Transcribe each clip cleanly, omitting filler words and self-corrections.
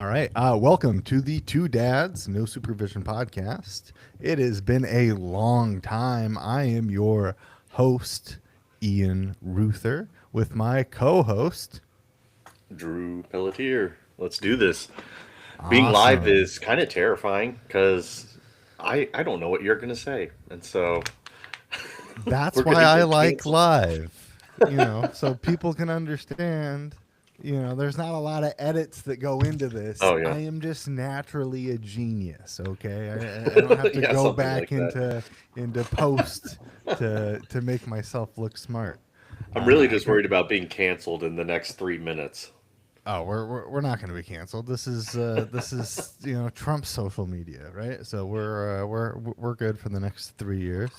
All right. Welcome to the Two Dads No Supervision podcast. It has been a long time. I am your host, Ian Ruther, with my co host. Drew Pelletier. Let's do this. Being live Awesome. is kind of terrifying because I don't know what you're going to say. And so we're That's going why to I get like canceled. live, so people can understand. There's not a lot of edits that go into this. Oh, yeah. I am just naturally a genius. Okay, I don't have to Yeah, go something back like that. into post to make myself look smart. I'm really I just can. worried about being canceled in the next 3 minutes. Oh, we're not going to be canceled. This is Trump's social media, right? So we're good for the next 3 years.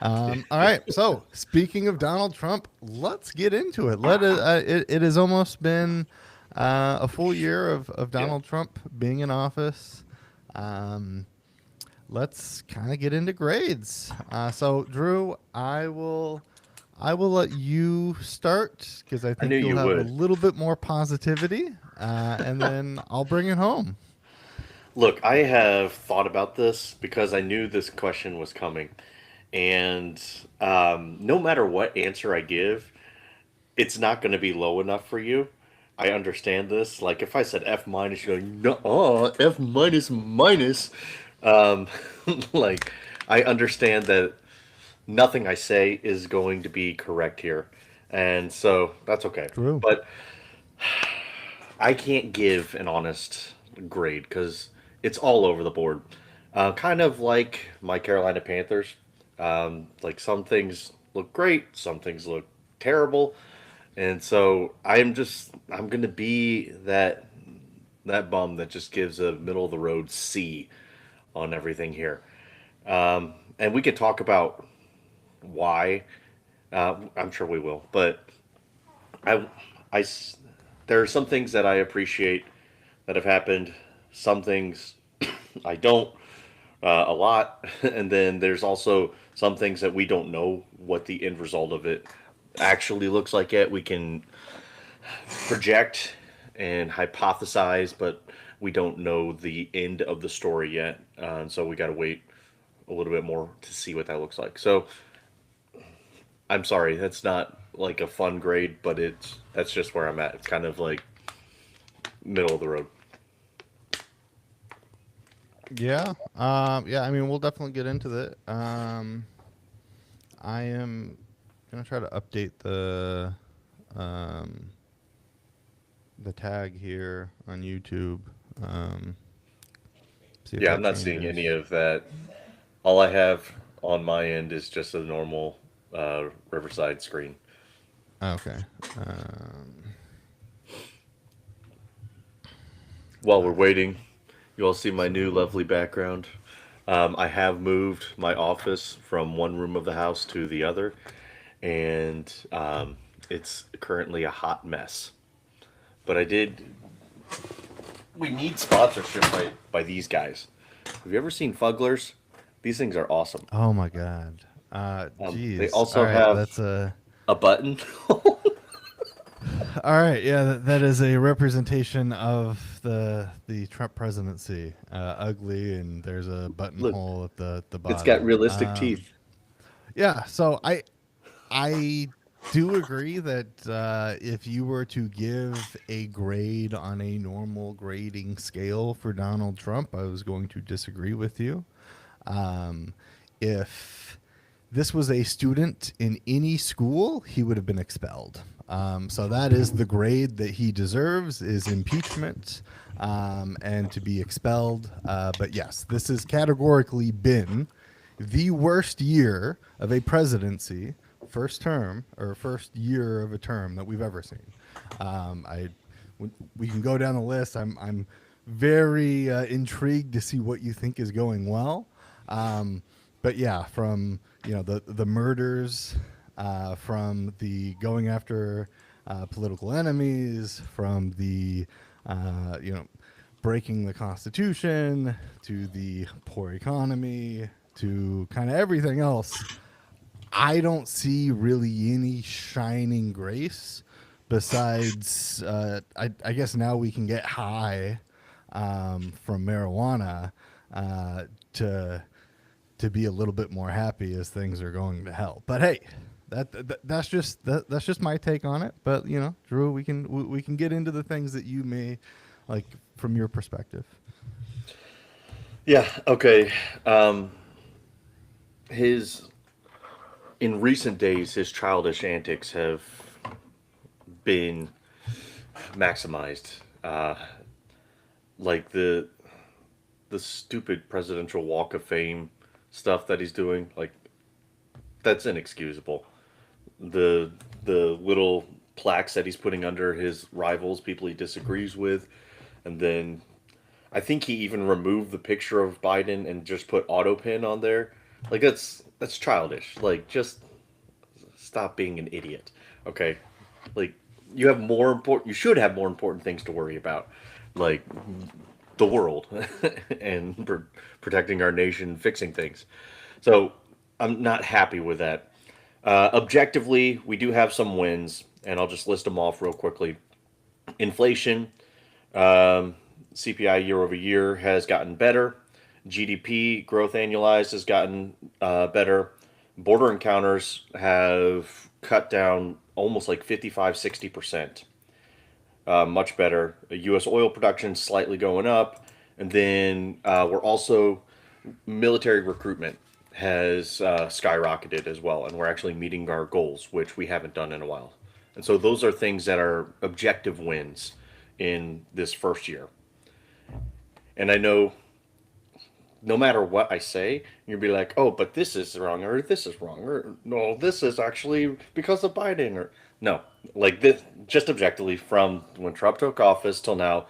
All right. So speaking of Donald Trump, let's get into it. It has almost been a full year of Yeah. Donald Trump being in office. Um, let's kind of get into grades. So Drew, I will let you start because I I knew think you'll you have a would. little bit more positivity, and then I'll bring it home. Look, I have thought about this because I knew this question was coming. And no matter what answer I give, it's not going to be low enough for you. I understand this. Like if I said F minus, you're going, no, F minus minus. Um, like I understand that nothing I say is going to be correct here, and so that's okay. Drew. But I can't give an honest grade because it's all over the board. Kind of like my Carolina Panthers. Like some things look great, some things look terrible, and so I'm gonna be that bum that just gives a middle of the road C on everything here. And we could talk about why. I'm sure we will, but I, I, there are some things that I appreciate that have happened. Some things I don't a lot, and then there's also some things that we don't know what the end result of it actually looks like yet. We can project and hypothesize, but we don't know the end of the story yet, and so we got to wait a little bit more to see what that looks like. So I'm sorry, that's not like a fun grade, but that's just where I'm at. It's kind of like middle of the road. Yeah. Yeah. I mean, we'll definitely get into that. I am gonna try to update um, the tag here on YouTube. Um, See if Yeah, I'm that not seeing changes. any of that. All I have on my end is just a normal Riverside screen. Okay. Um, While we're okay. waiting, you all see my new So lovely background. I have moved my office from one room of the house to the other, and it's currently a hot mess. But I did. We need sponsorship by these guys. Have you ever seen Fugglers? These things are awesome. Oh my God. They Geez. All also right. have That's a. a button. All right. Yeah. That is a representation of the Trump presidency. Ugly, and there's a Look, buttonhole at the it's got bottom. realistic teeth. Yeah. So I do agree that if you were to give a grade on a normal grading scale for Donald Trump, I was going to disagree with you. Um, if this was a student in any school, he would have been expelled. So that is the grade that he deserves: is impeachment and to be expelled. But yes, this has categorically been the worst year of a presidency, first term or first year of a term that we've ever seen. I we can go down the list. I'm very intrigued to see what you think is going well. But yeah, from the murders, from the going after political enemies, from the breaking the Constitution to the poor economy to kind of everything else, I don't see really any shining grace besides, I guess now we can get high from marijuana uh, to to be a little bit more happy as things are going to hell. But hey, that's just my take on it. But you know, Drew, we can get into the things that you may like from your perspective. Yeah. Okay. Um, his in recent days, his childish antics have been maximized. Like the stupid presidential Walk of Fame stuff that he's doing, like that's inexcusable. The the little plaques that he's putting under his rivals, people he disagrees with, and then I think he even removed the picture of Biden and just put autopin on there. Like that's childish. Like just stop being an idiot. Okay? Like you have more important you should have more important things to worry about. Like the world and protecting our nation, fixing things. So I'm not happy with that. Objectively, we do have some wins, and I'll just list them off real quickly. Inflation, CPI year over year has gotten better. GDP growth annualized has gotten better. Border encounters have cut down almost like 55, 60%. Much better. U.S. oil production slightly going up. And then we're also, military recruitment has skyrocketed as well. And we're actually meeting our goals, which we haven't done in a while. And so those are things that are objective wins in this first year. And I know no matter what I say, you'll be like, oh, but this is wrong, or this is wrong, or no, this is actually because of Biden, or no, like this, just objectively from when Trump took office till now,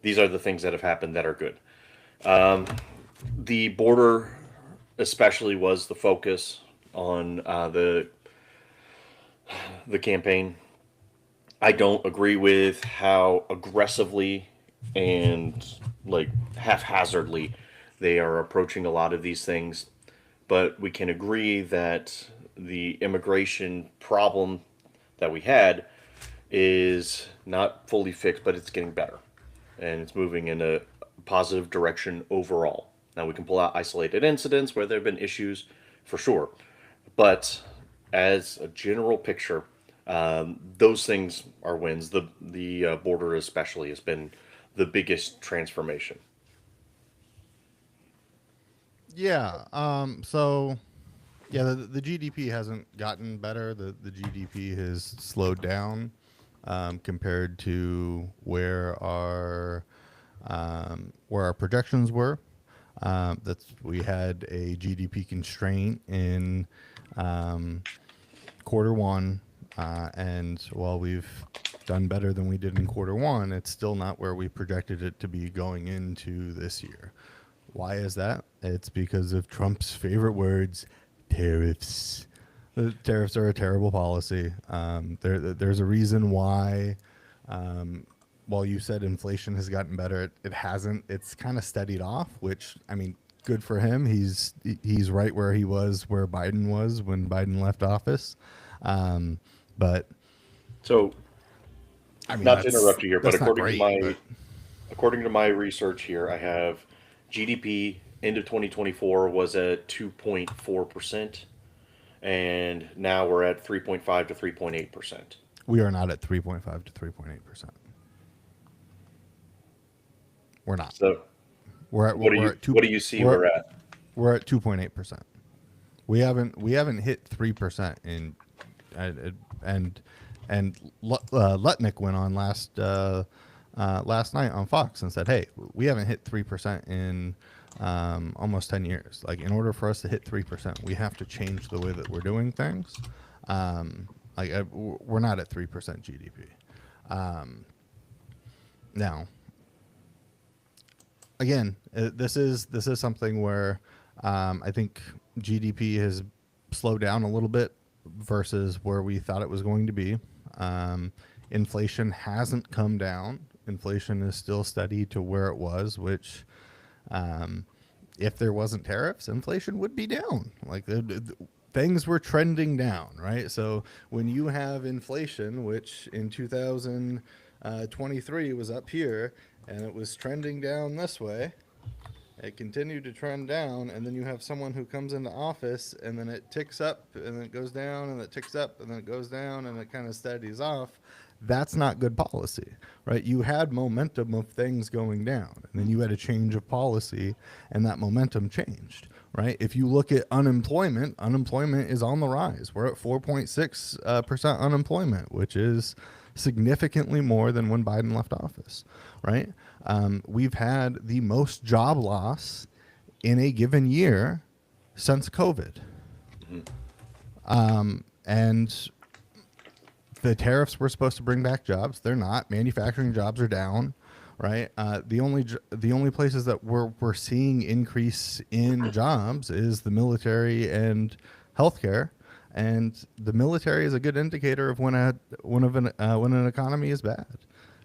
these are the things that have happened that are good. The border, especially, was the focus on the campaign. I don't agree with how aggressively and like haphazardly they are approaching a lot of these things, but we can agree that the immigration problem that we had is not fully fixed, but it's getting better and it's moving in a positive direction overall. Now we can pull out isolated incidents where there have been issues for sure, but as a general picture, those things are wins. The border especially has been the biggest transformation. Yeah. Yeah, the GDP hasn't gotten better. The GDP has slowed down compared to where our projections were. That's we had a GDP constraint in um, quarter one, and while we've done better than we did in quarter one, it's still not where we projected it to be going into this year. Why is that? It's because of Trump's favorite words, tariffs. The tariffs are a terrible policy. There's a reason why. While you said inflation has gotten better, it hasn't. It's kind of steadied off, which I mean, good for him. He's right where he was, where Biden was when Biden left office. Um, but So, I mean, not to interrupt you here, but that's not great. But according to my research here, I have GDP end of 2024 was at 2.4%, and now we're at 3.5 to 3.8%. we are not at 3.5 to 3.8%. We're not. So, We're at two. what do you see We're we're at? we're at 2.8%. We haven't hit 3% in and Lutnick went on last night on Fox and said, "Hey, we haven't hit 3% in almost 10 years. Like, in order for us to hit 3%, we have to change the way that we're doing things. We're not at 3% GDP now. Again, this is something where I think GDP has slowed down a little bit versus where we thought it was going to be. Inflation hasn't come down. Inflation is still steady to where it was, which if there wasn't tariffs, inflation would be down. Like things were trending down, right? So when you have inflation, which in 2023 was up here, and it was trending down this way. It continued to trend down, and then you have someone who comes into office, and then it ticks up, and then it goes down, and it ticks up, and then it goes down, and it kind of steadies off. That's not good policy, right? You had momentum of things going down, and then you had a change of policy, and that momentum changed, right? If you look at unemployment, unemployment is on the rise. We're at 4.6% unemployment, which is significantly more than when Biden left office, right? We've had the most job loss in a given year since COVID. And the tariffs were supposed to bring back jobs. They're not. Manufacturing jobs are down, right? The only places that we're seeing increase in jobs is the military and healthcare. And the military is a good indicator of when an economy is bad,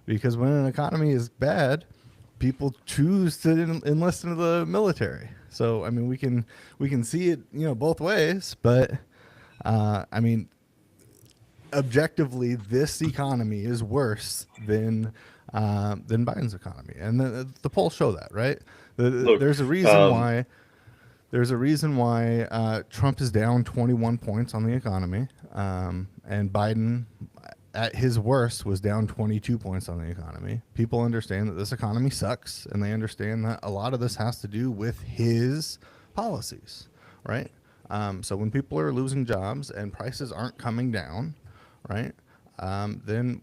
because when an economy is bad, people choose to enlist into the military. So I mean, we can see it, both ways, but I mean, objectively, this economy is worse than Biden's economy, and the polls show that, right? Look, There's a reason um, why. There's a reason why Trump is down 21 points on the economy, and Biden, at his worst, was down 22 points on the economy. People understand that this economy sucks, and they understand that a lot of this has to do with his policies, right? So when people are losing jobs and prices aren't coming down, right, then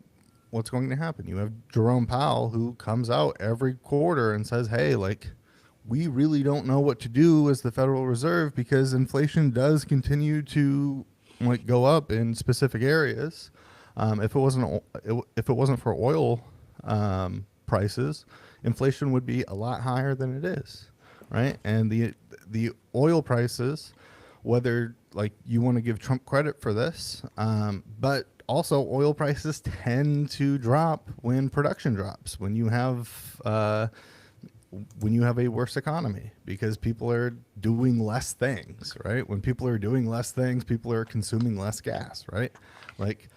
what's going to happen? You have Jerome Powell, who comes out every quarter and says, hey, like, we really don't know what to do as the Federal Reserve, because inflation does continue to like go up in specific areas. If it wasn't for oil prices, inflation would be a lot higher than it is, right? And the oil prices, whether like you want to give Trump credit for this, but also oil prices tend to drop when production drops, when you have a worse economy, because people are doing less things, right? When people are doing less things, people are consuming less gas, right? Like,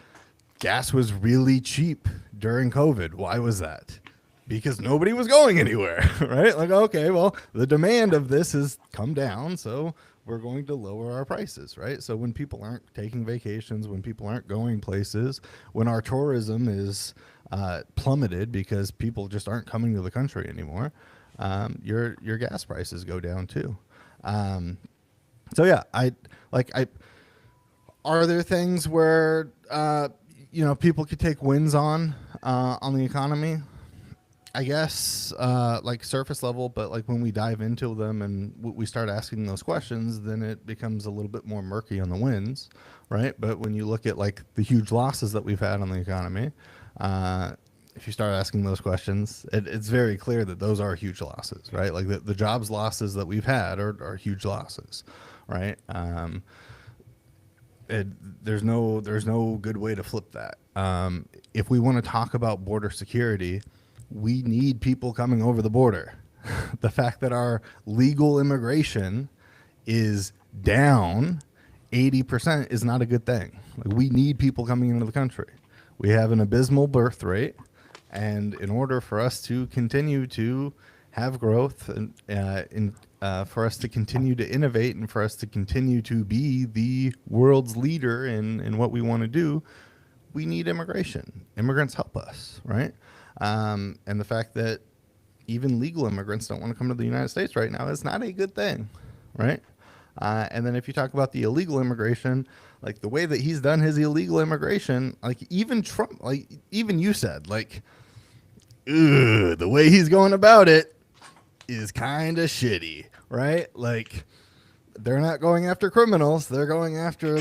gas was really cheap during COVID. Why was that? Because nobody was going anywhere, right? Like, okay, well, the demand of this has come down, so we're going to lower our prices, right? So when people aren't taking vacations, when people aren't going places, when our tourism is plummeted because people just aren't coming to the country anymore, your gas prices go down too. So yeah, I are there things where people could take wins on the economy? I guess like surface level, but like when we dive into them and we start asking those questions, then it becomes a little bit more murky on the wins, right? But when you look at like the huge losses that we've had on the economy, if you start asking those questions, it's very clear that those are huge losses, right? Like the jobs losses that we've had are huge losses, right? There's no good way to flip that. If we want to talk about border security, we need people coming over the border. The fact that our legal immigration is down 80% is not a good thing. Like, we need people coming into the country. We have an abysmal birth rate, and in order for us to continue to have growth and for us to continue to innovate and for us to continue to be the world's leader in what we want to do, we need immigration. Immigrants help us, right? And the fact that even legal immigrants don't want to come to the United States right now is not a good thing, right? And then if you talk about the illegal immigration, like the way that he's done his illegal immigration, like even Trump, like even you said, like, the way he's going about it is kind of shitty, right? Like, they're not going after criminals. They're going after,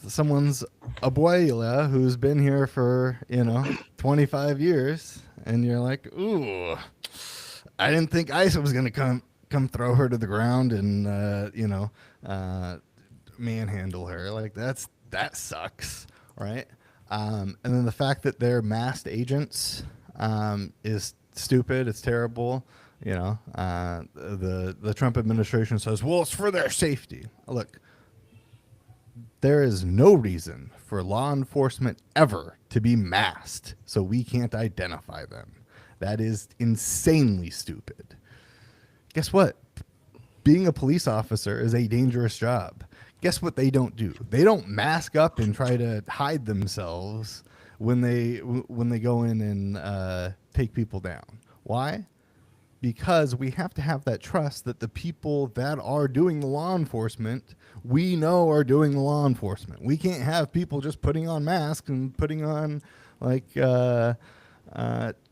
someone's abuela who's been here for, 25 years. And you're like, ooh, I didn't think ICE was going to come throw her to the ground and, manhandle her. Like, that sucks, right? And then the fact that they're masked agents is stupid. It's terrible. The Trump administration says, well, it's for their safety. Look, there is no reason for law enforcement ever to be masked so we can't identify them. That is insanely stupid. Guess what? Being a police officer is a dangerous job. Guess what they don't do? They don't mask up and try to hide themselves when they go in and take people down. Why? Because we have to have that trust that the people that are doing the law enforcement, we know are doing the law enforcement. We can't have people just putting on masks and putting on like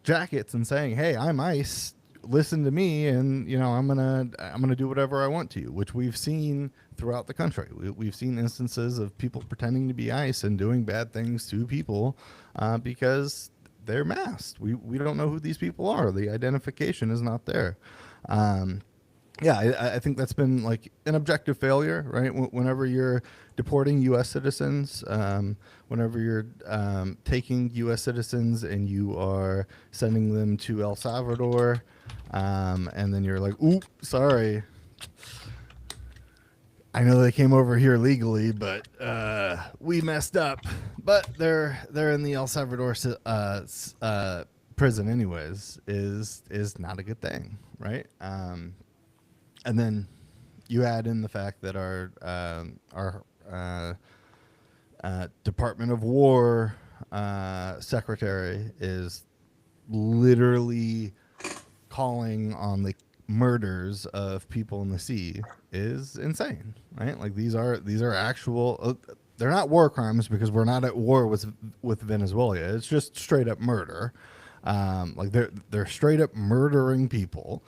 jackets and saying, "Hey, I'm ICE. Listen to me, and I'm gonna do whatever I want to you," which we've seen throughout the country. We've seen instances of people pretending to be ICE and doing bad things to people because they're masked. We don't know who these people are. The identification is not there. Um, yeah, I think that's been like an objective failure, right? Whenever you're deporting U.S. citizens, whenever you're taking U.S. citizens and you are sending them to El Salvador, and then you're like, "Oop, sorry, I know they came over here legally, but we messed up." But they're in the El Salvador prison anyways. Is not a good thing, right? And then you add in the fact that our Department of War secretary is literally calling on the murders of people in the sea is insane, right? Like these are actual. They're not war crimes because we're not at war with Venezuela. It's just straight up murder. Like they're straight up murdering people,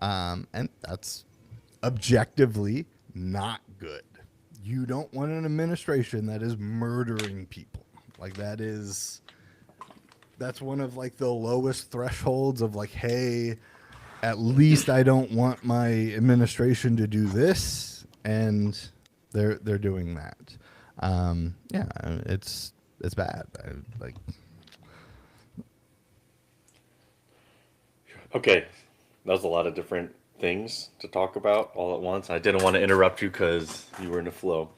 and that's objectively not good. You don't want an administration that is murdering people. Like that's one of like the lowest thresholds of like, hey, at least I don't want my administration to do this, and they're doing that. Yeah, it's bad. Like, Okay, that was a lot of different things to talk about all at once. I didn't want to interrupt you because you were in the flow.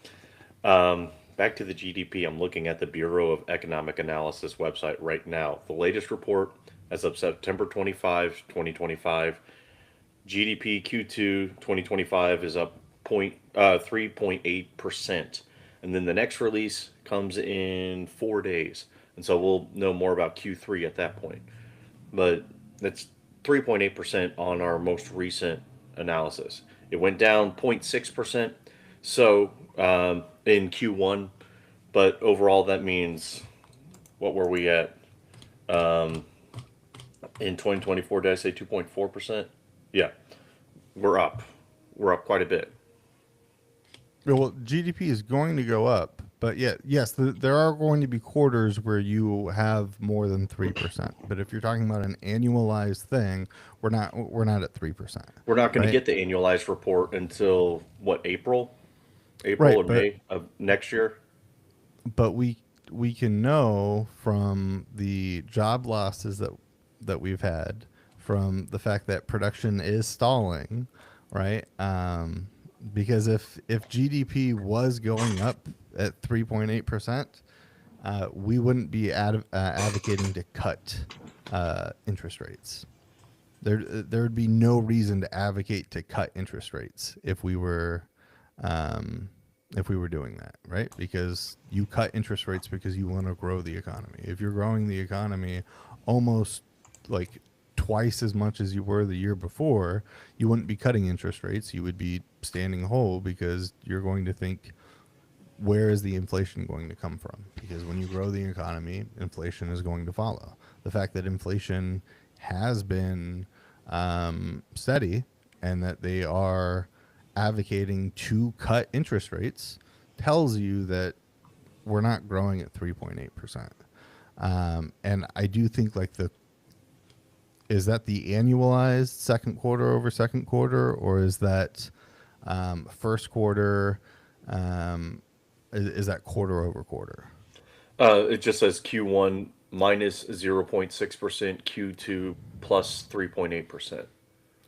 Back to the GDP, I'm looking at the Bureau of Economic Analysis website right now. The latest report as of September 25, 2025, GDP Q2 2025 is up 3.8%. And then the next release comes in 4 days. And so we'll know more about Q3 at that point. But that's 3.8% on our most recent analysis. It went down 0.6%. So in Q1, but overall that means what were we at in 2024? Did I say 2.4%? Yeah, we're up. We're up quite a bit. well, GDP is going to go up, but yeah, yes, there are going to be quarters where you have more than 3%. But if you're talking about an annualized thing, we're not at 3%, We're not going to right? get the annualized report until what, April Right, or May of next year. but we can know from the job losses that we've had, from the fact that production is stalling, right? Because if GDP was going up at 3.8%, we wouldn't be advocating to cut interest rates. There would be no reason to advocate to cut interest rates if we were doing that, right? Because you cut interest rates because you want to grow the economy. If you're growing the economy almost like twice as much as you were the year before, you wouldn't be cutting interest rates. You would be standing whole because you're going to think, where is the inflation going to come from? Because when you grow the economy, inflation is going to follow. The fact that inflation has been steady and that they are advocating to cut interest rates tells you that we're not growing at 3.8%. And I do think like is that the annualized second quarter over second quarter, or is that first quarter? Is that quarter over quarter? It just says Q1 minus 0.6%, Q2 plus 3.8%.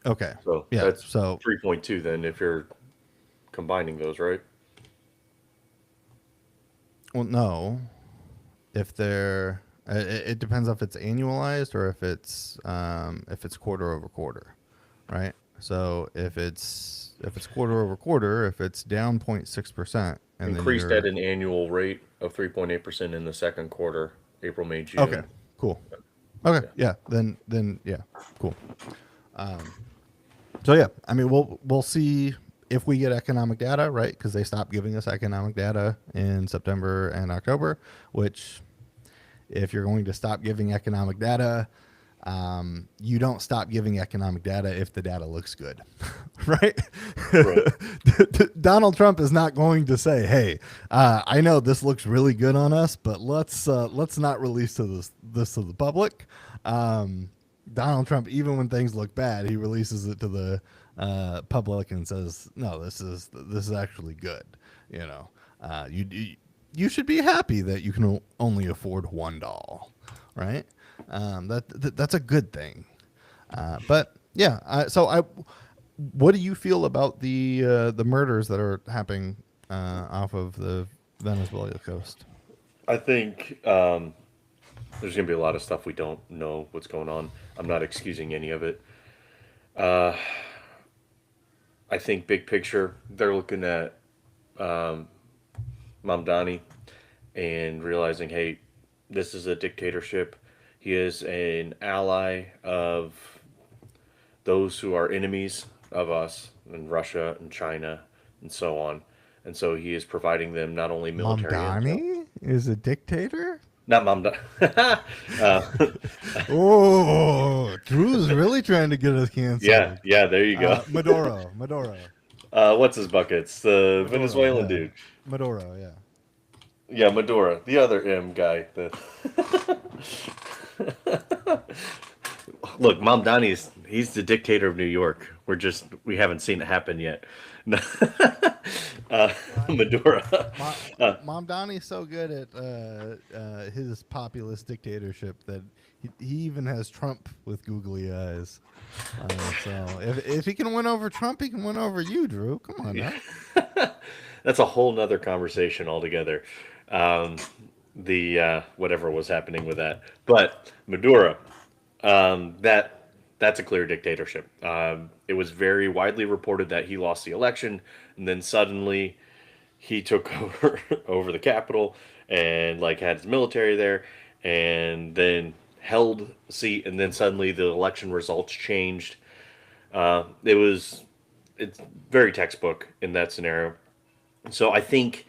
Okay. So Yeah. that's So, 3.2 then if you're combining those, right? well, no. If they're It depends if it's annualized or if it's quarter over quarter, right? So if it's quarter over quarter, if it's down 0.6%, and then Increased at you're an annual rate of 3.8% in the second quarter, April, May, okay, June. cool. Okay, Yeah. yeah, then yeah, cool. So yeah, I mean we'll see if we get economic data, right? Because they stopped giving us economic data in September and October, which if you're going to stop giving economic data, you don't stop giving economic data if the data looks good, right? Right. Donald Trump is not going to say, "Hey, I know this looks really good on us, but let's not release this to the public." Donald Trump, even when things look bad, he releases it to the public and says, "No, this is actually good." You know, you should be happy that you can only afford one doll, right? That's a good thing. But yeah, what do you feel about the murders that are happening off of the Venezuela coast? I think there's going to be a lot of stuff we don't know what's going on. I'm not excusing any of it. I think big picture, they're looking at Mamdani and realizing, hey, this is a dictatorship. He is an ally of those who are enemies of us, and Russia and China and so on. And so he is providing them not only military intel, Mamdani is a dictator. not Mamdani. Oh, Drew's really trying to get us Yeah, canceled. yeah, there you go. Maduro, What's his buckets? The Maduro. Venezuelan Yeah, dude. Maduro. Yeah. Yeah, Maduro, the other M guy. Look, Mamdani's he's the dictator of New York. We haven't seen it happen yet. Well, Maduro. Uh, Mom Donnie's so good at his populist dictatorship that he even has Trump with googly eyes. So if he can win over Trump, he can win over you, Drew. Come on now. that's a whole nother conversation altogether. Um, the whatever was happening with that, but Maduro, that's a clear dictatorship. It was very widely reported that he lost the election, and then suddenly he took over the capital and like had his military there, and then held a seat, and then suddenly the election results changed. It was it's very textbook in that scenario. So I think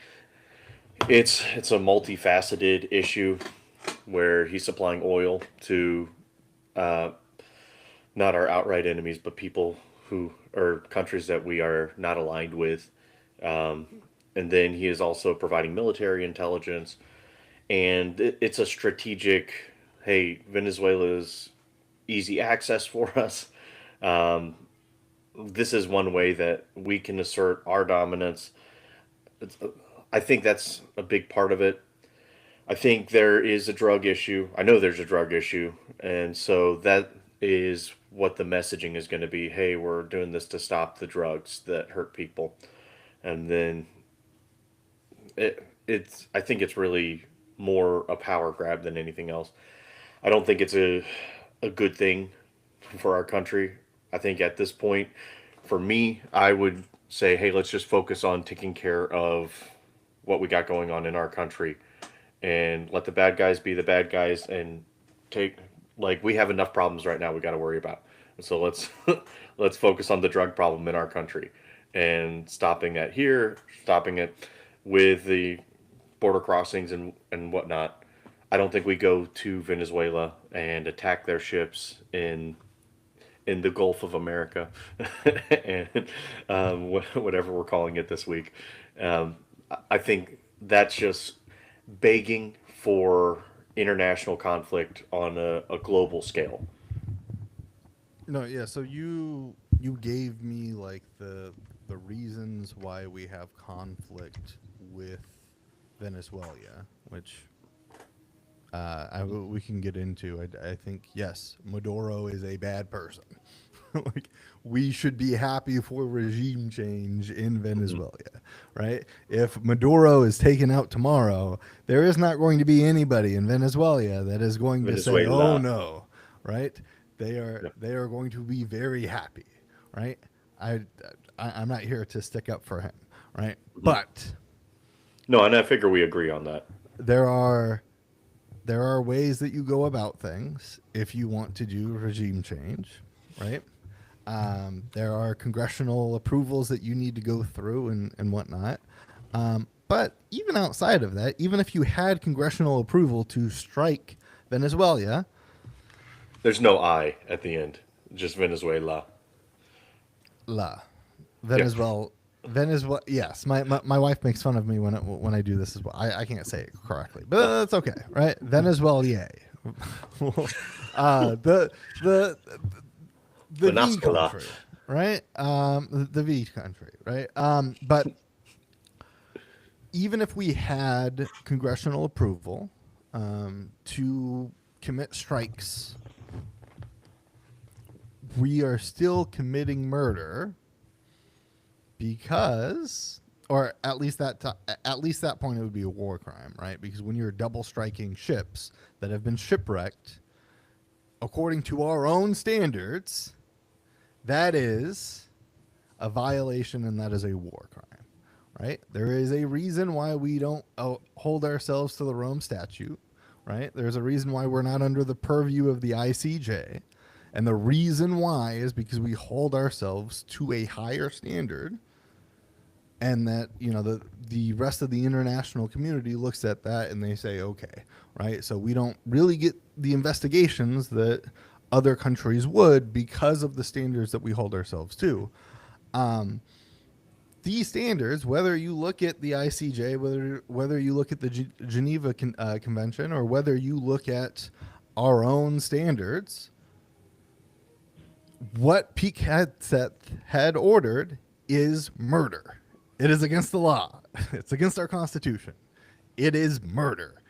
it's a multifaceted issue where he's supplying oil to not our outright enemies, but people who are countries that we are not aligned with. And then he is also providing military intelligence, and it's a strategic. Hey, Venezuela is easy access for us. This is one way that we can assert our dominance. It's, I think that's a big part of it. I think there is a drug issue. I know there's a drug issue. And so that is what the messaging is going to be. Hey, we're doing this to stop the drugs that hurt people. And then I think it's really more a power grab than anything else. I don't think it's a good thing for our country. I think at this point, for me, I would say, hey, let's just focus on taking care of what we got going on in our country and let the bad guys be the bad guys and take like we have enough problems right now we got to worry about. So let's let's focus on the drug problem in our country and stopping that here, stopping it with the border crossings and whatnot. I don't think we go to Venezuela and attack their ships in the Gulf of America and whatever we're calling it this week. I think that's just begging for international conflict on a global scale. No, yeah. So you gave me like the reasons why we have conflict with Venezuela, which we can get into. I think yes, Maduro is a bad person. Like, we should be happy for regime change in Hmm. Venezuela, right? If Maduro is taken out tomorrow, there is not going to be anybody in Venezuela that is going to say, "Oh Venezuela. no," right? They are Yeah. they are going to be very happy, right? I, I'm not here to stick up for him, right? Hmm. But No, and I figure we agree on that. there are there are ways that you go about things if you want to do regime change, right? There are congressional approvals that you need to go through and whatnot. But even outside of that, even if you had congressional approval to strike Venezuela, There's no I at the end, just Venezuela. la, Yeah. Venezuela, Venezuela. Yes, my wife makes fun of me when I do this as well. I can't say it correctly, but that's okay, right? Venezuela. The the V Venezuela. country, right? The V country, right? But even if we had congressional approval to commit strikes, we are still committing murder because, or at least that point, it would be a war crime, right? Because when you're double striking ships that have been shipwrecked, according to our own standards, that is a violation and that is a war crime, right? There is a reason why we don't hold ourselves to the Rome Statute, right? There's a reason why we're not under the purview of the ICJ. And the reason why is because we hold ourselves to a higher standard, and that, the rest of the international community looks at that and they say, okay, right? So we don't really get the investigations that other countries would because of the standards that we hold ourselves to. Um, these standards, whether you look at the ICJ, whether you look at the Geneva Convention, or whether you look at our own standards, what Peak had ordered is murder. It is against the law. It's against our Constitution. It is murder.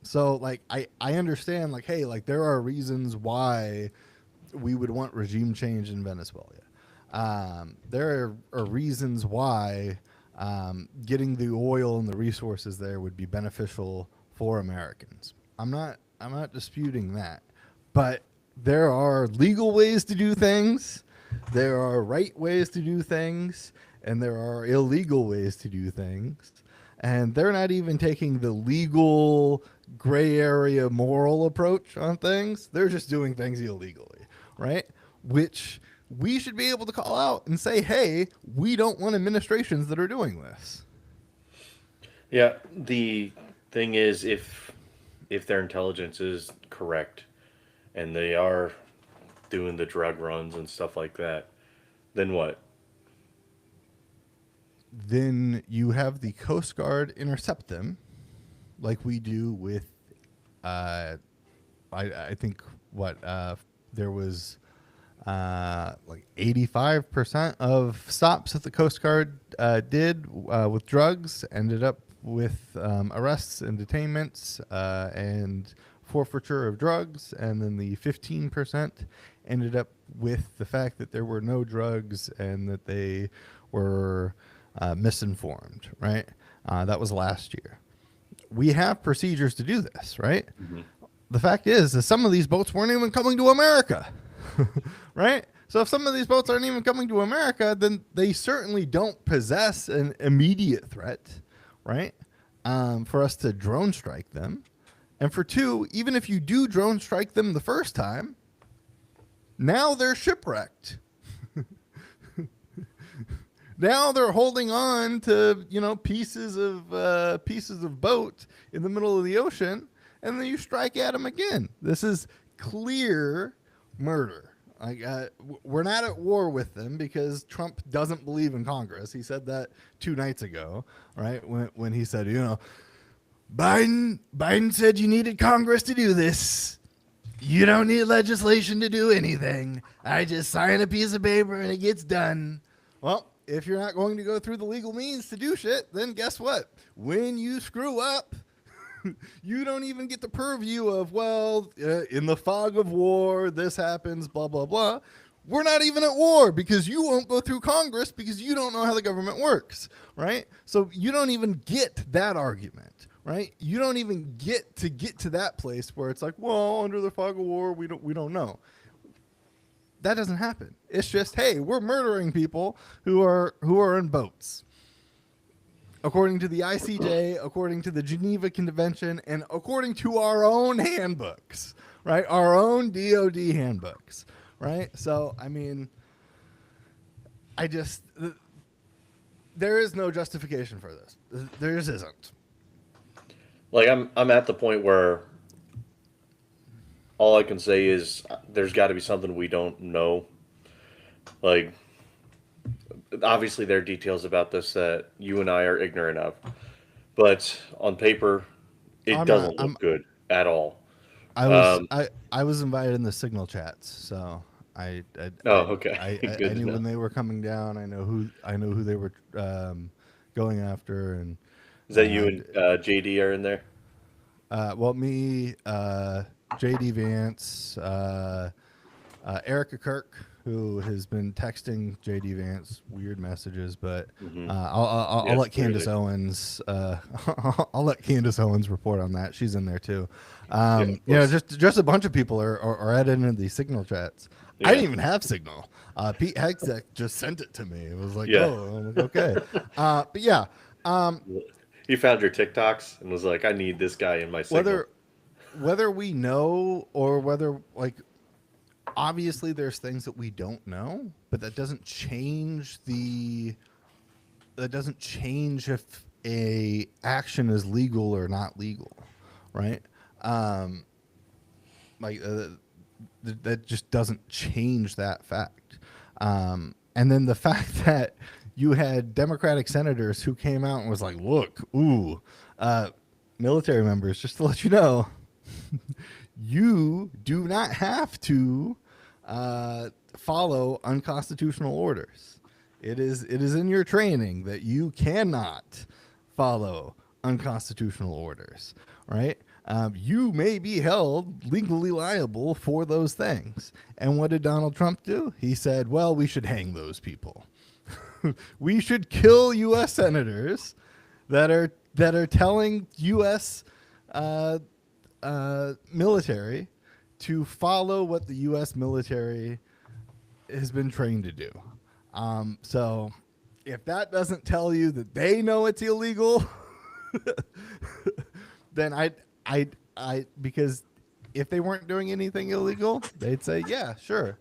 So like I understand, like, hey, like there are reasons why we would want regime change in Venezuela. There are reasons why getting the oil and the resources there would be beneficial for Americans. I'm not disputing that, but there are legal ways to do things, there are right ways to do things, and there are illegal ways to do things. And they're not even taking the legal gray area moral approach on things. They're just doing things illegally, right? Which we should be able to call out and say, hey, we don't want administrations that are doing this. Yeah. The thing is, if their intelligence is correct and they are doing the drug runs and stuff like that, then what? Then you have the Coast Guard intercept them, like we do with, uh, I think what there was like 85% of stops that the Coast Guard did with drugs ended up with arrests and detainments and forfeiture of drugs, and then the 15% ended up with the fact that there were no drugs and that they were misinformed. Right, that was last year. We have procedures to do this, right? Hmm. The fact is that some of these boats weren't even coming to America, right? So if some of these boats aren't even coming to America, then they certainly don't possess an immediate threat, right? For us to drone strike them. And for two, even if you do drone strike them the first time, now they're shipwrecked. Now they're holding on to pieces of boat in the middle of the ocean, and then you strike at them again. This is clear murder. Like we're not at war with them because Trump doesn't believe in Congress. He said that 2 nights ago, right? When he said, Biden said you needed Congress to do this. You don't need legislation to do anything. I just sign a piece of paper and it gets done. Well, if you're not going to go through the legal means to do shit, then guess what? When you screw up, you don't even get the purview of, in the fog of war, this happens, blah, blah, blah. we're not even at war because you won't go through Congress because you don't know how the government works, right? So you don't even get that argument, right? You don't even get to that place where it's like, well, under the fog of war, we don't know. That doesn't happen. It's just, hey, we're murdering people who are in boats. According to the ICJ, according to the Geneva Convention, and according to our own handbooks, right? Our own DOD handbooks, right? So, I mean, there is no justification for this. There just isn't. Like I'm at the point where all I can say is there's got to be something we don't know. Like obviously there are details about this that you and I are ignorant of, but on paper it I'm not. doesn't look good at all. I Um, I was invited in the signal chats, so I I oh, I okay, I good to knew know. when they were coming down. I know who they were going after, and Is that you uh, and JD are in there? well, me, JD Vance, Erica Kirk, who has been texting JD Vance weird messages, but Hmm. I'll Yes, let Candace clearly. Owens. I'll let Candace Owens report on that. She's in there too. Yeah, of course. Just a bunch of people are added into these signal chats. I Yeah, didn't even have Signal. Pete Hexek just sent it to me. It was like, yeah. oh, I'm like, okay. But yeah, um, He found your TikToks and was like, "I need this guy in my signal." whether whether we know or whether like obviously there's things that we don't know, but that doesn't change if a action is legal or not legal, right? Um, like that just doesn't change that fact. And then the fact that you had Democratic senators who came out and was like, "Look, ooh, uh, military members, just to let you know, you do not have to follow unconstitutional orders. It is in your training that you cannot follow unconstitutional orders, right? You may be held legally liable for those things." And what did Donald Trump do? He said, "Well, we should hang those people. We should kill U.S. senators that are telling U.S. Uh, military to follow what the U.S. military has been trained to do." So if that doesn't tell you that they know it's illegal, then because if they weren't doing anything illegal, they'd say, yeah, sure,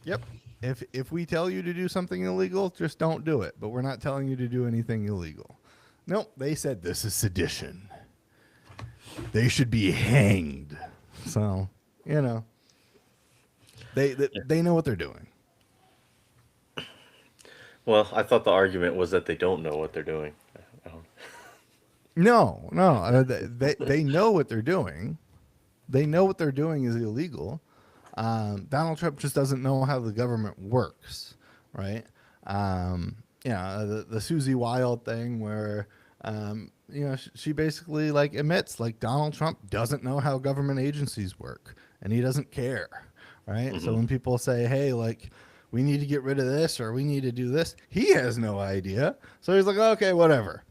yep. If we tell you to do something illegal, just don't do it. But we're not telling you to do anything illegal. Nope, they said this is sedition. They should be hanged. So, you know, they know what they're doing. Well, I thought the argument was that they don't know what they're doing. I don't- No, they know what they're doing. They know what they're doing is illegal. Donald Trump just doesn't know how the government works, right? The Susie Wild thing where, she basically like admits like Donald Trump doesn't know how government agencies work and he doesn't care, right? So Mhm. when people say, hey, like, we need to get rid of this or we need to do this, he has no idea. So he's like, okay, whatever.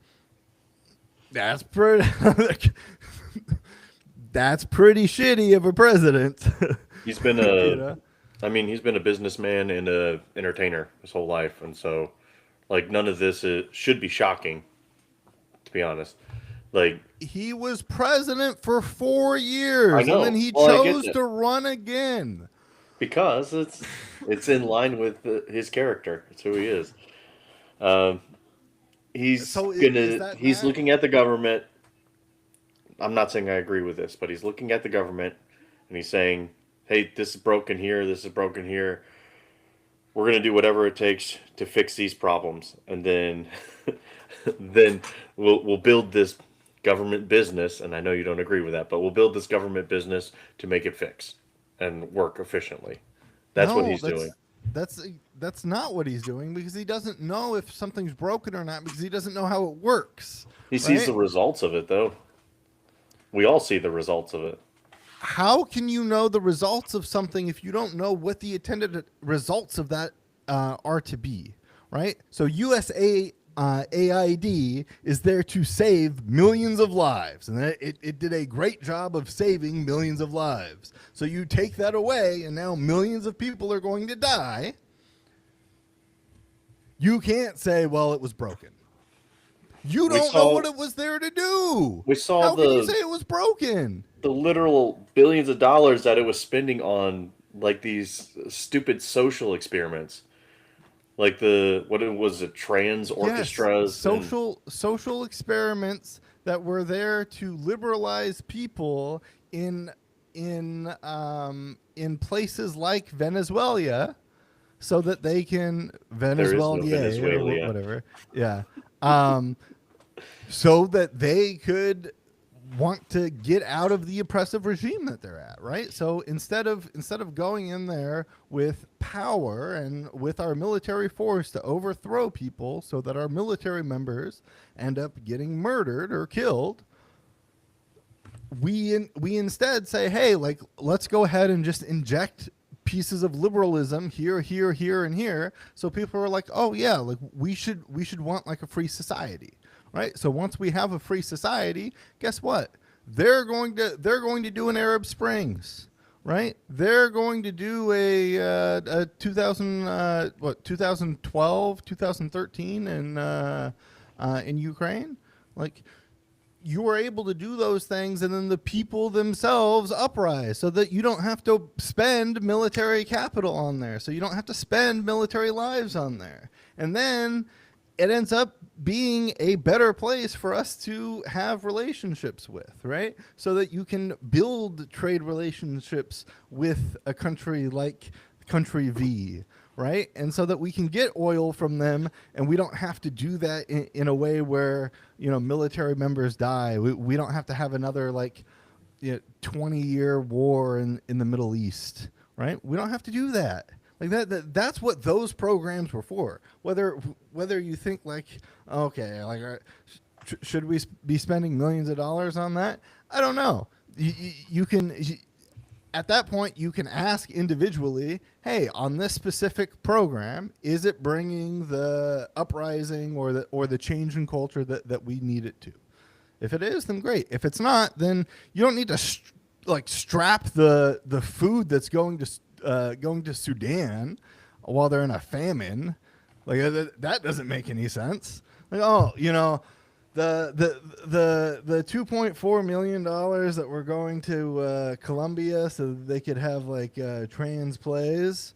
That's pretty. That's pretty shitty of a president. He's been you a, know. I mean, he's been a businessman and a entertainer his whole life, and so, like, none of this should be shocking, to be honest. Like, He was president for I 4 years and then know. he Well, I get chose that to run again. because it's in line with his character. It's who he is. Um, So is that he's not looking at the government. I'm not saying I agree with this, but he's looking at the government and he's saying, "Hey, this is broken here. This is broken here. We're going to do whatever it takes to fix these problems, and then then we'll build this government business." And I know you don't agree with that, but we'll build this government business to make it fix and work efficiently. That's what no, he's doing. that's that's not what he's doing because he doesn't know if something's broken or not because he doesn't know how it works, He sees right? the results of it, though. We all see the results of it. how can you know the results of something if you don't know what the intended results of that are to be, right? So USA AID is there to save millions of lives, and it did a great job of saving millions of lives. So you take that away, and now millions of people are going to die. You can't say, well, it was broken. You We don't know saw what it was there to do. we saw How can you say it was broken? the literal billions of dollars that it was spending on like these stupid social experiments, like the what it was, the trans Yes, orchestras and social experiments that were there to liberalize people in in places like Venezuela, so that they can there is no Venezuela or Venezuela. whatever, yeah, um, so that they could want to get out of the oppressive regime that they're at, right? So instead of going in there with power and with our military force to overthrow people so that our military members end up getting murdered or killed, we instead say, hey, like, let's go ahead and just inject pieces of liberalism here, here, here, and here, so people are like, oh yeah, like we should want like a free society, right? So once we have a free society, guess what? They're going to do an Arab Springs, right? They're going to do a 2000 2012 2013 in Ukraine, like, you were able to do those things, and then the people themselves uprise, so that you don't have to spend military capital on there, so you don't have to spend military lives on there, and then it ends up being a better place for us to have relationships with, right? So that you can build trade relationships with a country like country V, right? And so that we can get oil from them, and we don't have to do that in a way where, military members die. We don't have to have another, like, 20-year war in the Middle East, right? We don't have to do that. Like that's what those programs were for. Whether you think, like, okay, like, should we be spending millions of dollars on that? I don't know. You can, at that point, you can ask individually, hey, on this specific program, is it bringing the uprising or the change in culture that we need it to? If it is, then great. If it's not, then you don't need to strap the food that's going to Sudan while they're in a famine. Like, that doesn't make any sense. Like, oh, the $2.4 million that were going to Colombia so that they could have, like, trans plays.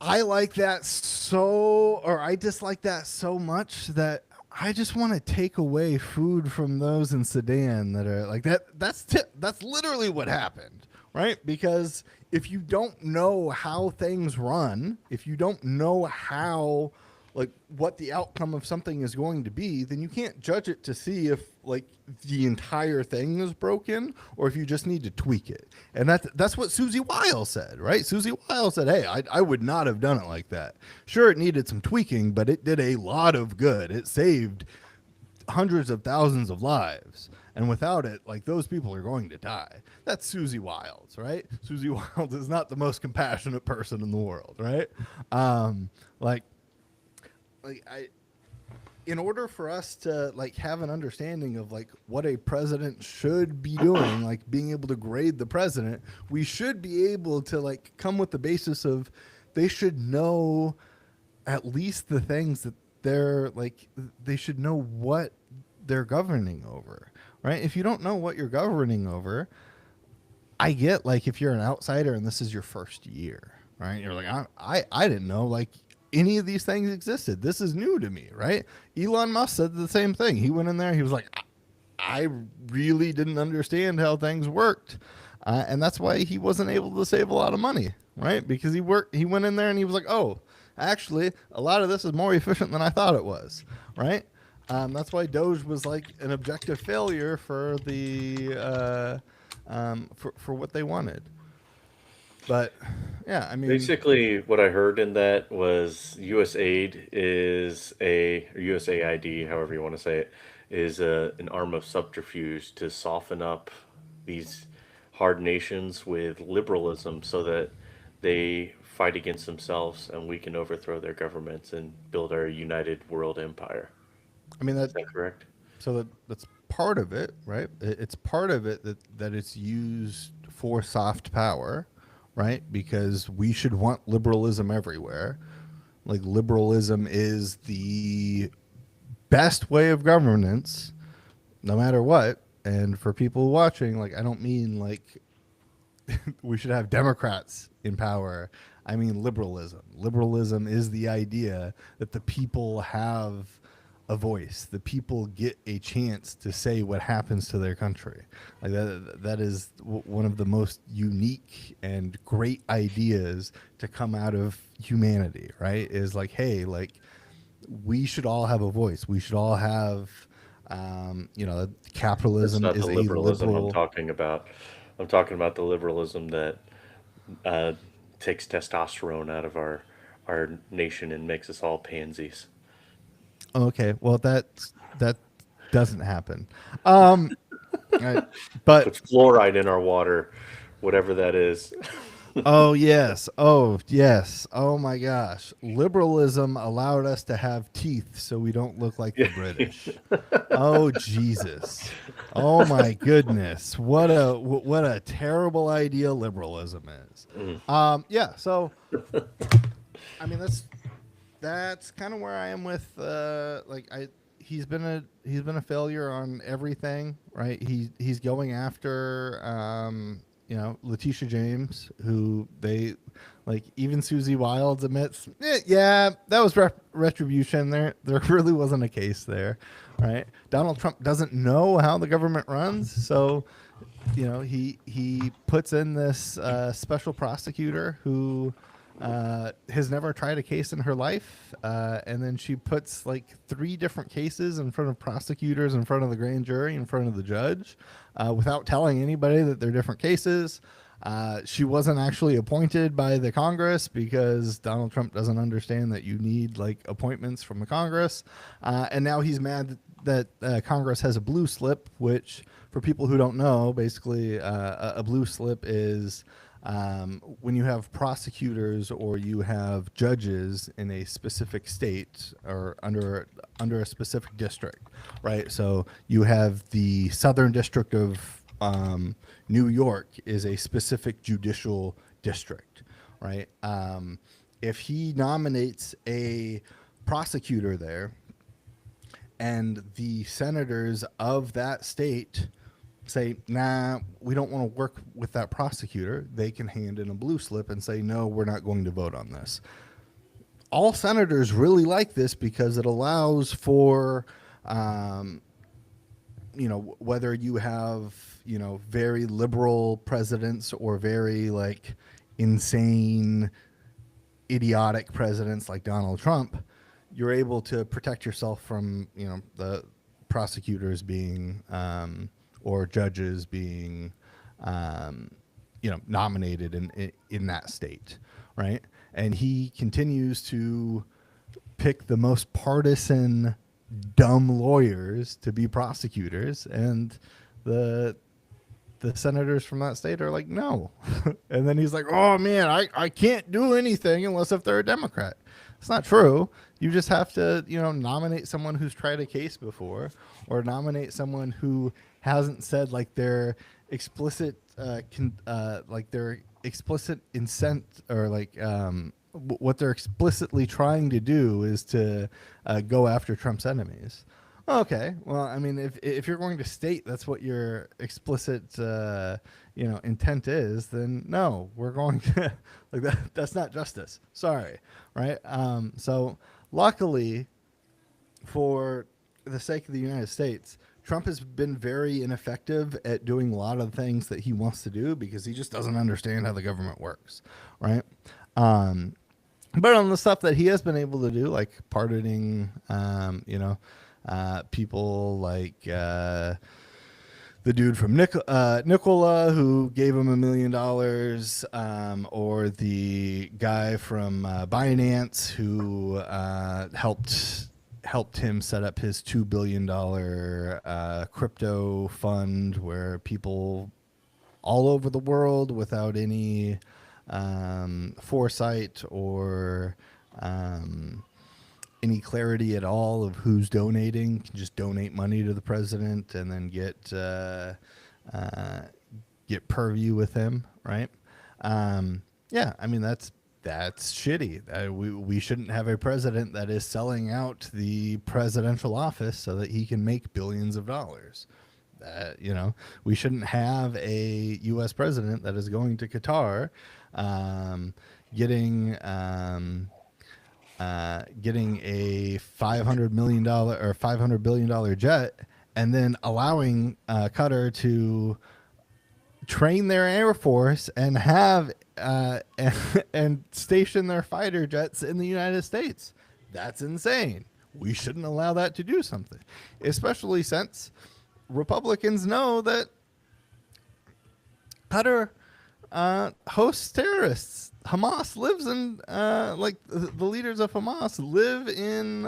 I like that or I dislike that so much that I just want to take away food from those in Sudan that are like that. That's literally what happened, right? Because if you don't know how things run, if you don't know how, like, what the outcome of something is going to be, then you can't judge it to see if, like, the entire thing is broken or if you just need to tweak it. And that's what Susie Wiles said, right? Susie Wiles said, hey, I would not have done it like that. Sure, it needed some tweaking, but it did a lot of good. It saved hundreds of thousands of lives. And without it, like, those people are going to die. That's Susie Wiles, right? Susie Wiles is not the most compassionate person in the world, right? Like, I, in order for us to, like, have an understanding of, like, what a president should be doing, like being able to grade the president, we should be able to, like, come with the basis of they should know at least the things that they're, like, they should know what they're governing over, right? If you don't know what you're governing over, I get, like, if you're an outsider and this is your first year, right? You're like, I didn't know, like, any of these things existed. This is new to me, right? Elon Musk said the same thing. He went in there. He was like, I really didn't understand how things worked, and that's why he wasn't able to save a lot of money, right? Because he went in there and he was like, oh, actually, a lot of this is more efficient than I thought it was, right? That's why Doge was, like, an objective failure for the for what they wanted. But yeah, I mean, Basically, what I heard in that was USAID is or USAID, however you want to say it, is an arm of subterfuge to soften up these hard nations with liberalism so that they fight against themselves and we can overthrow their governments and build our united world empire. I mean Is that that correct? that's part of it, right? It's part of it that it's used for soft power, right? Because we should want liberalism everywhere. Like liberalism is the best way of governance, no matter what. And for people watching, like I don't mean like we should have Democrats in power. I mean liberalism. Liberalism is the idea that the people have a voice. The people get a chance to say what happens to their country. Like that is one of the most unique and great ideas to come out of humanity, right? Is like, hey, like we should all have a voice. We should all have That's capitalism not the is a liberalism I'm liberal. talking about. I'm talking about the liberalism that uh, takes testosterone out of our nation and makes us all pansies. Okay, well that doesn't happen. Um, right, but Puts fluoride in our water, whatever that is. oh yes, oh my gosh, liberalism allowed us to have teeth so we don't look like the Yeah. British. Oh Jesus, oh my goodness, what a terrible idea liberalism is. Mm. Yeah, so I mean that's kind of where I am with like I he's been a failure on everything, right? He's going after Letitia James, who they like even Susie Wilds admits, yeah, that was retribution. There really wasn't a case there, right? Donald Trump doesn't know how the government runs, so he puts in this special prosecutor who has never tried a case in her life, and then she puts like three different cases in front of prosecutors, in front of the grand jury, in front of the judge, without telling anybody that they're different cases. She wasn't actually appointed by the Congress because Donald Trump doesn't understand that you need like appointments from the Congress, and now he's mad that Congress has a blue slip, which for people who don't know, basically a blue slip is when you have prosecutors or you have judges in a specific state or under a specific district, right? So you have the Southern District of New York is a specific judicial district, right? If he nominates a prosecutor there, and the senators of that state say, nah, we don't want to work with that prosecutor, they can hand in a blue slip and say, no, we're not going to vote on this. All senators really like this because it allows for, whether you have, very liberal presidents or very like insane, idiotic presidents like Donald Trump, you're able to protect yourself from, the prosecutors being or judges being, nominated in that state, right? And he continues to pick the most partisan, dumb lawyers to be prosecutors, and the the senators from that state are like, no. And then he's like, oh man, I can't do anything unless if they're a Democrat. It's not true. You just have to, nominate someone who's tried a case before, or nominate someone who hasn't said like their explicit, like their explicit incent, or like what they're explicitly trying to do is to go after Trump's enemies. Okay, well, I mean, if you're going to state that's what your explicit, intent is, then no, we're going to like that. That's not justice. Sorry, right? So luckily, for the sake of the United States, Trump has been very ineffective at doing a lot of things that he wants to do because he just doesn't understand how the government works, right? Um, but on the stuff that he has been able to do, like pardoning, people like the dude from Nikola who gave him $1 million, or the guy from Binance who helped him set up his $2 billion crypto fund where people all over the world without any foresight or any clarity at all of who's donating. Can just donate money to the president and then uh, get purview with him, right? Yeah, I mean that's shitty. We shouldn't have a president that is selling out the presidential office so that he can make billions of dollars. We shouldn't have a U.S. president that is going to Qatar, um, getting getting a $500 million or $500 billion jet, and then allowing Qatar to train their air force and have and station their fighter jets in the United States. That's insane. We shouldn't allow that to do something, especially since Republicans know that Qatar hosts terrorists. Hamas lives in the leaders of Hamas live in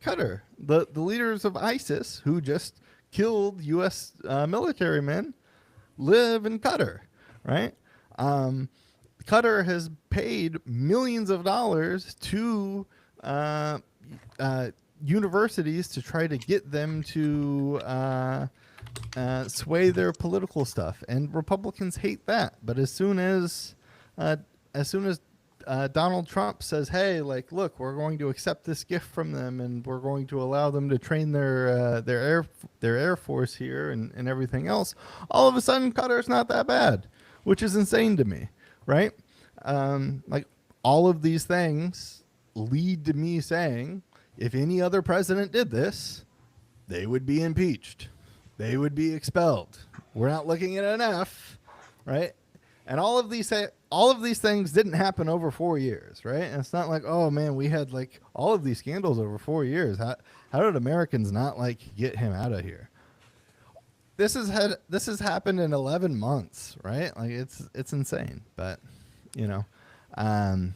Qatar. The leaders of ISIS, who just killed U.S. Military men, live in Qatar, right? Qatar has paid millions of dollars to universities to try to get them to sway their political stuff, and Republicans hate that. But uh, as soon as Donald Trump says, "Hey, like, look, we're going to accept this gift from them, and we're going to allow them to train their air force here and everything else," all of a sudden, Qatar's not that bad, which is insane to me, right? Like, all of these things lead to me saying, if any other president did this, they would be impeached. They would be expelled. We're not looking at an F, right? And all of these things didn't happen over 4 years, right? And it's not like, oh man, we had like all of these scandals over 4 years. How did Americans not like get him out of here? This has happened in 11 months, right? Like it's insane, but you know, um,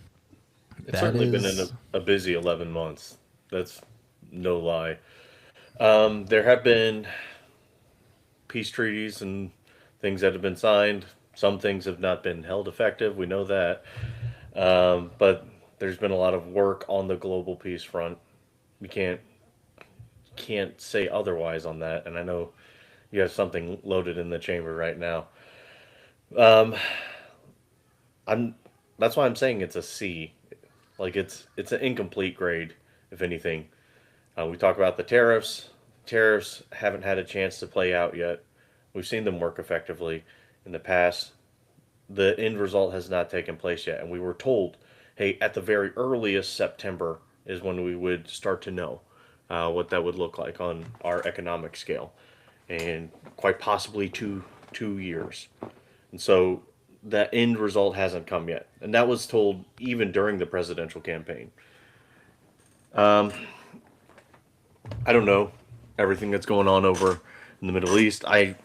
It's that certainly been is a busy 11 months. That's no lie. There have been peace treaties and things that have been signed. Some things have not been held effective. We know that. But there's been a lot of work on the global peace front. We can't say otherwise on that. And I know you have something loaded in the chamber right now. Um, I'm that's why I'm saying it's a C. Like it's an incomplete grade, if anything. We talk about the tariffs. Tariffs haven't had a chance to play out yet. We've seen them work effectively in the past. The end result has not taken place yet, and we were told, hey, at the very earliest September is when we would start to know what that would look like on our economic scale, and quite possibly two years. And so that end result hasn't come yet, and that was told even during the presidential campaign. I don't know everything that's going on over in the Middle East. I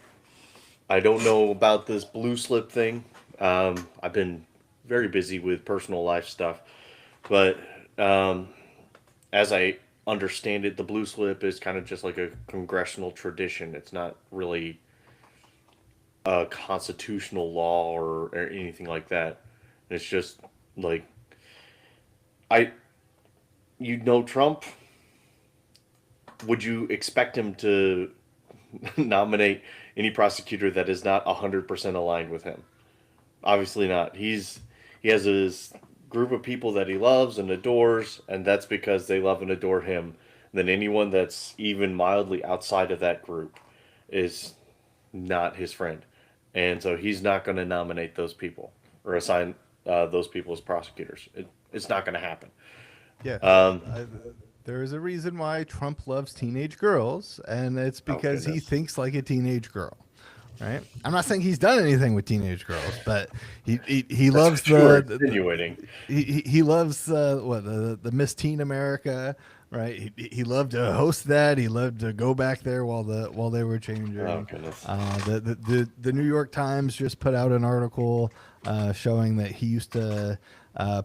don't know about this blue slip thing. I've been very busy with personal life stuff, but as I understand it, the blue slip is kind of just like a congressional tradition. It's not really a constitutional law or anything like that. It's just like I, Trump. Would you expect him to nominate any prosecutor that is not 100% aligned with him? Obviously not. He has his group of people that he loves and adores, and that's because they love and adore him. Then anyone that's even mildly outside of that group is not his friend, and so he's not going to nominate those people or assign those people as prosecutors. It's not going to happen. yeah. Um, There is a reason why Trump loves teenage girls, and it's oh because he goodness. thinks like a teenage girl. Right? I'm not saying he's done anything with teenage girls, but he That's loves what you were the insinuating. he loves the Miss Teen America, right? He loved to host that. He loved to go back there while they were Oh changing. goodness. The New York Times just put out an article showing that he used to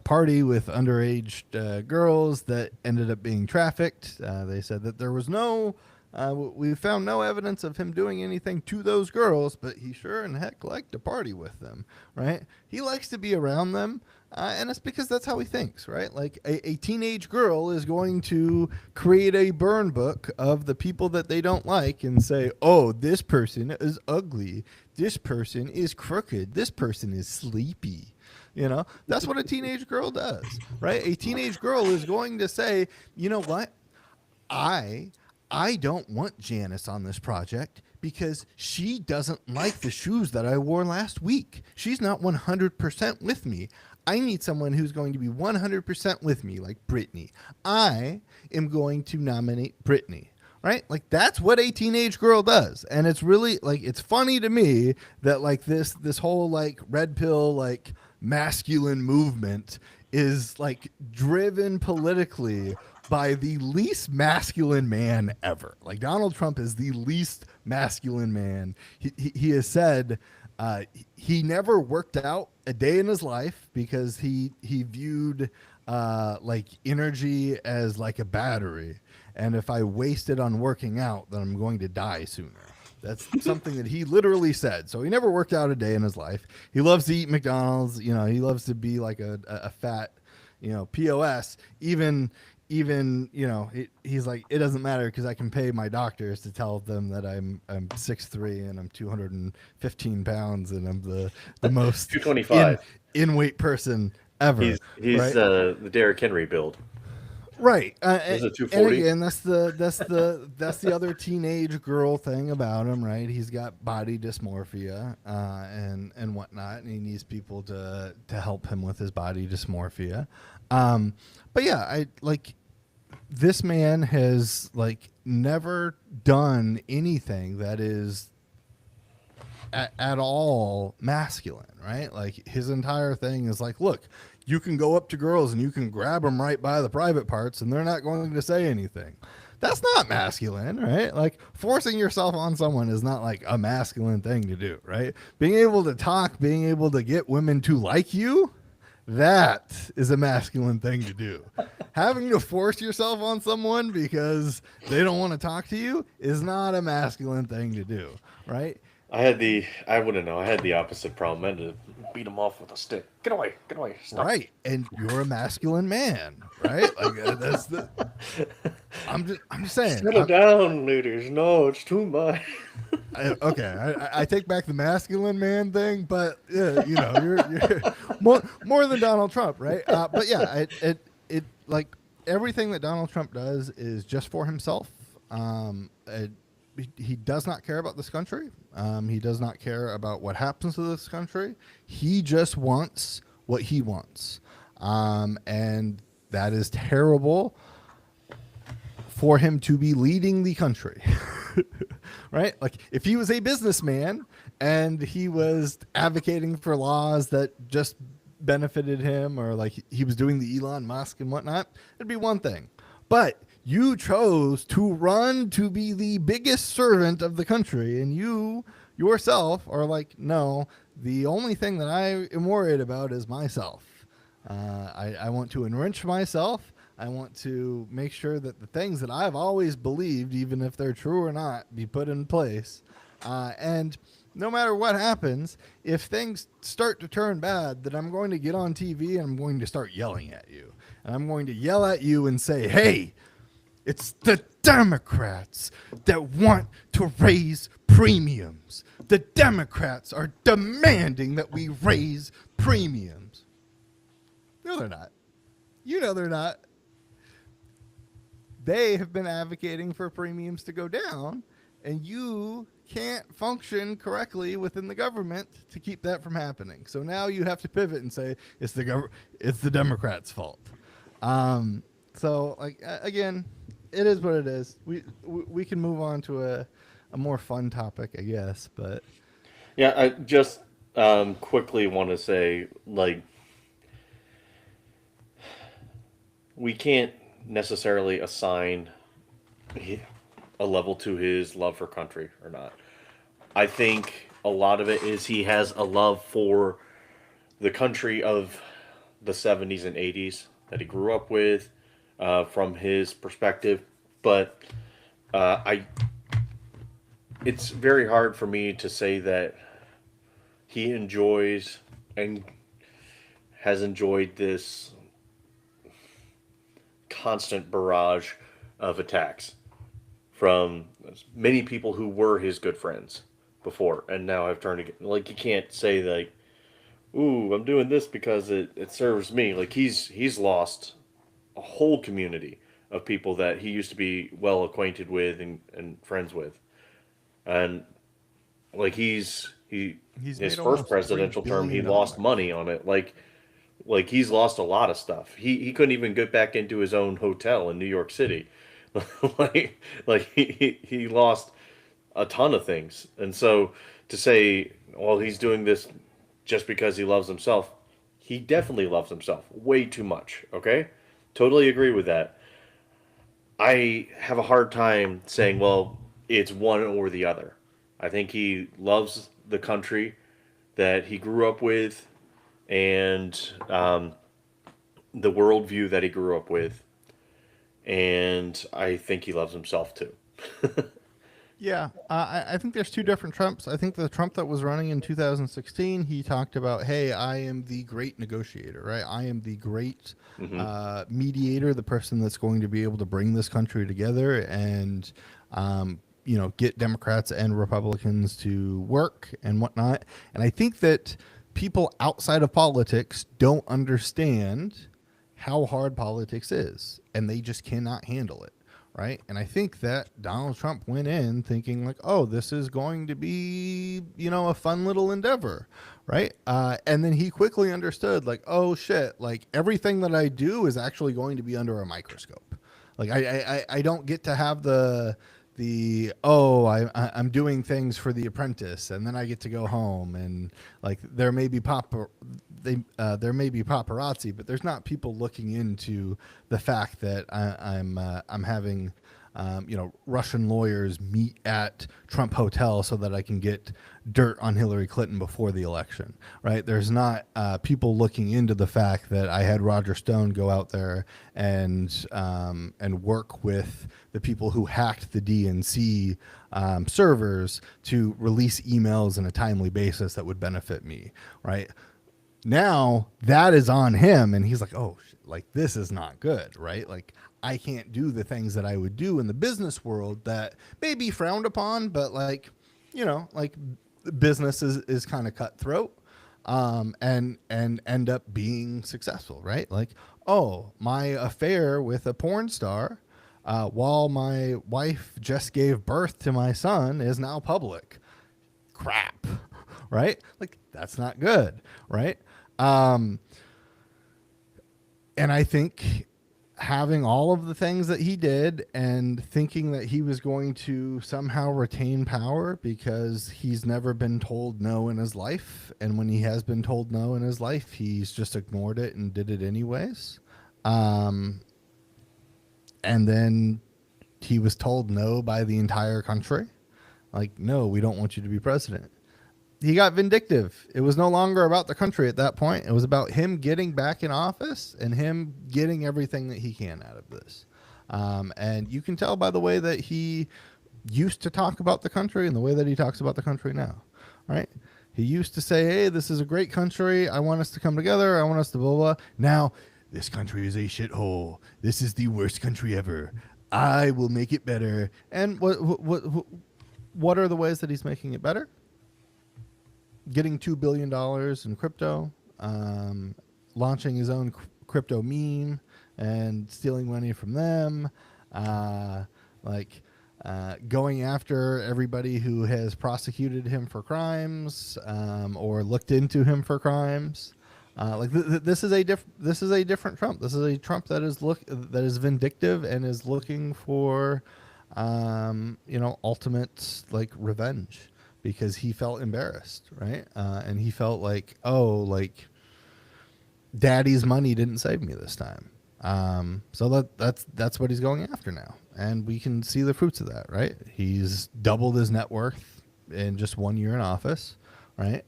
party with underage girls that ended up being trafficked. They said that there was no We found no evidence of him doing anything to those girls, but he sure and heck liked to party with them, right? He likes to be around them, and it's because that's how he thinks, right? Like a teenage girl is going to create a burn book of the people that they don't like and say, oh, this person is ugly. This person is crooked. This person is sleepy. You know, that's what a teenage girl does, right? A teenage girl is going to say, you know what? I I don't want Janice on this project because she doesn't like the shoes that I wore last week. She's not 100% with me. I need someone who's going to be 100% with me, like Brittany. I am going to nominate Brittany. Right? Like that's what a teenage girl does. And it's really like it's funny to me that like this whole like red pill like masculine movement is like driven politically by the least masculine man ever. Like Donald Trump is the least masculine man. He has said he never worked out a day in his life because he viewed like energy as like a battery, and if I waste it on working out, then I'm going to die sooner. That's something that he literally said. So he never worked out a day in his life. He loves to eat McDonald's. You know, he loves to be like a fat, you know, POS. Even you know, he's like, it doesn't matter because I can pay my doctors to tell them that I'm 6'3" and I'm 215 pounds and I'm the most 225. in weight person ever. He's right? the Derrick Henry build. Right. Is it And 240? again, that's the other teenage girl thing about him, right? He's got body dysmorphia and whatnot, and he needs people to help him with his body dysmorphia. But yeah, I like this man has like never done anything that is at all masculine, right? Like his entire thing is like, look, you can go up to girls and you can grab them right by the private parts and they're not going to say anything. That's not masculine, right? Like forcing yourself on someone is not like a masculine thing to do, right? Being able to talk, being able to get women to like you, that is a masculine thing to do. Having to force yourself on someone because they don't want to talk to you is not a masculine thing to do, right? I wouldn't know. I had the opposite problem. I had to beat him off with a stick. Get away, stop. Right, and you're a masculine man, right? Like that's the. I'm just saying. Settle down, leaders. No, it's too much. Okay, I take back the masculine man thing, but yeah, you know, you're more than Donald Trump, right? But yeah, it like everything that Donald Trump does is just for himself. He does not care about this country. He does not care about what happens to this country. He just wants what he wants. And that is terrible for him to be leading the country. Right? Like if he was a businessman and he was advocating for laws that just benefited him, or like he was doing the Elon Musk and whatnot, it'd be one thing. But you chose to run to be the biggest servant of the country, and you yourself are like, no, the only thing that I am worried about is myself. I want to enrich myself. I want to make sure that the things that I've always believed, even if they're true or not, be put in place. And no matter what happens, if things start to turn bad, then I'm going to get on TV and I'm going to start yelling at you. And I'm going to yell at you and say, hey, it's the Democrats that want to raise premiums. The Democrats are demanding that we raise premiums. No, they're not. You know they're not. They have been advocating for premiums to go down, and you can't function correctly within the government to keep that from happening. So now you have to pivot and say it's the Democrats' fault. So like again, it is what it is. We can move on to a more fun topic, I guess. But Yeah, I just quickly want to say, like, we can't necessarily assign a level to his love for country or not. I think a lot of it is he has a love for the country of the 70s and 80s that he grew up with from his perspective. But I it's very hard for me to say that he enjoys and has enjoyed this constant barrage of attacks from many people who were his good friends before and now have turned against. Like you can't say like, "Ooh, I'm doing this because it serves me." Like he's lost a whole community of people that he used to be well acquainted with and friends with, and like he He's his made first almost presidential term he lost $3 billion. money on it. Like he's lost a lot of stuff. He couldn't even get back into his own hotel in New York City. Like he lost a ton of things. And so to say, well, he's doing this just because he loves himself, he definitely loves himself way too much. Okay, totally agree with that. I have a hard time saying, well, it's one or the other. I think he loves the country that he grew up with and the worldview that he grew up with, and I think he loves himself too. Yeah, I think there's two different Trumps. I think the Trump that was running in 2016, he talked about, hey, I am the great negotiator, right? I am the great Hmm. mediator, the person that's going to be able to bring this country together and, get Democrats and Republicans to work and whatnot. And I think that people outside of politics don't understand how hard politics is, and they just cannot handle it, right? And I think that Donald Trump went in thinking like, oh, this is going to be, a fun little endeavor, right? And then he quickly understood like, oh shit, like everything that I do is actually going to be under a microscope. Like I don't get to have the I'm doing things for The Apprentice, and then I get to go home and like there may be paparazzi, but there's not people looking into the fact that I'm having Russian lawyers meet at Trump Hotel so that I can get dirt on Hillary Clinton before the election, right? There's not people looking into the fact that I had Roger Stone go out there and work with the people who hacked the DNC servers to release emails in a timely basis that would benefit me, right? Now that is on him, and he's like, oh, like this is not good, right? Like I can't do the things that I would do in the business world that may be frowned upon, but like business is kind of cutthroat, and end up being successful, right? Like, oh, my affair with a porn star, while my wife just gave birth to my son, is now public. Crap, right? Like that's not good, right? Um, and I think having all of the things that he did and thinking that he was going to somehow retain power because he's never been told no in his life, and when he has been told no in his life, he's just ignored it and did it anyways. Um, and then he was told no by the entire country. Like, no, we don't want you to be president. He got vindictive. It was no longer about the country at that point. It was about him getting back in office and him getting everything that he can out of this. And you can tell by the way that he used to talk about the country and the way that he talks about the country now, right? He used to say, hey, this is a great country. I want us to come together. I want us to blah, blah. Now, this country is a shithole. This is the worst country ever. I will make it better. And what are the ways that he's making it better? Getting $2 billion in crypto, launching his own crypto meme and stealing money from them, going after everybody who has prosecuted him for crimes, or looked into him for crimes. This is a different Trump. This is a Trump that is vindictive and is looking for ultimate like revenge, because he felt embarrassed, right? And he felt like, oh, like daddy's money didn't save me this time. So that's what he's going after now, and we can see the fruits of that, right? He's doubled his net worth in just 1 year in office, right?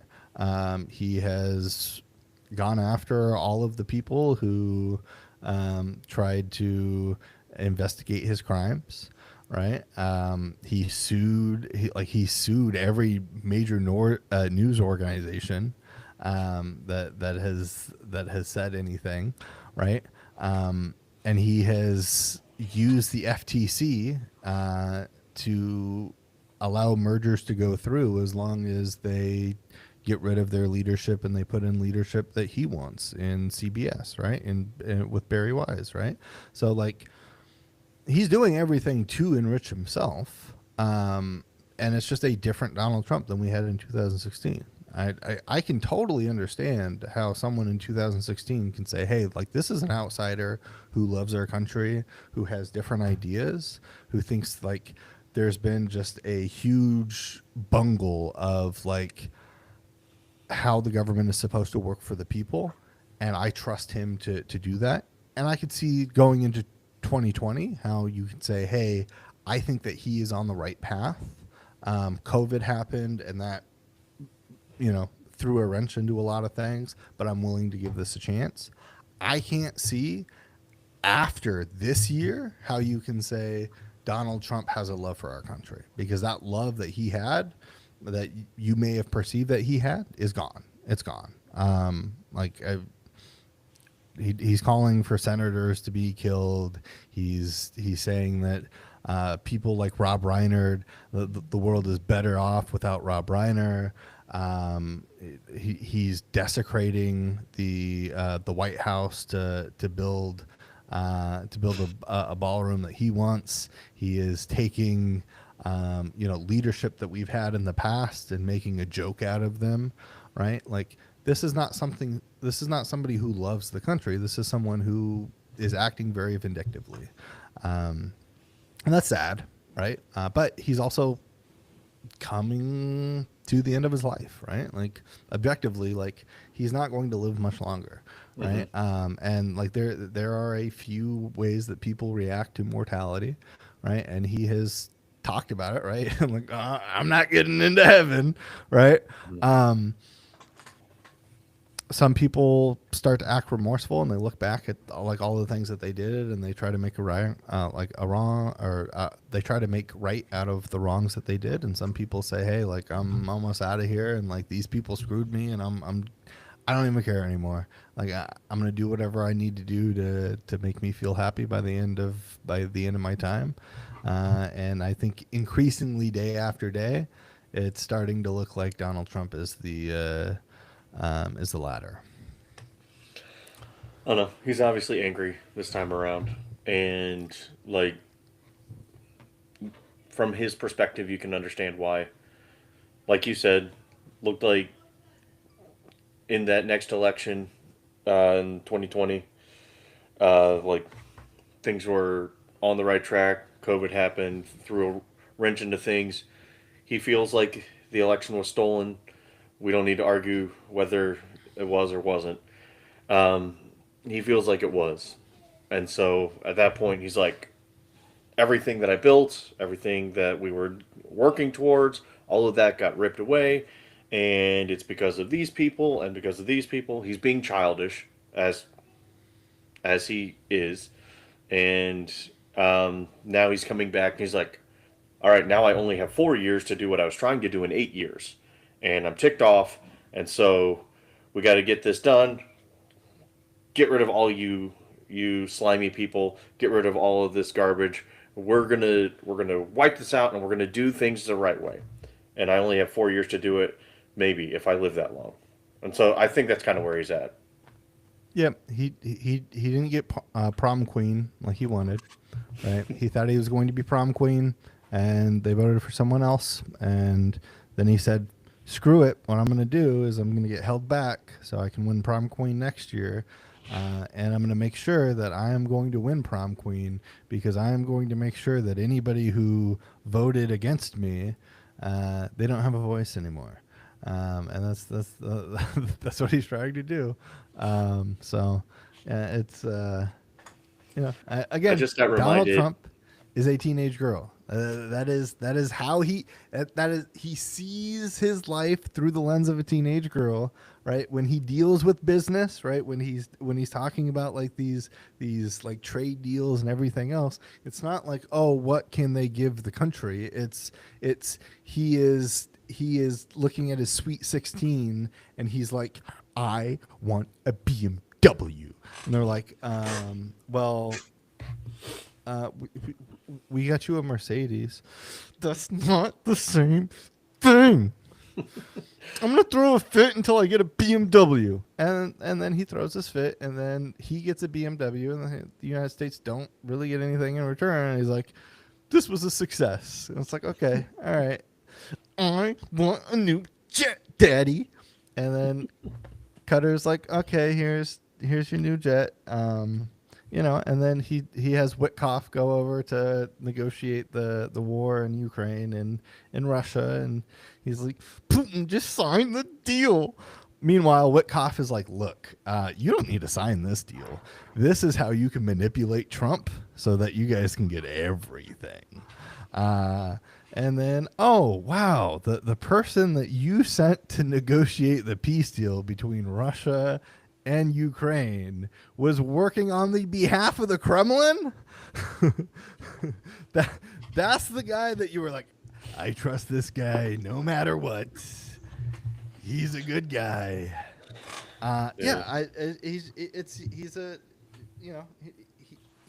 He has gone after all of the people who tried to investigate his crimes, right? He sued every major news organization that has said anything, right? And he has used the FTC to allow mergers to go through as long as they get rid of their leadership and they put in leadership that he wants in CBS, right? And with Barry Wise, right? So like he's doing everything to enrich himself. And it's just a different Donald Trump than we had in 2016. I can totally understand how someone in 2016 can say, hey, like this is an outsider who loves our country, who has different ideas, who thinks like there's been just a huge bungle of like how the government is supposed to work for the people, and I trust him to do that. And I could see going into 2020 how you could say, hey, I think that he is on the right path. COVID happened, and that threw a wrench into a lot of things, but I'm willing to give this a chance. I can't see after this year how you can say Donald Trump has a love for our country, because that love that he had, that you may have perceived that he had, is gone. It's gone. He's calling for senators to be killed. He's saying that people like Rob Reiner, the world is better off without Rob Reiner. He's desecrating the White House to build a ballroom that he wants. He is taking leadership that we've had in the past and making a joke out of them, right? Like this is not somebody who loves the country. This is someone who is acting very vindictively, and that's sad, right? But he's also coming to the end of his life, right? Like objectively, like he's not going to live much longer, right? And like there are a few ways that people react to mortality, right? And he has talked about it, right? Like I'm not getting into heaven, right? Some people start to act remorseful and they look back at like all the things that they did and they try to make they try to make right out of the wrongs that they did. And some people say, hey, like I'm almost out of here, and like these people screwed me, and I don't even care anymore. Like I'm gonna do whatever I need to do to make me feel happy by the end of my time. And I think increasingly day after day, it's starting to look like Donald Trump is the latter. I don't know. He's obviously angry this time around, and like from his perspective, you can understand why. Like you said, looked like in that next election in 2020, like things were on the right track. COVID happened, threw a wrench into things. He feels like the election was stolen. We don't need to argue whether it was or wasn't. He feels like it was. And so at that point, he's like, everything that I built, everything that we were working towards, all of that got ripped away. And it's because of these people and because of these people. He's being childish as he is. And now he's coming back and he's like, all right, now I only have 4 years to do what I was trying to do in 8 years. And I'm ticked off. And so we got to get this done. Get rid of all you slimy people. Get rid of all of this garbage. We're gonna wipe this out, and we're gonna do things the right way. And I only have 4 years to do it, maybe if I live that long. And so I think that's kind of where he's at. Yeah, he didn't get prom queen like he wanted, right? He thought he was going to be prom queen, and they voted for someone else. And then he said, screw it. What I'm going to do is I'm going to get held back so I can win prom queen next year. And I'm going to make sure that I am going to win prom queen, because I am going to make sure that anybody who voted against me, they don't have a voice anymore. And that's that's what he's trying to do. It's again, I just got Donald reminded. Trump is a teenage girl. That is how that is he sees his life through the lens of a teenage girl, right? When he deals with business, right? When he's talking about like these like trade deals and everything else, it's not like, oh, what can they give the country? It's he is looking at his sweet 16 and he's like, I want a BMW. And they're like, well, we got you a Mercedes. That's not the same thing. I'm gonna throw a fit until I get a BMW, and then he throws his fit, and then he gets a BMW, and the United States don't really get anything in return. And he's like, "This was a success." And it's like, okay, all right, I want a new jet, Daddy. And then Cutter's like, okay, here's your new jet. And then he has Witkoff go over to negotiate the war in Ukraine and in Russia, and he's like, Putin, just sign the deal. Meanwhile, Witkoff is like, look, you don't need to sign this deal. This is how you can manipulate Trump so that you guys can get everything. And then, oh, wow, the person that you sent to negotiate the peace deal between Russia and Ukraine was working on the behalf of the Kremlin? that that's the guy that you were like, I trust this guy no matter what. He's a good guy. Yeah, he's a,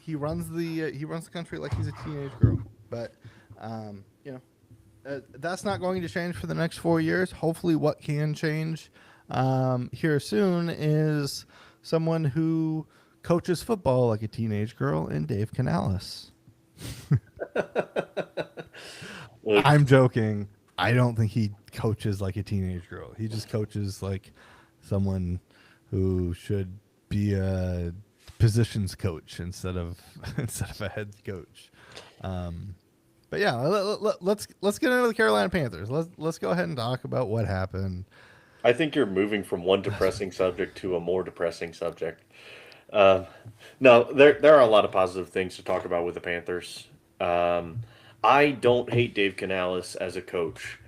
he runs the country like he's a teenage girl, but that's not going to change for the next 4 years. Hopefully, what can change here soon is someone who coaches football like a teenage girl in Dave Canales. Look, I'm joking. I don't think he coaches like a teenage girl. He just coaches like someone who should be a positions coach instead of a head coach. But yeah, let's get into the Carolina Panthers. Let's go ahead and talk about what happened. I think you're moving from one depressing subject to a more depressing subject. Um, no, there are a lot of positive things to talk about with the Panthers. Um, I don't hate Dave Canales as a coach.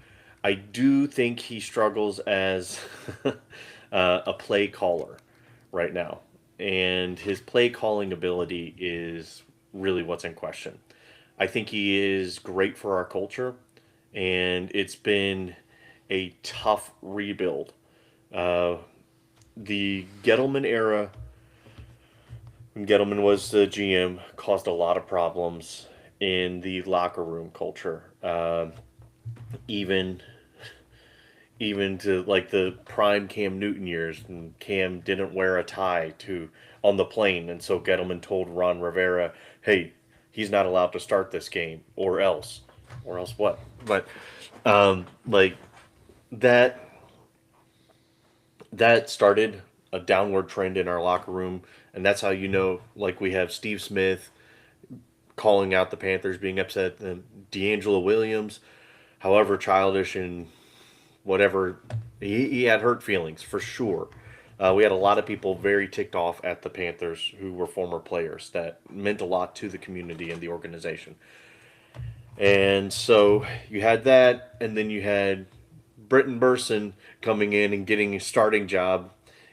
I do think he struggles as a play caller right now, and his play calling ability is really what's in question. I think he is great for our culture, and it's been a tough rebuild. Uh, the Gettleman era, when Gettleman was the GM, caused a lot of problems in the locker room culture. Even even to like the prime Cam Newton years, and Cam didn't wear a tie to on the plane, and so Gettleman told Ron Rivera, "Hey, he's not allowed to start this game, or else what?" But like that that started a downward trend in our locker room, and that's how like we have Steve Smith calling out the Panthers being upset, and D'Angelo Williams, however childish and whatever, he had hurt feelings for sure. We had a lot of people very ticked off at the Panthers who were former players that meant a lot to the community and the organization. And so you had that, and then you had Britton Burson coming in and getting a starting job,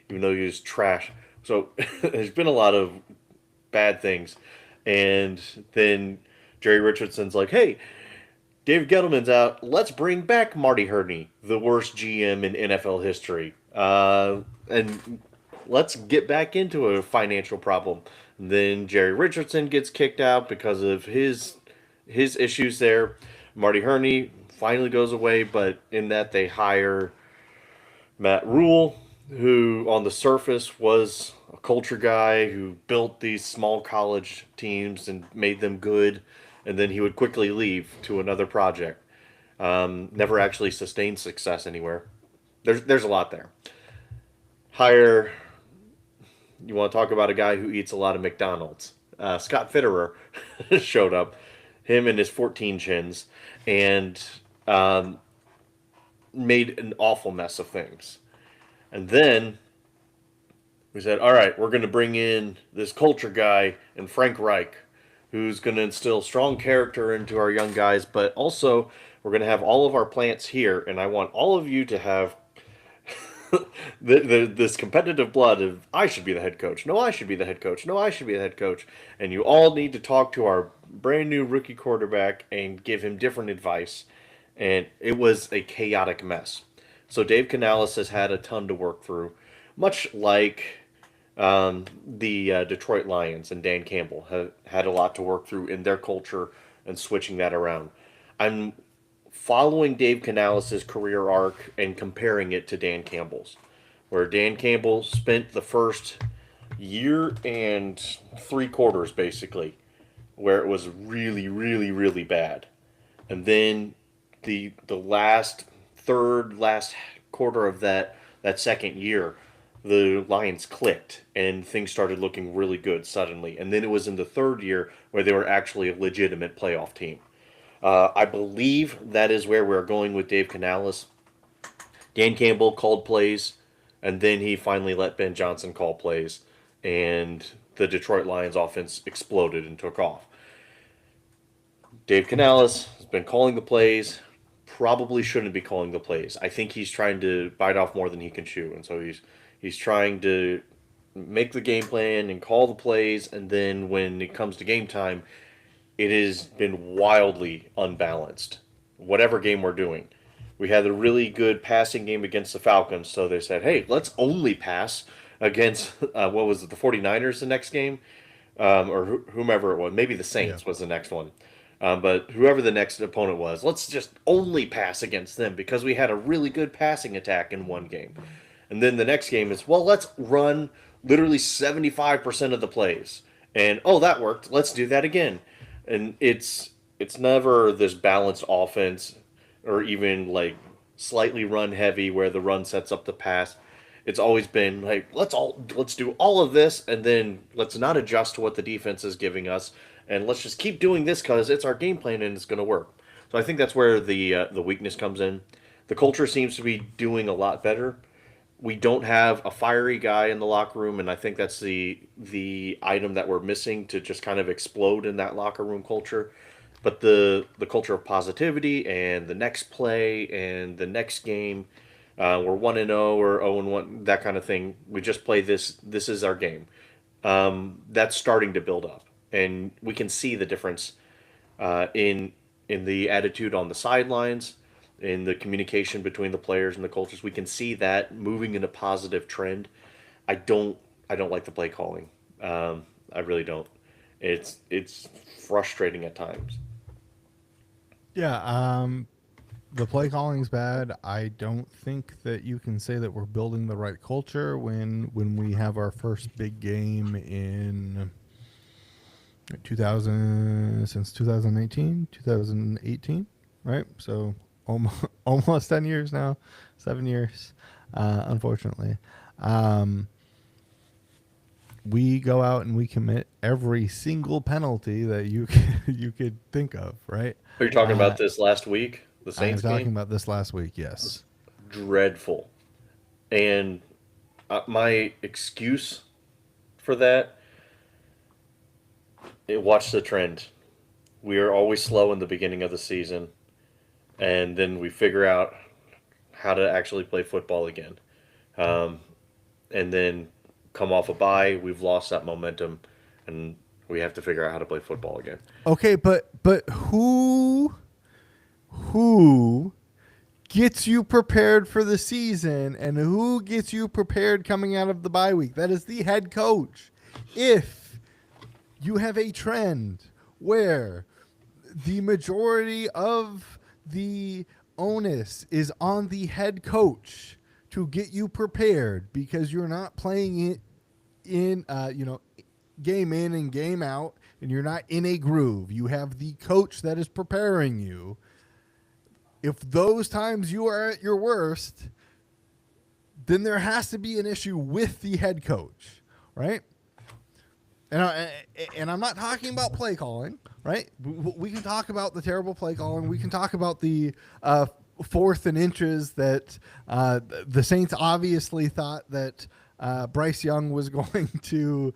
even though he was trash. So there's been a lot of bad things. And then Jerry Richardson's like, hey, David Gettleman's out. Let's bring back Marty Herney, the worst GM in NFL history. And let's get back into a financial problem. And then Jerry Richardson gets kicked out because of his issues there. Marty Herney finally goes away, but in that they hire Matt Rule, who on the surface was a culture guy who built these small college teams and made them good, and then he would quickly leave to another project. Never actually sustained success anywhere. There's a lot there. Hire, you want to talk about a guy who eats a lot of McDonald's. Scott Fitterer showed up, him and his 14 chins, and made an awful mess of things. And then we said, all right, we're going to bring in this culture guy and Frank Reich, who's going to instill strong character into our young guys, but also we're going to have all of our plants here, and I want all of you to have this competitive blood of I should be the head coach. No, I should be the head coach. No, I should be the head coach. And you all need to talk to our brand new rookie quarterback and give him different advice. And it was a chaotic mess. So Dave Canales has had a ton to work through, much like the Detroit Lions and Dan Campbell have had a lot to work through in their culture and switching that around. I'm following Dave Canales' career arc and comparing it to Dan Campbell's, where Dan Campbell spent the first year and 3 quarters basically, where it was really, really, really bad, and then the last quarter of that second year, the Lions clicked and things started looking really good suddenly, and then it was in the third year where they were actually a legitimate playoff team. I believe that is where we're going with Dave Canales. Dan Campbell called plays, and then he finally let Ben Johnson call plays, and the Detroit Lions offense exploded and took off. Dave Canales has been calling the plays, probably shouldn't be calling the plays. I think he's trying to bite off more than he can chew, and so he's trying to make the game plan and call the plays, and then when it comes to game time, it has been wildly unbalanced. Whatever game we're doing, we had a really good passing game against the Falcons, so they said, "Hey, let's only pass against what was it, the 49ers the next game, or whomever it was. Maybe the Saints was the next one." But whoever the next opponent was, let's just only pass against them because we had a really good passing attack in one game. And then the next game is, well, let's run literally 75% of the plays. And, oh, that worked. Let's do that again. And it's never this balanced offense or even like slightly run heavy where the run sets up the pass. It's always been like let's do all of this and then let's not adjust to what the defense is giving us and let's just keep doing this because it's our game plan and it's going to work. So I think that's where the weakness comes in. The culture seems to be doing a lot better. We don't have a fiery guy in the locker room, and I think that's the item that we're missing to just kind of explode in that locker room culture. But the culture of positivity and the next play and the next game, we're 1-0 or 0-1, that kind of thing. We just play this. This is our game. That's starting to build up, and we can see the difference in the attitude on the sidelines, in the communication between the players and the cultures. We can see that moving in a positive trend. I don't like the play calling. I really don't. It's frustrating at times. Yeah, the play calling's bad. I don't think that you can say that we're building the right culture when we have our first big game in 2018, right? So almost 10 years now, 7 years, unfortunately. We go out and we commit every single penalty that you could think of, right? Are you talking about this last week, the Saints I'm talking game? about this last week, yes. Dreadful. And my excuse for that, watch the trend. We are always slow in the beginning of the season, and then we figure out how to actually play football again. And then come off a bye, we've lost that momentum, and we have to figure out how to play football again. Okay, but who gets you prepared for the season and who gets you prepared coming out of the bye week? That is the head coach. If you have a trend where the majority of the onus is on the head coach to get you prepared because you're not playing it in game in and game out and you're not in a groove, you have the coach that is preparing you. If those times you are at your worst, then there has to be an issue with the head coach, right? And I'm not talking about play calling, right? We can talk about the terrible play calling. We can talk about the 4th and inches that the Saints obviously thought that Bryce Young was going to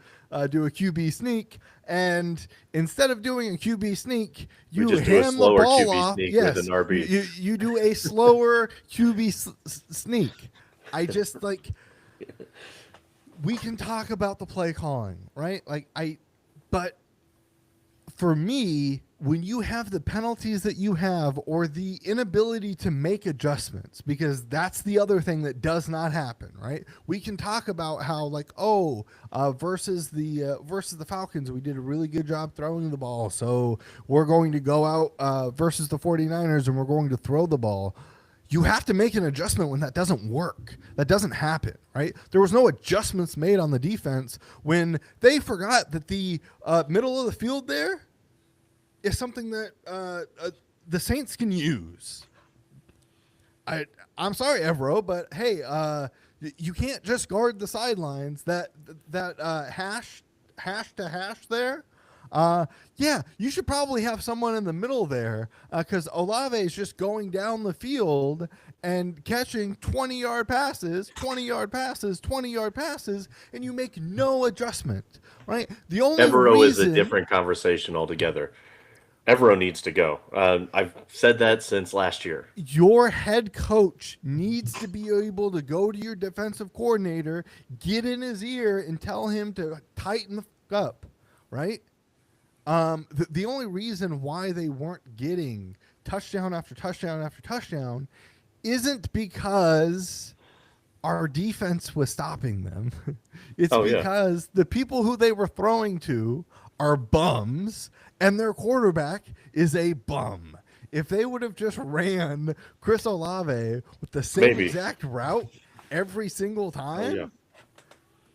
do a QB sneak, And instead of doing a QB sneak, We you just do a hand the slower ball QB off. sneak with Yes, an RB. you do a slower QB sneak. I just like we can talk about the play calling, right? But for me, when you have the penalties that you have or the inability to make adjustments, because that's the other thing that does not happen, right? We can talk about how like, versus the Falcons, we did a really good job throwing the ball. So we're going to go out versus the 49ers and we're going to throw the ball. You have to make an adjustment when that doesn't work. That doesn't happen, right? There was no adjustments made on the defense when they forgot that the middle of the field there is something that the Saints can use. I'm sorry, Evero, but hey, you can't just guard the sidelines. That hash to hash there. Yeah, you should probably have someone in the middle there because Olave is just going down the field and catching 20-yard passes, 20-yard passes, 20-yard passes, and you make no adjustment, right? The only Evero is a reason different conversation altogether. Evero needs to go. I've said that since last year. your head coach needs to be able to go to your defensive coordinator, get in his ear, and tell him to tighten the up, right? The only reason why they weren't getting touchdown after touchdown after touchdown isn't because our defense was stopping them. It's Oh, yeah. because the people who they were throwing to are bums and their quarterback is a bum. If they would have just ran Chris Olave with the same Maybe. exact route every single Oh, time, yeah.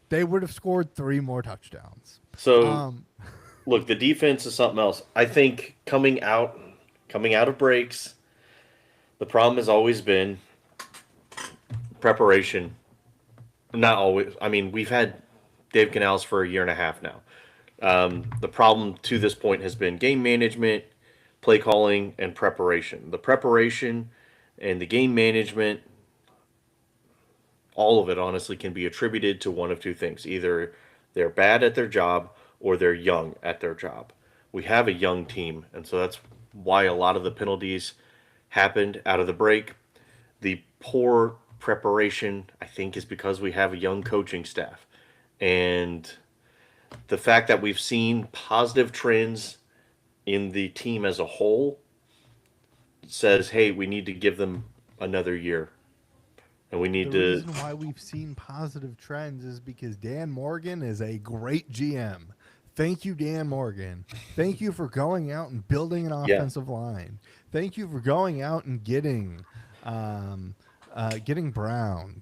they would have scored 3 more touchdowns. So, look, the defense is something else. I think coming out of breaks, the problem has always been preparation. Not always. I mean, we've had Dave Canales for a year and a half now. The problem to this point has been game management, play calling, and preparation. The preparation and the game management, all of it honestly can be attributed to one of two things. Either they're bad at their job or they're young at their job. We have a young team, and so that's why a lot of the penalties happened out of the break. The poor preparation, I think, is because we have a young coaching staff. And the fact that we've seen positive trends in the team as a whole says, hey, we need to give them another year. And we need The to. reason why we've seen positive trends is because Dan Morgan is a great GM. Thank you, Dan Morgan. Thank you for going out and building an Yeah. offensive line. Thank you for going out and getting Brown,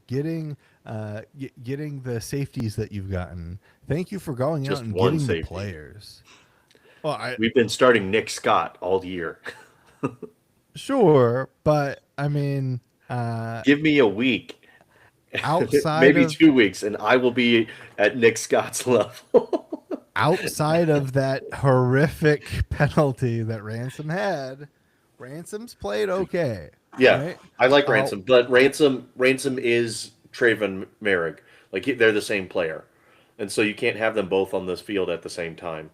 getting the safeties that you've gotten. Thank you for going Just out and one getting the safety. players. Well, We've been starting Nick Scott all year. sure, but I mean, Give me a week, outside maybe of 2 weeks, and I will be at Nick Scott's level. outside of that horrific penalty that Ransom had, Ransom's played okay. Yeah, right? I like Ransom, but Ransom is Traven Merrick. Like they're the same player, and so you can't have them both on this field at the same time.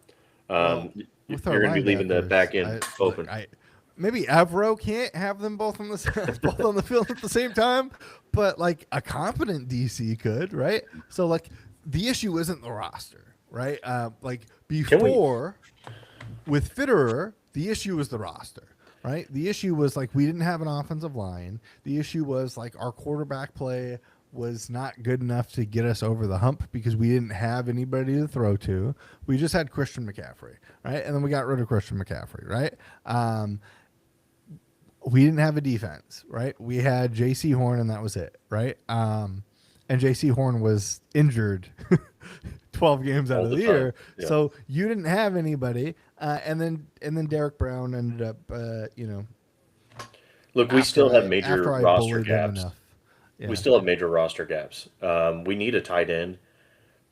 Well, with our You're going to be leaving the linebackers, back end open. Maybe Evero can't have them both on the both on the field at the same time, but like a competent DC could, right? So like the issue isn't the roster, right? Like before with Fitterer, the issue was the roster, right? The issue was like we didn't have an offensive line. The issue was like our quarterback play was not good enough to get us over the hump because we didn't have anybody to throw to. We just had Christian McCaffrey, right? And then we got rid of Christian McCaffrey, right? We didn't have a defense, right? We had J.C. Horn, and that was it, right? And J.C. Horn was injured 12 games out All of the the time, year, yeah. so you didn't have anybody. And then Derek Brown ended up, Look, we still have major after I roster bullied him gaps. enough. Yeah. We still have major roster gaps. We need a tight end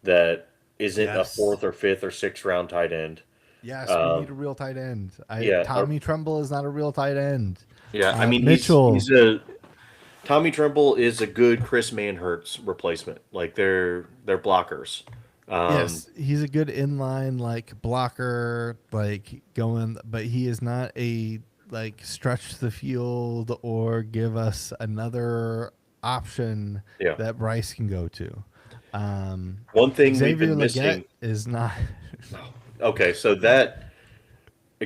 that isn't a Yes. 4th or 5th or 6th round tight end. Yes, we need a real tight end. yeah, Tommy Tremble is not a real tight end. Yeah, I mean, Mitchell. Tommy Tremble is a good Chris Manhurt's replacement. Like they're blockers. Yes, he's a good inline like blocker, like going, but he is not a like stretch the field or give us another option Yeah. that Bryce can go to. One thing we've Xavier been Leggett missing. is not. Okay, so that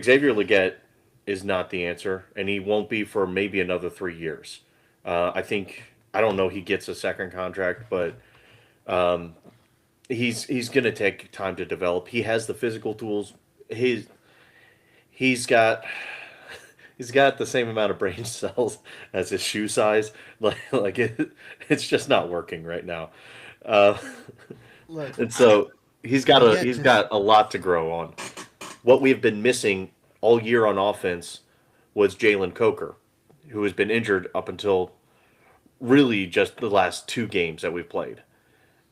Xavier Leggett is not the answer, and he won't be for maybe another 3 years. I think I don't know. He gets a second contract, but he's going to take time to develop. He has the physical tools. He's got he's got the same amount of brain cells as his shoe size. It's just not working right now. Uh, Look, and so Leggett he's just got a lot to grow on. What we've been missing all year on offense was Jalen Coker, who has been injured up until really just the last two games that we've played.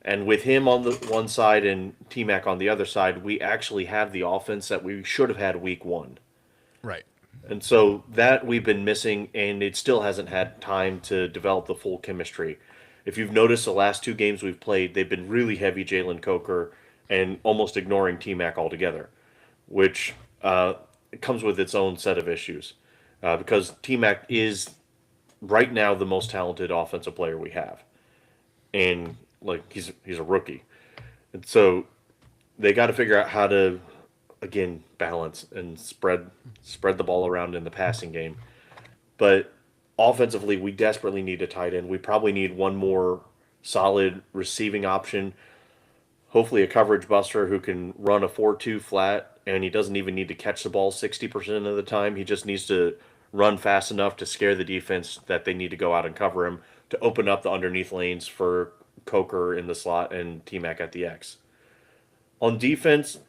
And with him on the one side and T Mac on the other side, we actually have the offense that we should have had week one. right. And so that we've been missing, and it still hasn't had time to develop the full chemistry. If you've noticed the last two games we've played, they've been really heavy Jalen Coker and almost ignoring T Mac altogether, which it comes with its own set of issues. Because T Mac is right now the most talented offensive player we have. And like he's a rookie. And so they got to figure out how to again balance and spread the ball around in the passing game. But offensively, we desperately need a tight end. We probably need one more solid receiving option. Hopefully, a coverage buster who can run a 4-2 flat, and he doesn't even need to catch the ball 60% of the time. He just needs to run fast enough to scare the defense that they need to go out and cover him to open up the underneath lanes for Coker in the slot and T Mac at the X. On defense,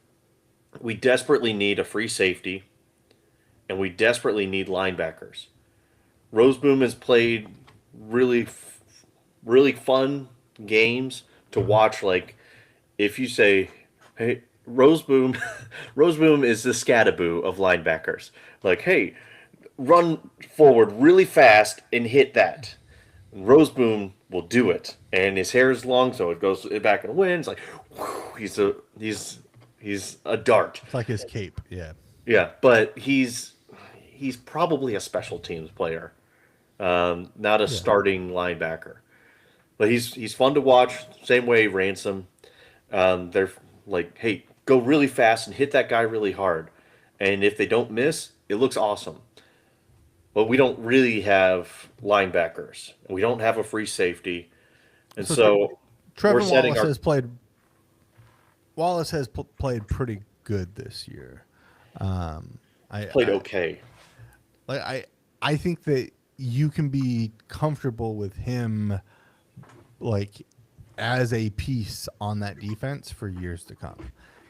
we desperately need a free safety, and we desperately need linebackers. Roseboom has played really, really fun games to watch. Like if you say, "Hey, Roseboom, Roseboom is the Scattaboo of linebackers." Like, hey, run forward really fast and hit that. And Roseboom will do it, and his hair is long, so it goes back in the wind. It's like whew, he's a dart. It's like his cape. Yeah. Yeah, but he's probably a special teams player, not a Yeah. starting linebacker. But he's fun to watch. Same way Ransom. They're like, hey, go really fast and hit that guy really hard, and if they don't miss, it looks awesome. But we don't really have linebackers. We don't have a free safety, and So so we're Trevor setting Wallace our has played. Wallace has played pretty good this year. played I okay. like I think that you can be comfortable with him like as a piece on that defense for years to come.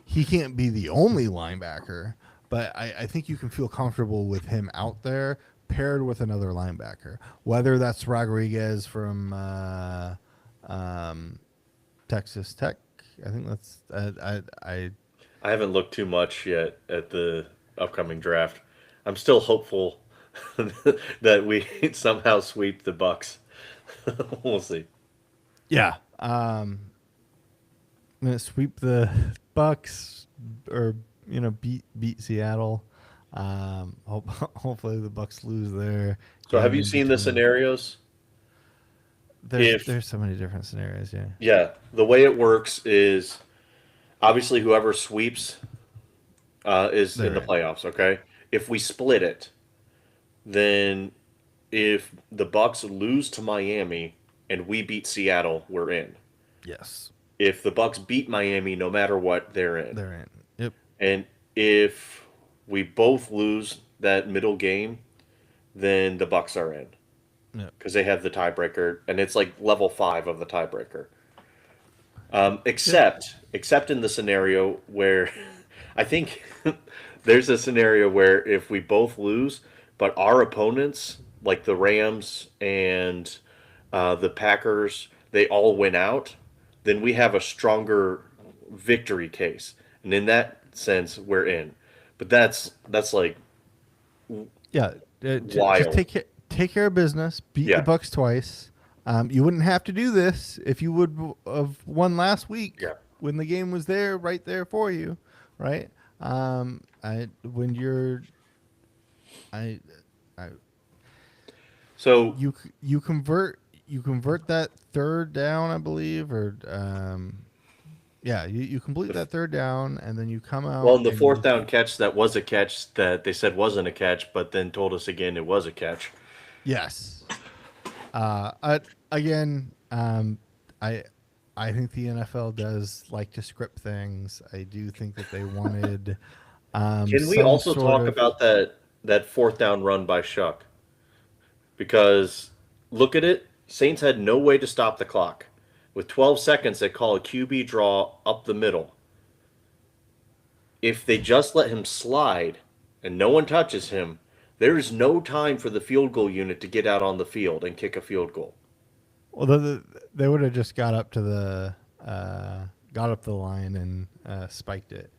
He can't be the only linebacker, but I think you can feel comfortable with him out there paired with another linebacker, whether that's Rodriguez from Texas Tech. I think that's I haven't looked too much yet at the upcoming draft. I'm still hopeful that we somehow sweep the Bucks. We'll see. yeah. I'm gonna sweep the Bucks or beat Seattle. Hopefully the Bucks lose their So, have game you in seen the between. scenarios? If There's so many different scenarios. Yeah. yeah, the way it works is obviously whoever sweeps is in They're the in. playoffs. Okay, if we split it, then if the Bucks lose to Miami and we beat Seattle, we're in. Yes. If the Bucks beat Miami, no matter what, they're in. They're in. Yep. And if we both lose that middle game, then the Bucks are in Yep. because they have the tiebreaker, and it's like level 5 of the tiebreaker. Yep. Except in the scenario where I think there's a scenario where if we both lose, but our opponents, like the Rams and the Packers, they all win out, then we have a stronger victory case, and in that sense, we're in. But that's like Yeah. Just wild. take care of business. Beat the Yeah, Bucks twice. You wouldn't have to do this if you would have won last week. yeah. when the game was there, right there for you, right? I when you're, I, I So, you convert that third down, I believe, or yeah, you complete the, that third down, and then you come well, out in the and fourth you down catch, that was a catch that they said wasn't a catch, but then told us again it was a catch. yes. Again, I I think the NFL does like to script things. I do think that they wanted Can we some also sort talk of. about that fourth down run by Shuck? Because look at it, Saints had no way to stop the clock. With 12 seconds, they call a QB draw up the middle. If they just let him slide and no one touches him, there is no time for the field goal unit to get out on the field and kick a field goal. Well, they would have just got up the line and spiked it.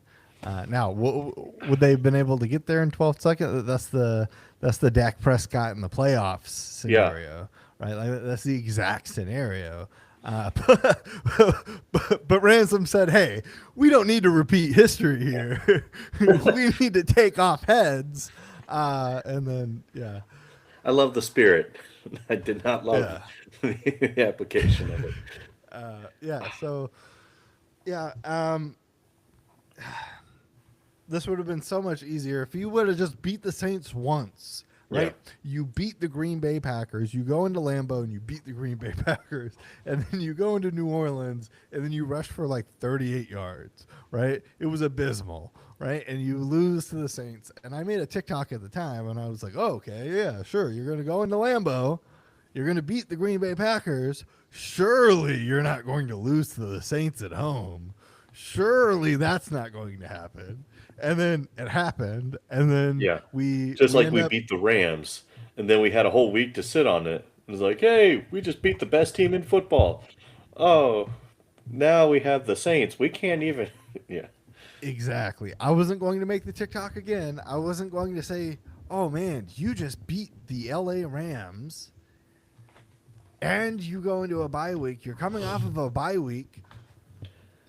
Now, would they have been able to get there in 12 seconds? That's the Dak Prescott in the playoffs Yeah. scenario, right? Like that's the exact scenario. But Ransom said, "Hey, we don't need to repeat history here. We need to take off heads." And then, yeah, I love the spirit. I did not love yeah, the application of it. yeah. So, yeah. This would have been so much easier if you would have just beat the Saints once, Yeah. right? You beat the Green Bay Packers. You go into Lambeau and you beat the Green Bay Packers, and then you go into New Orleans and then you rush for like 38 yards, right? It was abysmal, right? And you lose to the Saints. And I made a TikTok at the time, and I was like, "Oh, okay, yeah, sure. You're going to go into Lambeau. You're going to beat the Green Bay Packers. Surely you're not going to lose to the Saints at home. Surely that's not going to happen." And then it happened, and then Yeah. we Just we like end we up beat the Rams, and then we had a whole week to sit on it. It was like, hey, we just beat the best team in football. Oh, now we have the Saints. We can't even. Yeah. exactly. I wasn't going to make the TikTok again. I wasn't going to say, "Oh man, you just beat the LA Rams, and you go into a bye week. You're coming off of a bye week,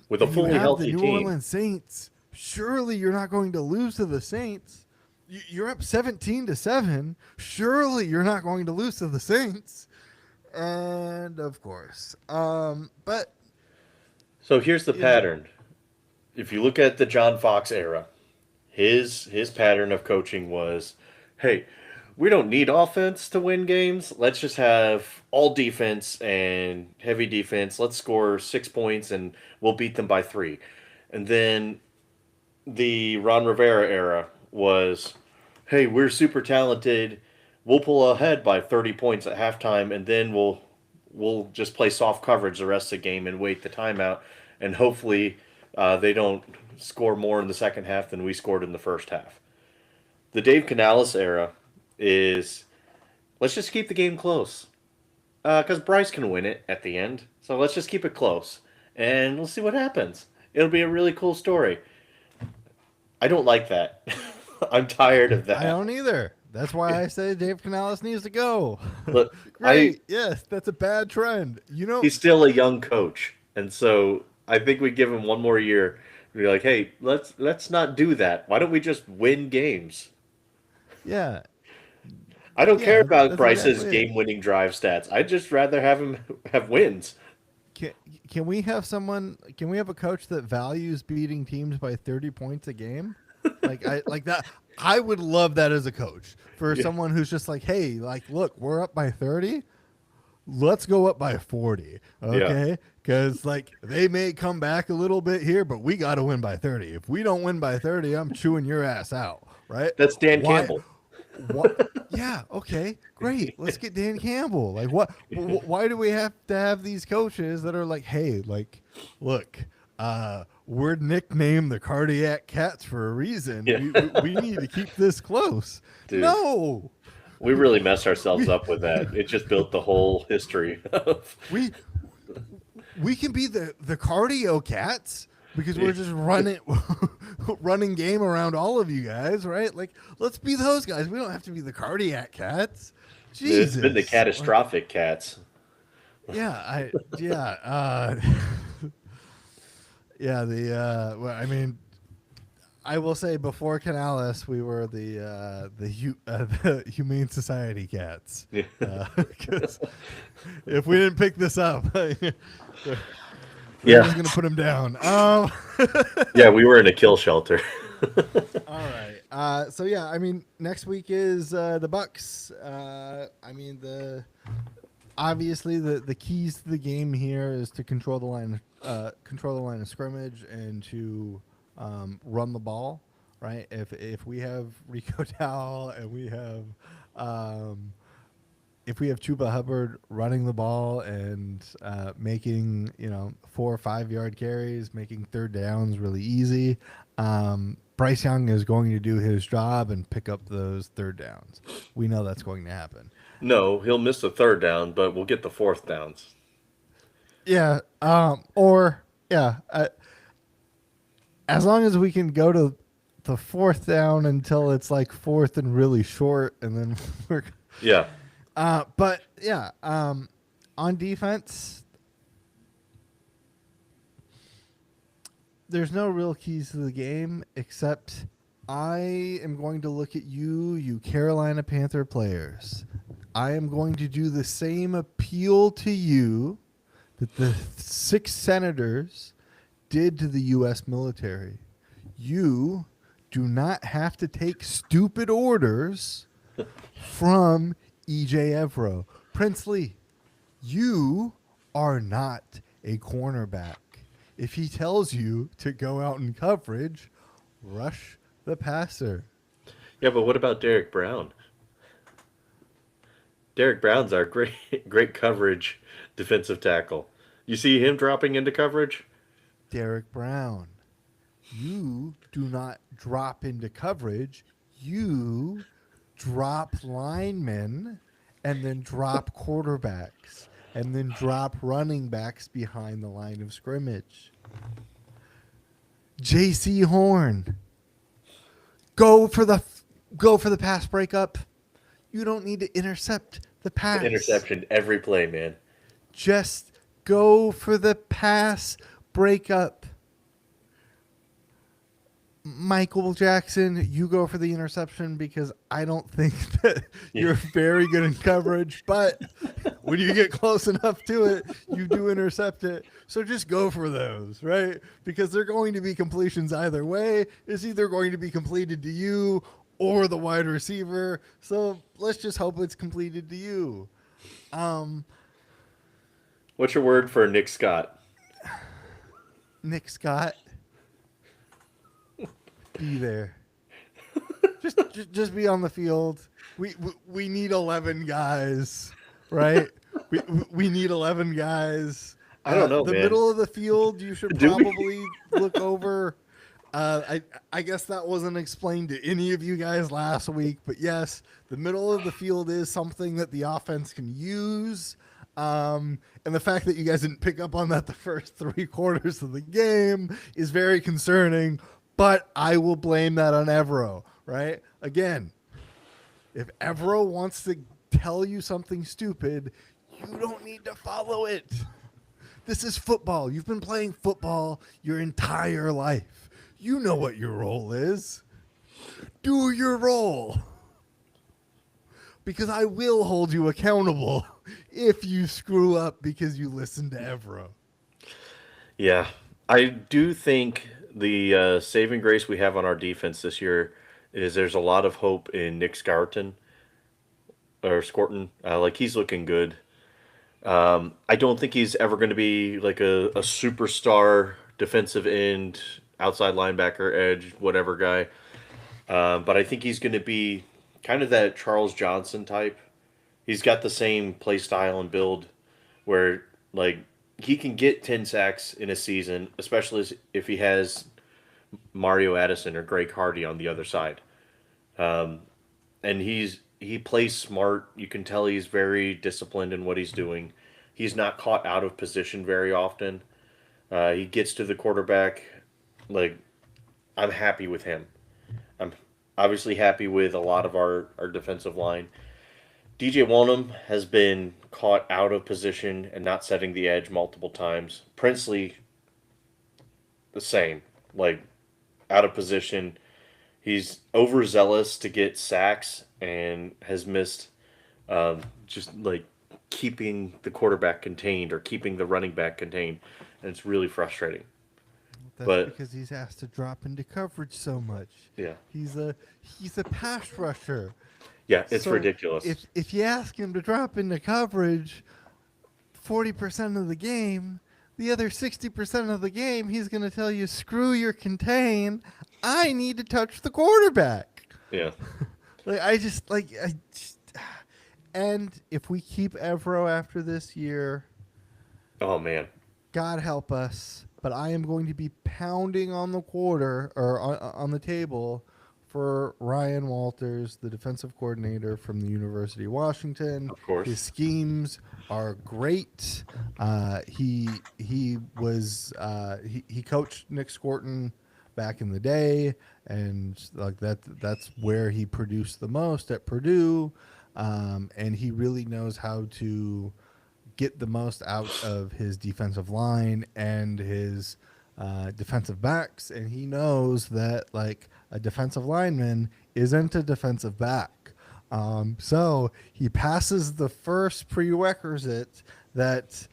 With a and you fully have the healthy New team. Orleans Saints. Surely you're not going to lose to the Saints. You're up 17-7. Surely you're not going to lose to the Saints." And of course, but So here's the you know, pattern. If you look at the John Fox era, his pattern of coaching was, hey, we don't need offense to win games. Let's just have all defense and heavy defense. Let's score 6 points and we'll beat them by three. And then the Ron Rivera era was, hey, we're super talented. We'll pull ahead by 30 points at halftime, and then we'll just play soft coverage the rest of the game and wait the timeout, and hopefully they don't score more in the second half than we scored in the first half. The Dave Canales era is let's just keep the game close because Bryce can win it at the end, so let's just keep it close and we'll see what happens. It'll be a really cool story. I don't like that. I'm tired of I that. don't either. That's why I say Dave Canales needs to go. Look, I Great. Yes, that's a bad trend. he's still a young coach, and so I think we give him one more year. Be like, hey, let's not do that. Why don't we just win games? Yeah, I don't care yeah, about that's Bryce's exactly it. game-winning drive stats. I'd just rather have him have wins. Can, can we have someone? Can we have a coach that values beating teams by 30 points a game? Like that. I would love that as a coach for Yeah. someone who's just like, hey, like, look, we're up by 30. Let's go up by 40. Yeah. Okay. Because, like, they may come back a little bit here, but we got to win by 30. If we don't win by 30, I'm chewing your ass out. Right. That's Dan Why? Campbell. What? Yeah. Okay. Great. Let's get Dan Campbell. Like, what? Why do we have to have these coaches that are like, hey, like, look, we're nicknamed the Cardiac Cats for a reason. Yeah. We need to keep this close. Dude. No. We really messed ourselves up with that. It just built the whole history of We can be the cardio cats because we're just running game around all of you guys, right? Like, let's be those guys. We don't have to be the cardiac cats. Jesus. it's been the catastrophic cats. Yeah, yeah. Yeah, well, I mean, I will say before Canales, we were the Humane Society cats. Yeah. 'Cause if we didn't pick this up, we're Yeah. just gonna put him down. Yeah, we were in a kill shelter. All right. So yeah, I mean, next week is the Bucks. I mean, obviously the keys to the game here is to control the line of scrimmage and to run the ball. Right. If we have Rico Dowell and um, if we have Chuba Hubbard running the ball and making 4 or 5 yard carries, making third downs really easy, Bryce Young is going to do his job and pick up those third downs. We know that's going to happen. No, he'll miss the third down, but we'll get the fourth downs. Yeah. Or yeah. As long as we can go to the fourth down until it's like fourth and really short, and then we're. Yeah. But yeah. On defense, there's no real keys to the game except I am going to look at you Carolina Panther players. I am going to do the same appeal to you that the 6 senators did to the U.S. military. You do not have to take stupid orders from E.J. Evero. Princely, you are not a cornerback. If he tells you to go out in coverage, rush the passer. Yeah, but what about Derek Brown? Derek Brown's our great great coverage defensive tackle. You see him dropping into coverage? Derek Brown, you do not drop into coverage. You drop linemen and then drop quarterbacks and then drop running backs behind the line of scrimmage. J.C. Horn, go for the pass breakup. You don't need to intercept the pass. Interception every play, man. Just go for the pass breakup. Michael Jackson, you go for the interception because I don't think that you're very good in coverage, but when you get close enough to it, you do intercept it. So just go for those, right? Because they're going to be completions either way. It's either going to be completed to you or the wide receiver. So let's just hope it's completed to you. What's your word for Nick Scott? Nick Scott, be there. Just be on the field. We need 11 guys, right? We need 11 guys. I don't know, the man. middle of the field, you should Do we? probably look over. I guess that wasn't explained to any of you guys last week, but yes, the middle of the field is something that the offense can use. And the fact that you guys didn't pick up on that the first 3 quarters of the game is very concerning. But I will blame that on Evero, right? Again, if Evero wants to tell you something stupid, you don't need to follow it. This is football. You've been playing football your entire life. You know what your role is. Do your role. Because I will hold you accountable if you screw up because you listen to Evero. Yeah, I do think the saving grace we have on our defense this year is there's a lot of hope in Nick Scarton or Scorton. Like he's looking good. I don't think he's ever going to be like a superstar defensive end, outside linebacker, edge, whatever guy. But I think he's going to be kind of that Charles Johnson type. He's got the same play style and build where like he can get 10 sacks in a season, especially if he has Mario Addison or Greg Hardy on the other side. And he plays smart. You can tell he's very disciplined in what he's doing. He's not caught out of position very often. He gets to the quarterback. Like I'm happy with him. I'm obviously happy with a lot of our defensive line. DJ Wonnum has been caught out of position and not setting the edge multiple times. Princely the same, like out of position. He's overzealous to get sacks and has missed just like keeping the quarterback contained or keeping the running back contained, and it's really frustrating. That's But because he's asked to drop into coverage so much. yeah, He's a he's a pass rusher. yeah, it's So ridiculous. if you ask him to drop into coverage 40% of the game, the other 60% of the game he's going to tell you screw your contain. I need to touch the quarterback. Yeah, Like I just, and if we keep Evero after this year, oh man, God help us, but I am going to be pounding on the quarter or on the table for Ryan Walters, the defensive coordinator from the University of Washington. of course. His schemes are great. He coached Nick Scorton back in the day, and like that's where he produced the most at Purdue, and he really knows how to get the most out of his defensive line and his defensive backs, and he knows that like a defensive lineman isn't a defensive back. So he passes the first prerequisite that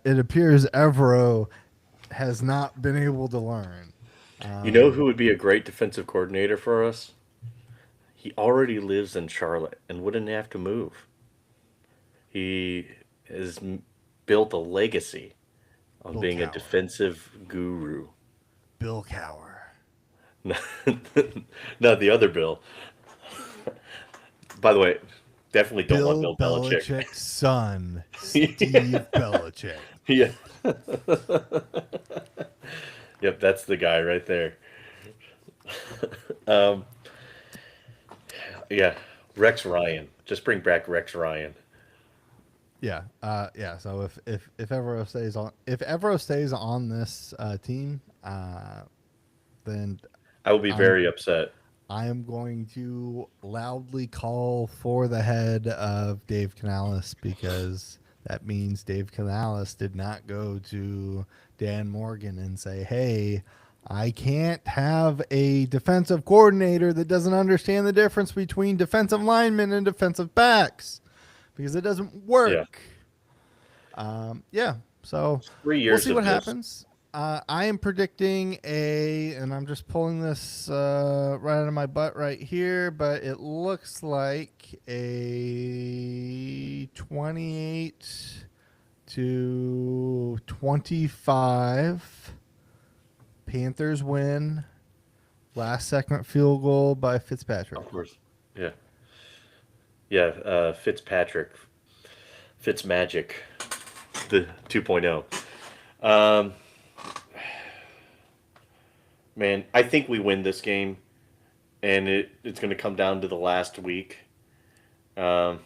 it appears Evero has not been able to learn. You know who would be a great defensive coordinator for us? He already lives in Charlotte and wouldn't have to move. He has built a legacy on Bill being a Cowher. defensive guru. Bill Cower. Not the other Bill. By the way, definitely don't want Bill Bill Belichick. Belichick's son, Steve Belichick. Yeah. Yep, that's the guy right there. Yeah, Rex Ryan. Just bring back Rex Ryan. Yeah. So if Evero stays on this team, then I will be I'm very upset. I am going to loudly call for the head of Dave Canales, because that means Dave Canales did not go to Dan Morgan and say, "Hey, I can't have a defensive coordinator that doesn't understand the difference between defensive linemen and defensive backs," because it doesn't Yeah. work. Yeah. So 3 years we'll see of what this. happens. I am predicting and I'm just pulling this right out of my butt right here, but it looks like a 28-25 Panthers win. Last second field goal by Fitzpatrick. Of course. Yeah. Yeah, Fitzpatrick. Fitzmagic. The 2.0. Man, I think we win this game, and it's going to come down to the last week. I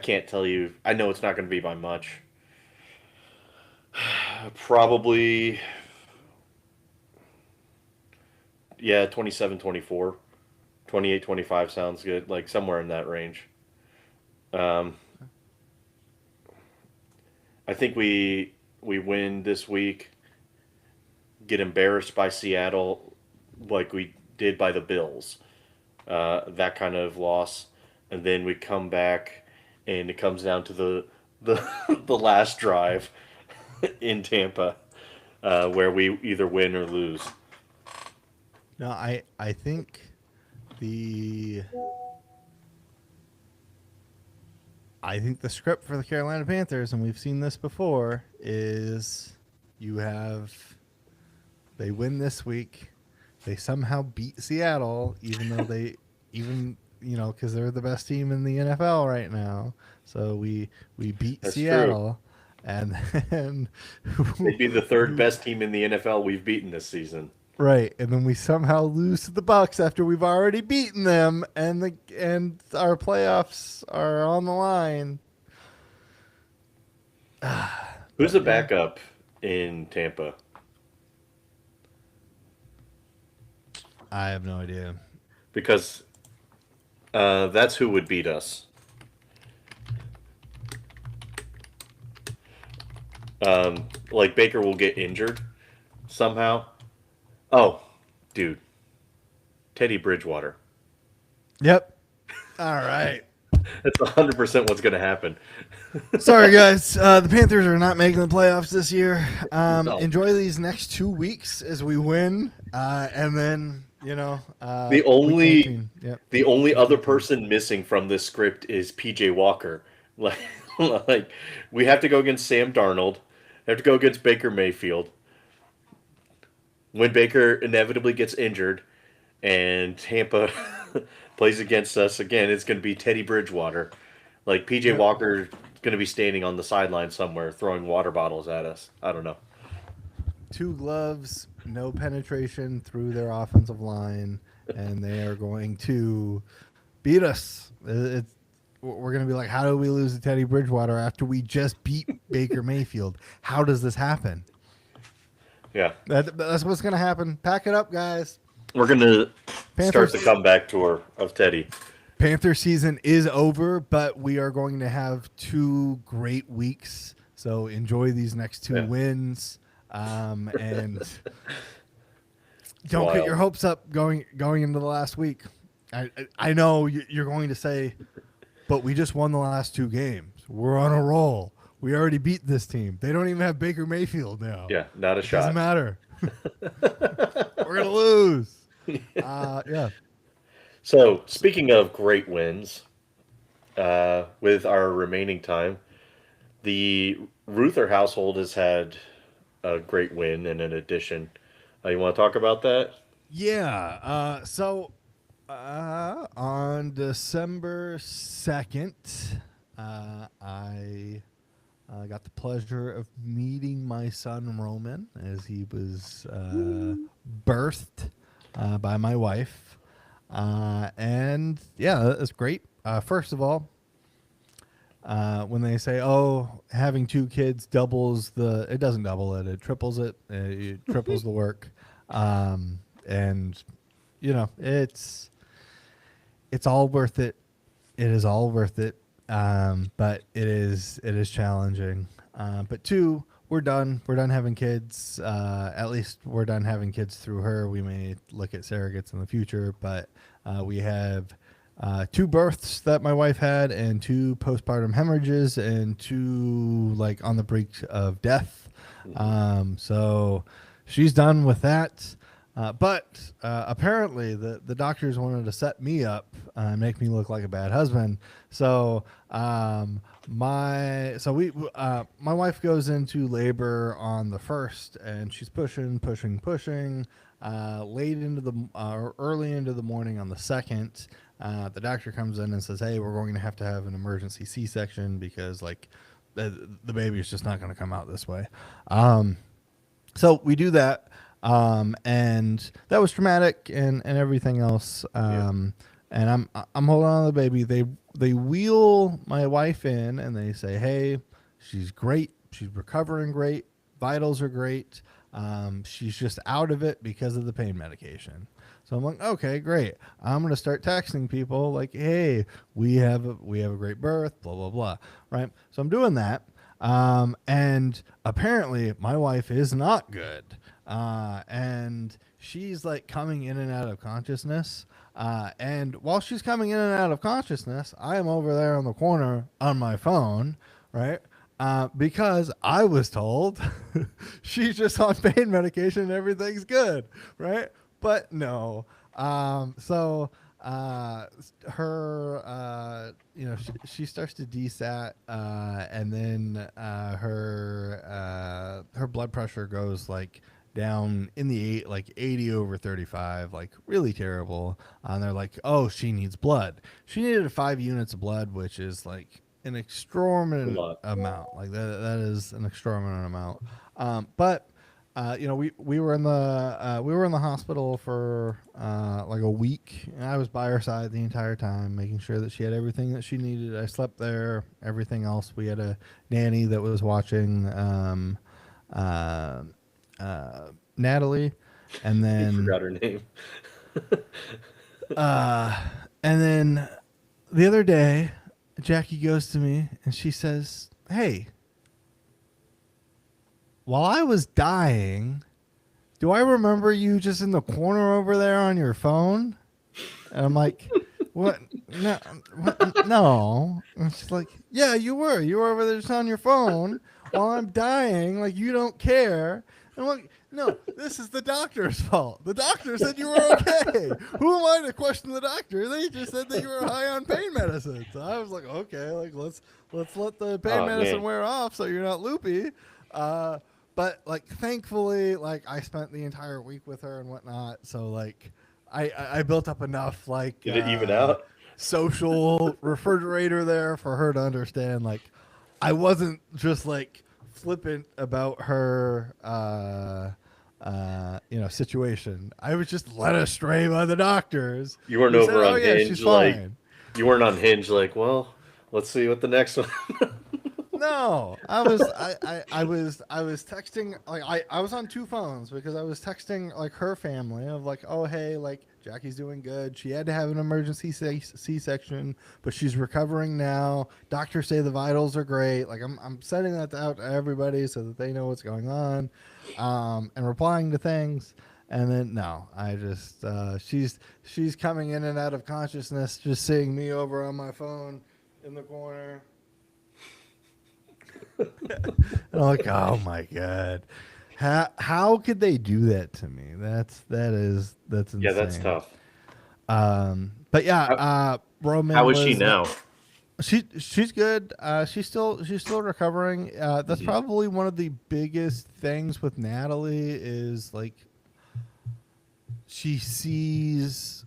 can't tell you. I know it's not going to be by much. Probably, yeah, 27-24. 28-25 sounds good, like somewhere in that range. Um, I think we win this week, get embarrassed by Seattle like we did by the Bills. That kind of loss, and then we come back, and it comes down to the the last drive in Tampa, where we either win or lose. No, I think the script for the Carolina Panthers, and we've seen this before, is they win this week, they somehow beat Seattle, even though because they're the best team in the NFL right now. So we beat That's Seattle, and then They'd be the third best team in the NFL we've beaten this season. right, and then we somehow lose to the Bucks after we've already beaten them, and our playoffs are on the line. Who's the backup in Tampa? I have no idea. Because that's who would beat us. Like Baker will get injured, somehow. Oh, dude, Teddy Bridgewater. Yep. All right. That's 100% what's going to happen. Sorry, guys. The Panthers are not making the playoffs this year. No. Enjoy these next 2 weeks as we win, and then The week only 19. Yep. the only Week other 19. person missing from this script is PJ Walker. Like, like we have to go against Sam Darnold, have to go against Baker Mayfield. When Baker inevitably gets injured and Tampa plays against us again, it's going to be Teddy Bridgewater. Like PJ Yep. Walker is going to be standing on the sideline somewhere throwing water bottles at us. I don't know. 2 gloves, no penetration through their offensive line, and they are going to beat us. We're going to be like, how do we lose to Teddy Bridgewater after we just beat Baker Mayfield? How does this happen? Yeah. That's what's going to happen. Pack it up, guys. We're going to start Panthers. the comeback tour of Teddy. Panther season is over, but we are going to have 2 great weeks. So enjoy these next 2 wins, and don't get wild. your hopes up going into the last week. I know you're going to say, but we just won the last 2 games. We're on a roll. We already beat this team. They don't even have Baker Mayfield now. Yeah, not a Doesn't shot. matter. We're gonna lose. Yeah. So, speaking of great wins, with our remaining time, the Ruther household has had a great win and an addition. You want to talk about that? Yeah. So on December 2nd, I got the pleasure of meeting my son Roman as he was birthed by my wife. And yeah, it's great. First of all, when they say, "Oh, having 2 kids doubles it doesn't double it; it triples it. It triples the work." And it's all worth it. It is all worth it. But it is challenging. But 2, we're done. We're done having kids. At least we're done having kids through her. We may look at surrogates in the future, but we have 2 births that my wife had, and 2 postpartum hemorrhages, and 2 like on the brink of death. So she's done with that. But apparently the doctors wanted to set me up and make me look like a bad husband. So my wife goes into labor on the 1st, and she's pushing. Late into the early into the morning on the 2nd, the doctor comes in and says, "Hey, we're going to have an emergency C-section because like the baby is just not going to come out this way." So we do that. And that was traumatic and everything else. And I'm holding on to the baby. They wheel my wife in and they say, "Hey, she's great. She's recovering great. Vitals are great. She's just out of it because of the pain medication." So I'm like, "Okay, great. I'm going to start texting people like, 'Hey, we have a great birth, blah, blah, blah.'" Right. So I'm doing that. And apparently my wife is not good. And she's like coming in and out of consciousness. And while she's coming in and out of consciousness, I am over there on the corner on my phone, right? Because I was told she's just on pain medication and everything's good, right? But no. Her, she starts to desat, and then her blood pressure goes like down in the 80 over 35, like really terrible. And they're like, "Oh, she needs blood." She needed 5 units of blood, which is like an exorbitant amount. Like that is an exorbitant amount. But we were in the hospital for like a week, and I was by her side the entire time, making sure that she had everything that she needed. I slept there. Everything else, we had a nanny that was watching Natalie, and then I forgot her name. and then the other day, Jackie goes to me and she says, "Hey, while I was dying, do I remember you just in the corner over there on your phone? And I'm like, what? No, what? No. And she's like, yeah, you were. You were over there just on your phone while I'm dying. Like, you don't care. And I'm like, no, this is the doctor's fault. The doctor said you were okay. Who am I to question the doctor? They just said that you were high on pain medicine. So I was like, okay, like let's let the pain Oh medicine man. wear off so you're not loopy. But like, thankfully, like I spent the entire week with her and whatnot. So like, I built up enough like Did it even out? social refrigerator there for her to understand. Like, I wasn't just like flippant about her situation. I was just led astray by the doctors. You weren't Who said, over "Oh on yeah, she's Hinge like fine." you weren't on Hinge like, well, let's see what the next one. No, I was texting like I was on two phones because I was texting like her family of like, oh hey, like Jackie's doing good. She had to have an emergency C-section, but she's recovering now. Doctors say the vitals are great. Like I'm sending that out to everybody so that they know what's going on, and replying to things. And then no, I just she's coming in and out of consciousness, just seeing me over on my phone in the corner. And I'm like, oh my god, how could they do that to me? That's Yeah, that's insane. tough. But yeah, How, Roman how is she was now? she's good. She's still recovering. That's Hmm. probably one of the biggest things with Natalie is like she sees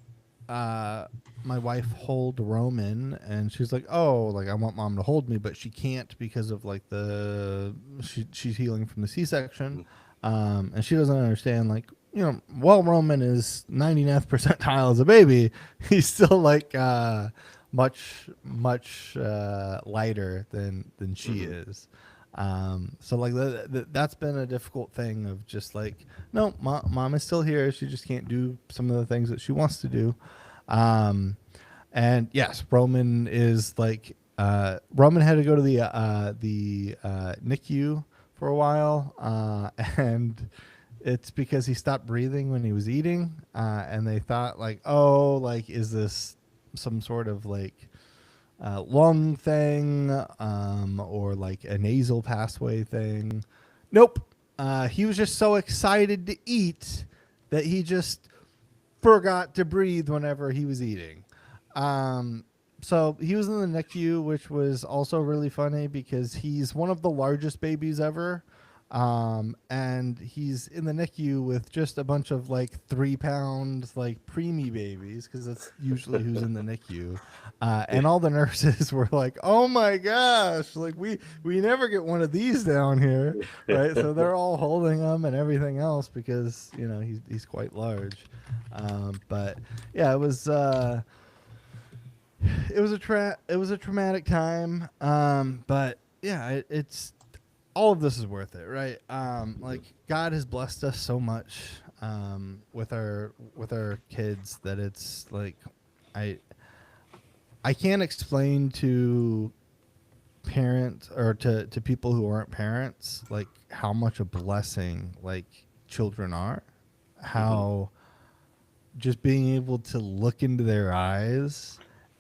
my wife hold Roman and she's like, oh, like I want mom to hold me, but she can't because of like she's healing from the C-section. And she doesn't understand like, while Roman is 99th percentile as a baby, he's still like much lighter than she Hmm. is. So like that's been a difficult thing of just like, no, mom is still here. She just can't do some of the things that she wants to do. Um, and yes, Roman is like, Roman had to go to the NICU for a while, and it's because he stopped breathing when he was eating, and they thought like, oh, like is this some sort of like lung thing, or like a nasal passway thing. Nope. He was just so excited to eat that he just forgot to breathe whenever he was eating. So he was in the NICU, which was also really funny because he's one of the largest babies ever. And he's in the NICU with just a bunch of like 3 pound like preemie babies because that's usually who's in the NICU. And all the nurses were like, "Oh my gosh, like we never get one of these down here, right?" So they're all holding him and everything else because he's quite large. But yeah, it was a traumatic time. But yeah, it's all of this is worth it, right? Like God has blessed us so much with our kids that it's like I I can't explain to parents or to people who aren't parents like how much a blessing like children are, Hmm. how just being able to look into their eyes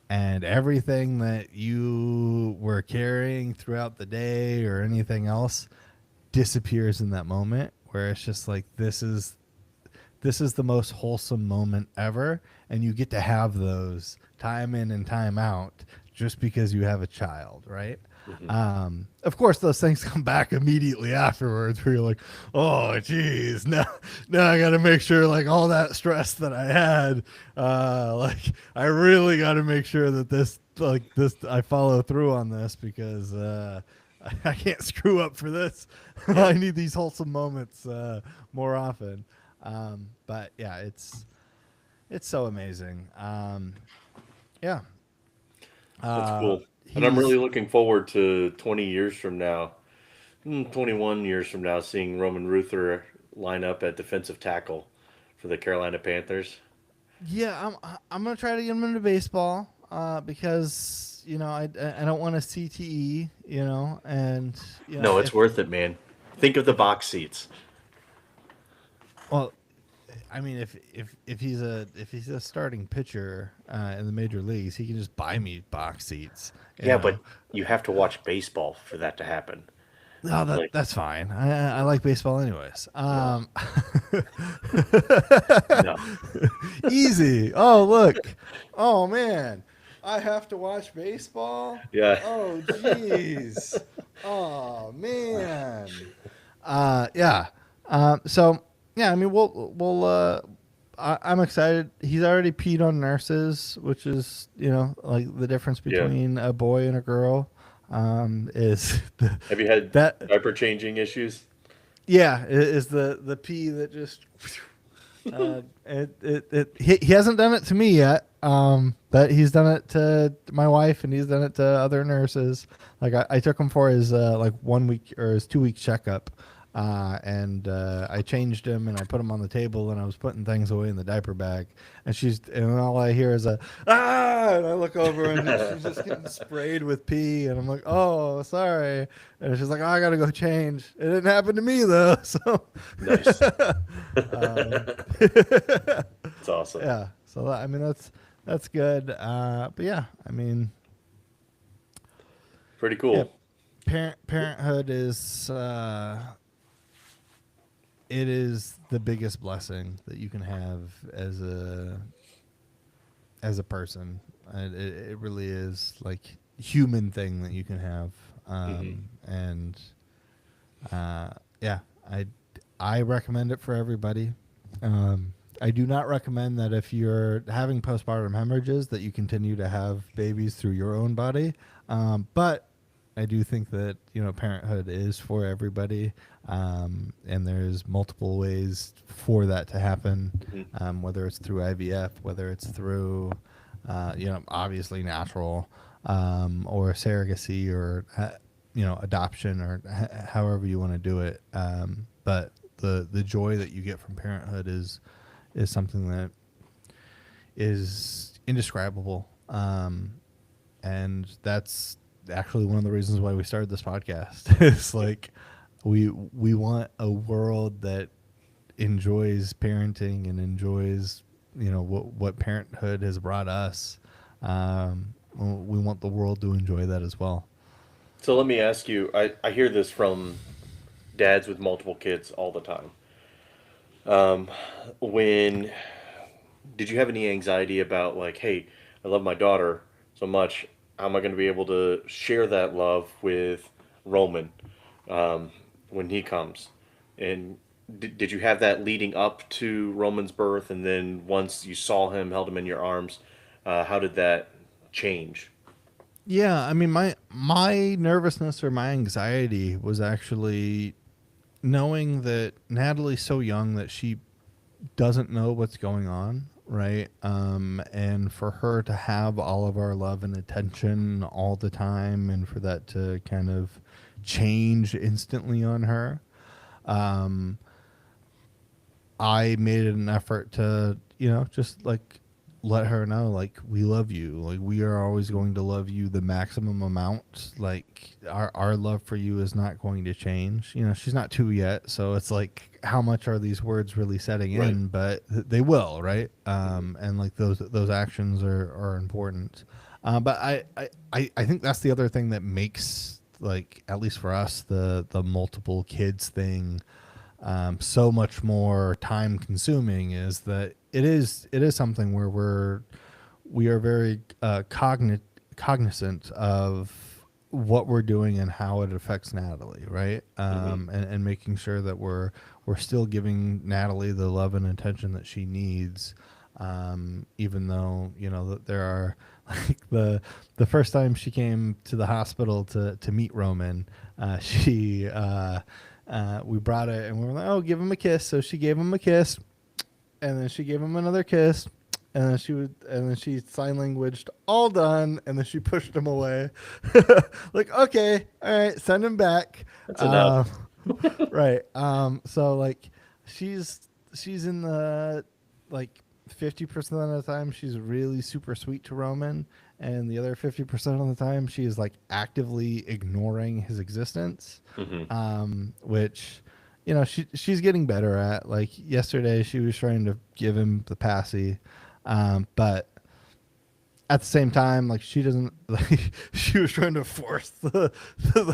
and everything that you were carrying throughout the day or anything else disappears in that moment where it's just like this is the most wholesome moment ever and you get to have those time in and time out just because you have a child, right? Hmm. Of course those things come back immediately afterwards where you're like, oh geez, now I gotta make sure like all that stress that I had, like I really gotta make sure that this I follow through on this because I can't screw up for this. Yeah. I need these wholesome moments more often. But yeah, it's so amazing. Yeah, That's cool. And I'm he's really looking forward to 20 years from now, 21 years from now, seeing Roman Ruther line up at defensive tackle for the Carolina Panthers. yeah. I'm gonna try to get him into baseball because I don't want a CTE, and No, it's if worth it, man. Think of the box seats. Well, I mean, if he's a starting pitcher in the major leagues, he can just buy me box seats. You Yeah, know, but you have to watch baseball for that to happen. no, Like, that's fine. I like baseball anyways. no, no. Easy. Oh look. Oh man, I have to watch baseball. Yeah. Oh jeez. Oh man. Yeah. So yeah, I mean, I'm excited. He's already peed on nurses, which is like the difference Yeah. between a boy and a girl. Is Have you had that diaper changing issues? yeah is the pee that just he hasn't done it to me yet. But he's done it to my wife and he's done it to other nurses. Like I took him for his like 1 week or his 2 week checkup. And I changed him and I put him on the table and I was putting things away in the diaper bag and all I hear is a and I look over and she's just getting sprayed with pee and I'm like, oh sorry, and she's like, oh, I gotta go change. It didn't happen to me though. So Nice. um, It's awesome. yeah, so I mean that's good. But yeah, I mean, Pretty yeah, cool. parenthood is it is the biggest blessing that you can have as a person. It really is like human thing that you can have. Hmm. And yeah, I recommend it for everybody. I do not recommend that if you're having postpartum hemorrhages that you continue to have babies through your own body. But I do think that parenthood is for everybody, and there's multiple ways for that to happen. Hmm. Whether it's through IVF, whether it's through obviously natural, or surrogacy, or adoption, or however you want to do it. But the joy that you get from parenthood is something that is indescribable. And that's actually one of the reasons why we started this podcast. It's like we want a world that enjoys parenting and enjoys what parenthood has brought us. We want the world to enjoy that as well. So let me ask you, I hear this from dads with multiple kids all the time. When did you have any anxiety about like, hey, I love my daughter so much, how am I going to be able to share that love with Roman when he comes? And did you have that leading up to Roman's birth, and then once you saw him, held him in your arms, how did that change? Yeah, I mean my nervousness or my anxiety was actually knowing that Natalie's so young that she doesn't know what's going on, right? And for her to have all of our love and attention all the time, and for that to kind of change instantly on her, um, I made an effort to, just like let her know, like, we love you. Like, we are always going to love you the maximum amount. Like, our love for you is not going to change. She's not two yet. So it's like, how much are these words really setting Right. in? But they will, right? Hmm. And like those actions are important. But I think that's the other thing that makes, like, at least for us, the multiple kids thing so much more time consuming, is that it is something where we are very cognizant of what we're doing and how it affects Natalie, right? Hmm. And making sure that we're still giving Natalie the love and attention that she needs, even though that there are like the first time she came to the hospital to meet Roman, she we brought it and we were like, oh, give him a kiss. So she gave him a kiss, and then she gave him another kiss, and then she sign languaged all done, and then she pushed him away. Like, okay, all right, send him back. That's enough. Uh, right. So like she's in the like 50% of the time she's really super sweet to Roman, and the other 50% of the time she is like actively ignoring his existence. Hmm. Which she's getting better at. Like yesterday, she was trying to give him the passy, but at the same time, like she doesn't like she was trying to force the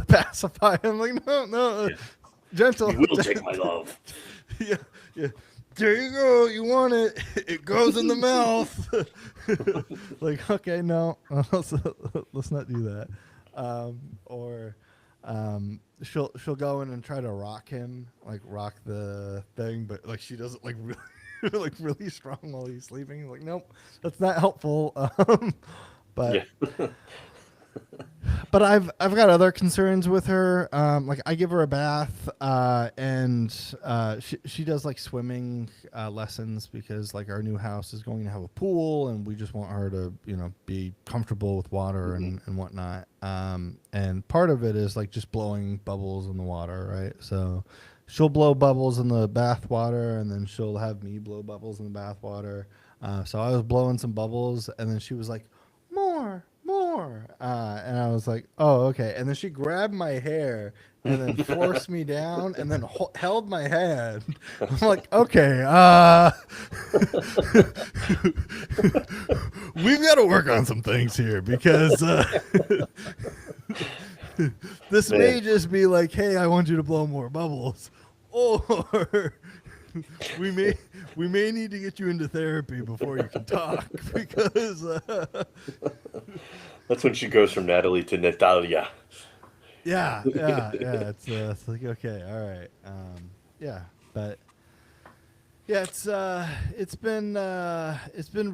pacify. I'm like, no, no, Yeah. gentle. You will take my love. Yeah, yeah. There you go. You want it? It goes in the mouth. Like, okay, no, let's not do that. Or she'll go in and try to rock him, like rock the thing, but like she doesn't like really like really strong while he's sleeping. Like, nope, that's not helpful. But Yeah. but I've got other concerns with her. Like I give her a bath, and she does like swimming lessons because like our new house is going to have a pool, and we just want her to be comfortable with water Mhm. and whatnot. And part of it is like just blowing bubbles in the water, right? So she'll blow bubbles in the bath water, and then she'll have me blow bubbles in the bath water. So I was blowing some bubbles, and then she was like, more, more. And I was like, oh, okay. And then she grabbed my hair and then forced me down and then held my hand. I'm like, okay, we've got to work on some things here because this may Man, just be like, hey, I want you to blow more bubbles. Or we may we may need to get you into therapy before you can talk because that's when she goes from Natalie to Natalia. yeah. It's like okay, all right, yeah, but yeah, it's been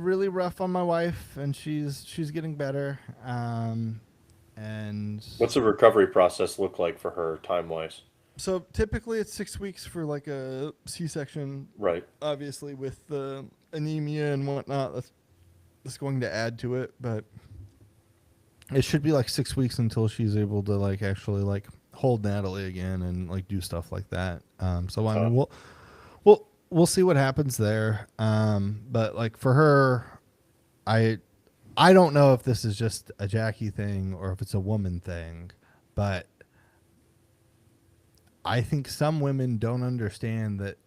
really rough on my wife, and she's getting better, and What's the recovery process look like for her time wise? so typically it's 6 weeks for like a C-section, Right. obviously with the anemia and whatnot. That's going to add to it, but it should be like 6 weeks until she's able to like actually like hold Natalie again and like do stuff like that. So I Uh, mean, we'll see what happens there. But like for her, I I don't know if this is just a Jackie thing or if it's a woman thing, but I think some women don't understand that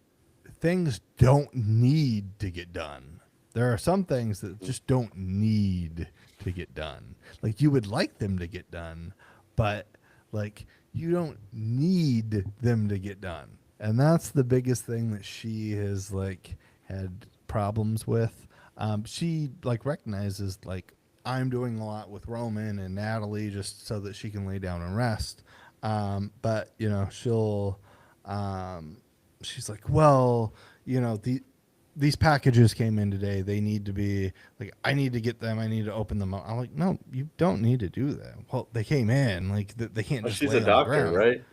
things don't need to get done. There are some things that just don't need to get done. Like you would like them to get done, but like you don't need them to get done. And that's the biggest thing that she has like had problems with. She like recognizes like I'm doing a lot with Roman and Natalie just so that she can lay down and rest. But she'll she's like, well, these packages came in today. They need to be like, I need to get them. I need to open them up. I'm like, no, you don't need to do that. Well, they came in. Like, they can't well, just she's a lay on the doctor, ground. right?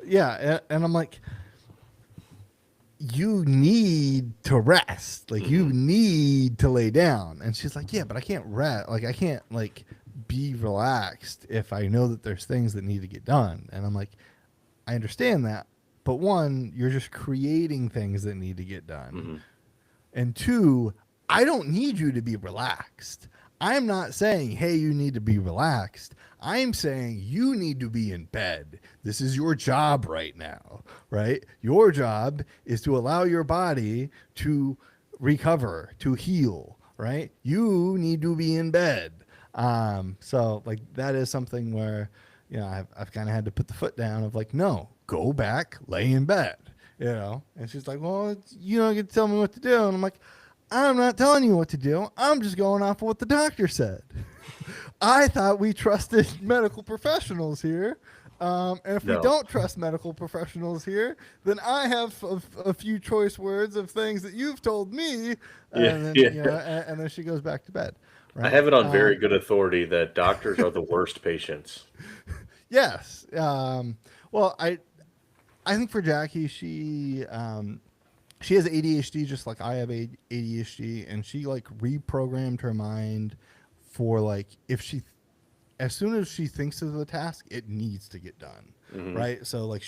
Yeah. And I'm like, you need to rest. Like, you Hmm. need to lay down. And she's like, yeah, but I can't rest. Like, I can't, like, be relaxed if I know that there's things that need to get done. And I'm like, I understand that. But one, you're just creating things that need to get done. Hmm. And two, I don't need you to be relaxed. I'm not saying, hey, you need to be relaxed. I'm saying you need to be in bed. This is your job right now, right? Your job is to allow your body to recover, to heal, right? You need to be in bed. So like that is something where, I've kind of had to put the foot down of like, no, go back, lay in bed. And she's like, well, you don't get to tell me what to do. And I'm like, I'm not telling you what to do. I'm just going off of what the doctor said. I thought we trusted medical professionals here. And if we No. don't trust medical professionals here, then I have a few choice words of things that you've told me. Yeah. And then, Yeah. and then she goes back to bed. I Right. have it on very good authority that doctors are the worst patients. Yes. Well, I think for Jackie, she has ADHD just like I have ADHD, and she like reprogrammed her mind for like if she, as soon as she thinks of the task, it needs to get done, Hmm. right? So like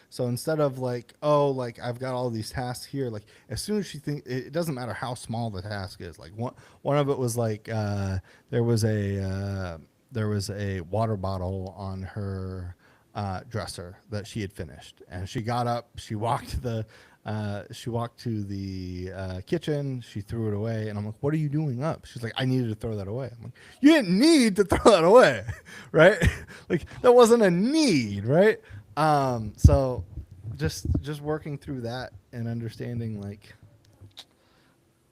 so instead of like, oh, like I've got all these tasks here, like as soon as she thinks, it doesn't matter how small the task is. Like one of it was like there was a water bottle on her dresser that she had finished, and she got up, she walked to the kitchen, she threw it away, and I'm like, "What are you doing up?" She's like, "I needed to throw that away." I'm like, "You didn't need to throw that away, right? Like that wasn't a need, right?" So just working through that and understanding like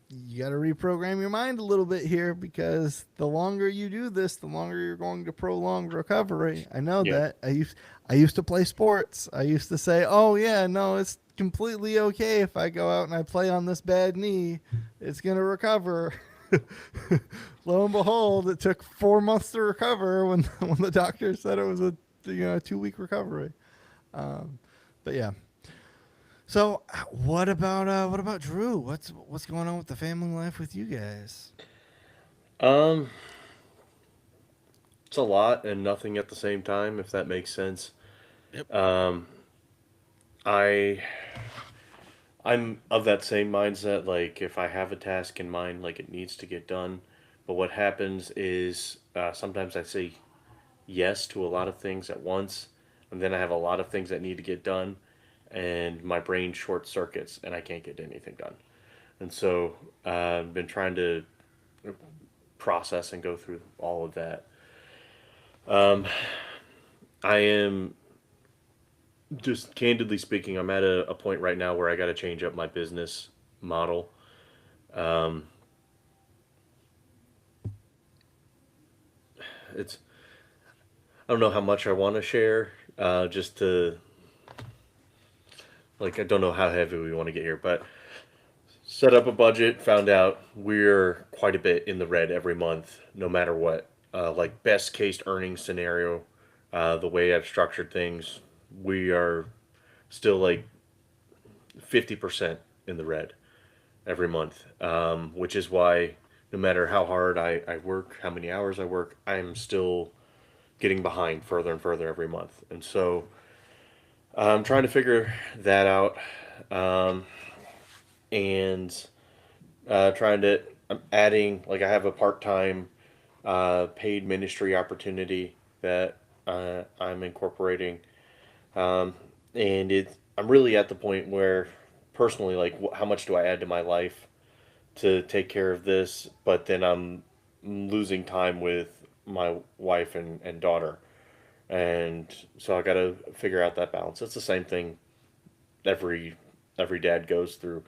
you got to reprogram your mind a little bit here because the longer you do this, the longer you're going to prolong recovery. I know Yeah. that. I used to play sports. I used to say, "Oh yeah, no, it's completely okay if I go out and I play on this bad knee. It's going to recover." Lo and behold, it took 4 months to recover when the doctor said it was a 2 week recovery. Um, but yeah, so what about Drew? What's going on with the family life with you guys? Um, it's a lot and nothing at the same time, if that makes sense. Yep. Um, I I'm of that same mindset. Like if I have a task in mind, like it needs to get done. But what happens is sometimes I say yes to a lot of things at once, and then I have a lot of things that need to get done, and my brain short circuits, and I can't get anything done. And so I've been trying to process and go through all of that. Um, I am just candidly speaking, I'm at a point right now where I got to change up my business model. Um, it's I don't know how much I want to share, just to like I don't know how heavy we want to get here, but set up a budget, found out we're quite a bit in the red every month, no matter what. Like best case earnings scenario, the way I've structured things, we are still like 50% in the red every month, which is why no matter how hard I work, how many hours I work, I'm still getting behind further and further every month. And so I'm trying to figure that out, um, and trying to, I'm adding, like, I have a part time paid ministry opportunity that I'm incorporating. Um, and I'm really at the point where personally, like, how much do I add to my life to take care of this? But then I'm losing time with my wife and daughter. And so I got to figure out that balance. It's the same thing every every dad goes through.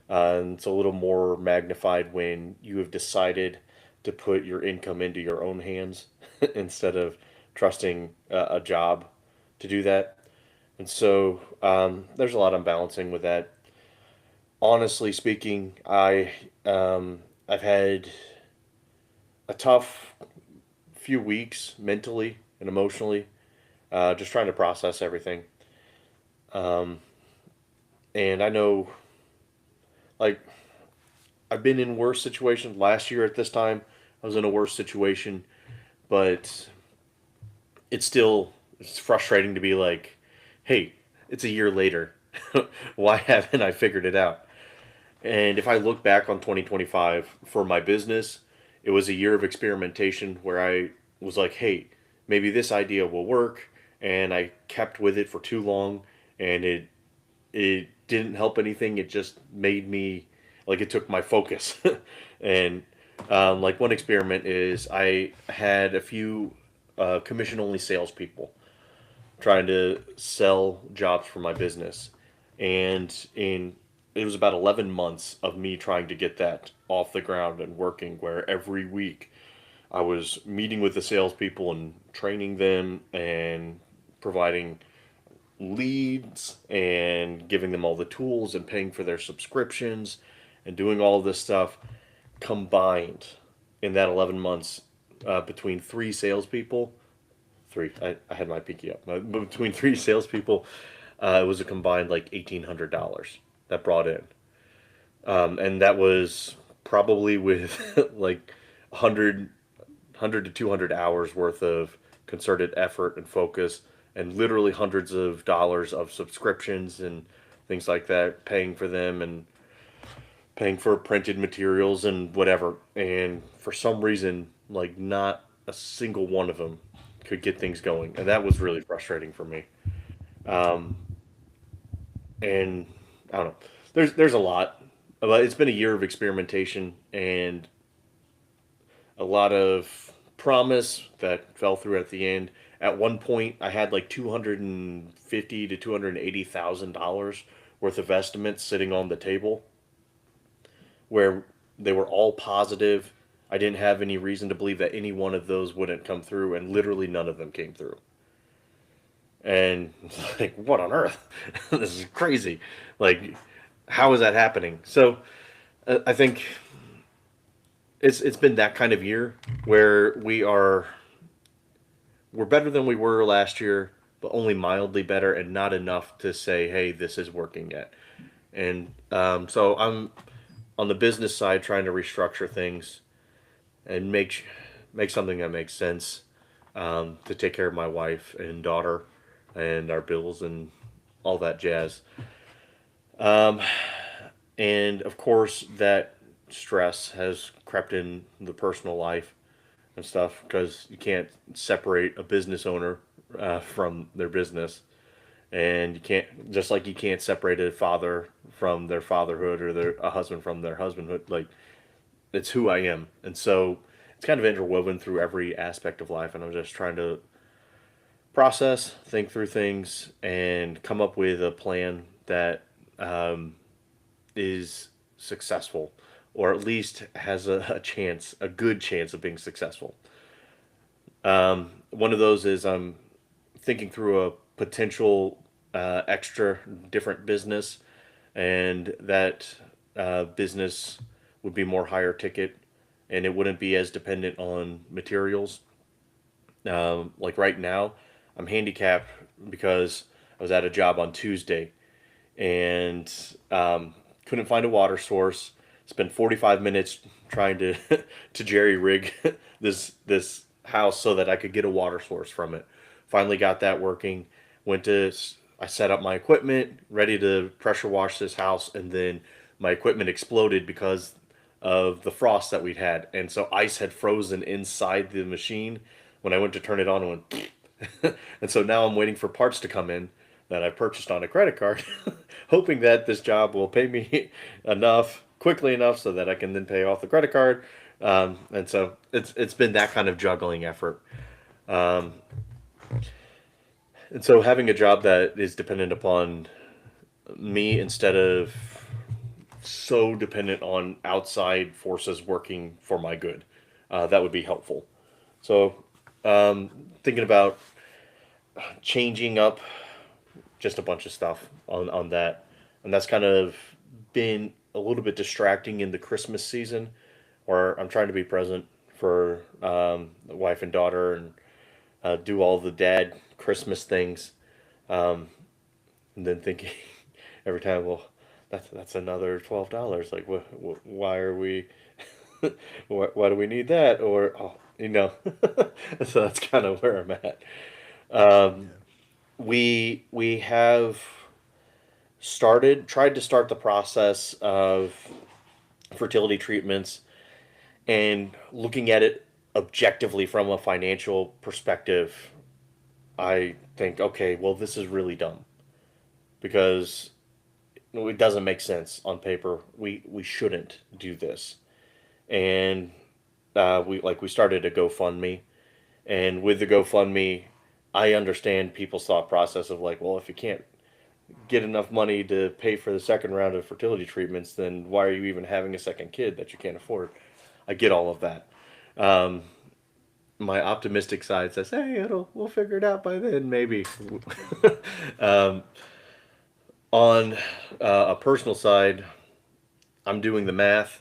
And it's a little more magnified when you have decided to put your income into your own hands instead of trusting a job to do that. And so there's a lot I'm balancing with that. Honestly speaking, I've had a tough few weeks mentally and emotionally, just trying to process everything. Um, and I know, like, I've been in worse situations. Last year at this time, I was in a worse situation, but it's frustrating to be like, hey, it's a year later. Why haven't I figured it out? And if I look back on 2025 for my business, it was a year of experimentation where I was like, hey, maybe this idea will work. And I kept with it for too long, and it didn't help anything. It just made me like it took my focus. And like one experiment is I had a few commission only salespeople trying to sell jobs for my business, and in it was about 11 months of me trying to get that off the ground and working, where every week I was meeting with the salespeople and training them and providing leads and giving them all the tools and paying for their subscriptions and doing all of this stuff combined in that 11 months, between three salespeople. I had my pinky up. But between three salespeople, it was a combined like $1,800 that brought in. And that was probably with like 100 to 200 hours worth of concerted effort and focus, and literally hundreds of dollars of subscriptions and things like that, paying for them and paying for printed materials and whatever. And for some reason, like not a single one of them could get things going, and that was really frustrating for me. Um, and I don't know. There's a lot, but it's been a year of experimentation and a lot of promise that fell through at the end. At one point, I had like 250 to $280,000 worth of estimates sitting on the table, where they were all positive. I didn't have any reason to believe that any one of those wouldn't come through, and literally none of them came through. And like, what on earth? This is crazy. Like, how is that happening? So I think it's been that kind of year where we're better than we were last year, but only mildly better, and not enough to say, hey, this is working yet. And so I'm on the business side trying to restructure things and make something that makes sense, to take care of my wife and daughter and our bills and all that jazz. And of course, that stress has crept in the personal life and stuff because you can't separate a business owner from their business, and you can't, just like you can't separate a father from their fatherhood or a husband from their husbandhood. Like, it's who I am, and so it's kind of interwoven through every aspect of life. And I'm just trying to process, think through things, and come up with a plan that is successful, or at least has a chance, a good chance of being successful. One of those is I'm thinking through a potential extra different business, and that business would be more higher ticket, and it wouldn't be as dependent on materials. Like right now, I'm handicapped because I was at a job on Tuesday and couldn't find a water source. Spent 45 minutes trying to to jerry rig this house so that I could get a water source from it. Finally got that working. I set up my equipment, ready to pressure wash this house, and then my equipment exploded because of the frost that we'd had, and so ice had frozen inside the machine when I went to turn it on. And went, and so now I'm waiting for parts to come in that I purchased on a credit card, hoping that this job will pay me enough quickly enough so that I can then pay off the credit card. And so it's been that kind of juggling effort. And so having a job that is dependent upon me instead of so dependent on outside forces working for my good, that would be helpful. So thinking about changing up just a bunch of stuff on that, and that's kind of been a little bit distracting in the Christmas season, where I'm trying to be present for the wife and daughter, and do all the dad Christmas things, and then thinking every time, well, that's another $12. Like, why are we? Why do we need that? Or so that's kind of where I'm at. Um, Yeah. we have tried to start the process of fertility treatments, and looking at it objectively from a financial perspective, I think, okay, well, this is really dumb because it doesn't make sense on paper. We shouldn't do this. And we started a GoFundMe, and with the GoFundMe, I understand people's thought process of like, well, if you can't get enough money to pay for the second round of fertility treatments, then why are you even having a second kid that you can't afford? I get all of that. Um, my optimistic side says, hey, we'll figure it out by then, maybe. um, on a personal side, I'm doing the math,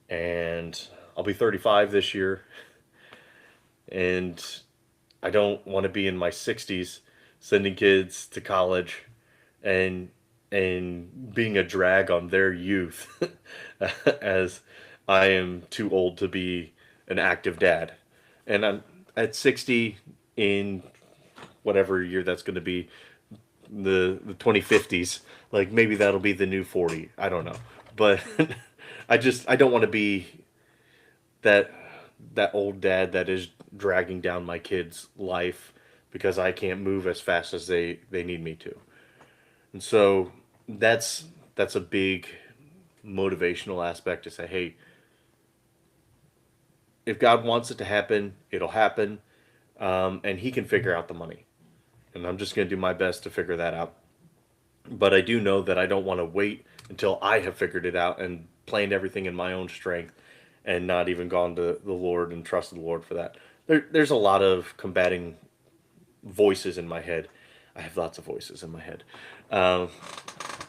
and I'll be 35 this year, and I don't want to be in my 60s sending kids to college and being a drag on their youth as I am too old to be an active dad. And I'm at 60 in whatever year that's going to be, the 2050s. Like, maybe that'll be the new 40. I don't know. But I don't want to be that that old dad that is dragging down my kid's life because I can't move as fast as they need me to. And so that's that's a big motivational aspect to say, hey, if God wants it to happen, it'll happen, and He can figure out the money. And I'm just going to do my best to figure that out. But I do know that I don't want to wait until I have figured it out and planned everything in my own strength and not even gone to the Lord and trusted the Lord for that. There's a lot of combating voices in my head. I have lots of voices in my head. Um,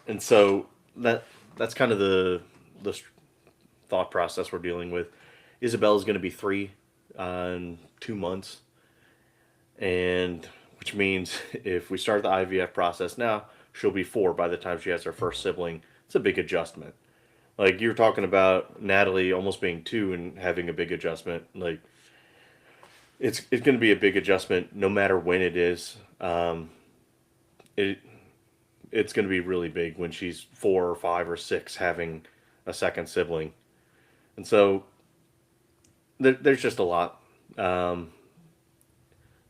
and so that's kind of the thought process we're dealing with. Isabella's going to be 3 in 2 months, and which means if we start the IVF process now, she'll be 4 by the time she has her first sibling. It's a big adjustment. Like you were talking about Natalie almost being 2 and having a big adjustment. Like it's going to be a big adjustment no matter when it is. It it's going to be really big when she's 4 or 5 or 6 having a second sibling, and so there's just a lot um,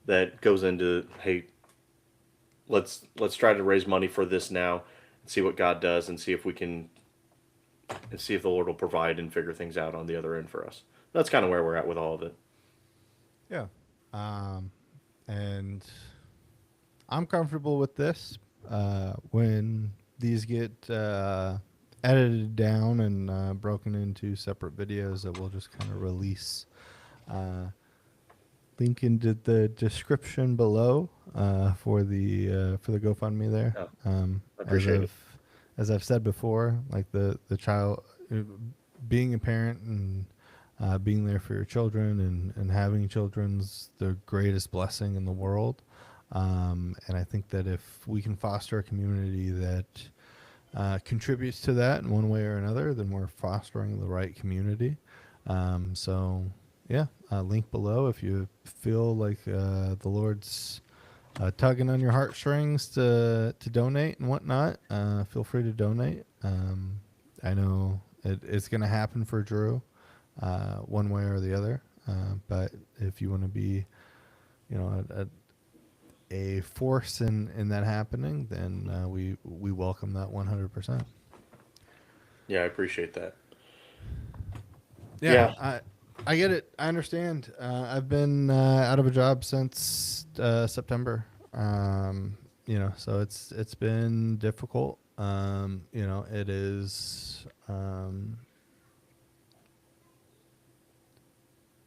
that goes into, hey, let's try to raise money for this now and see what God does and see if we can and see if the Lord will provide and figure things out on the other end for us. That's kind of where we're at with all of it. Yeah. And I'm comfortable with this. When these get edited down and broken into separate videos that we'll just kind of release. Link into the description below for the GoFundMe there. Yeah, I As appreciate it. I've said before, like the child being a parent and being there for your children and having children's the greatest blessing in the world. And I think that if we can foster a community that contributes to that in one way or another, then we're fostering the right community. So, yeah, link below if you feel like the Lord's tugging on your heartstrings to donate and whatnot. Feel free to donate. I know it's going to happen for Drew, one way or the other. But if you want to be, a force in that happening, then we welcome that 100%. Yeah, I appreciate that. Yeah, Yeah. I get it. I understand. I've been out of a job since September. So it's been difficult. It is.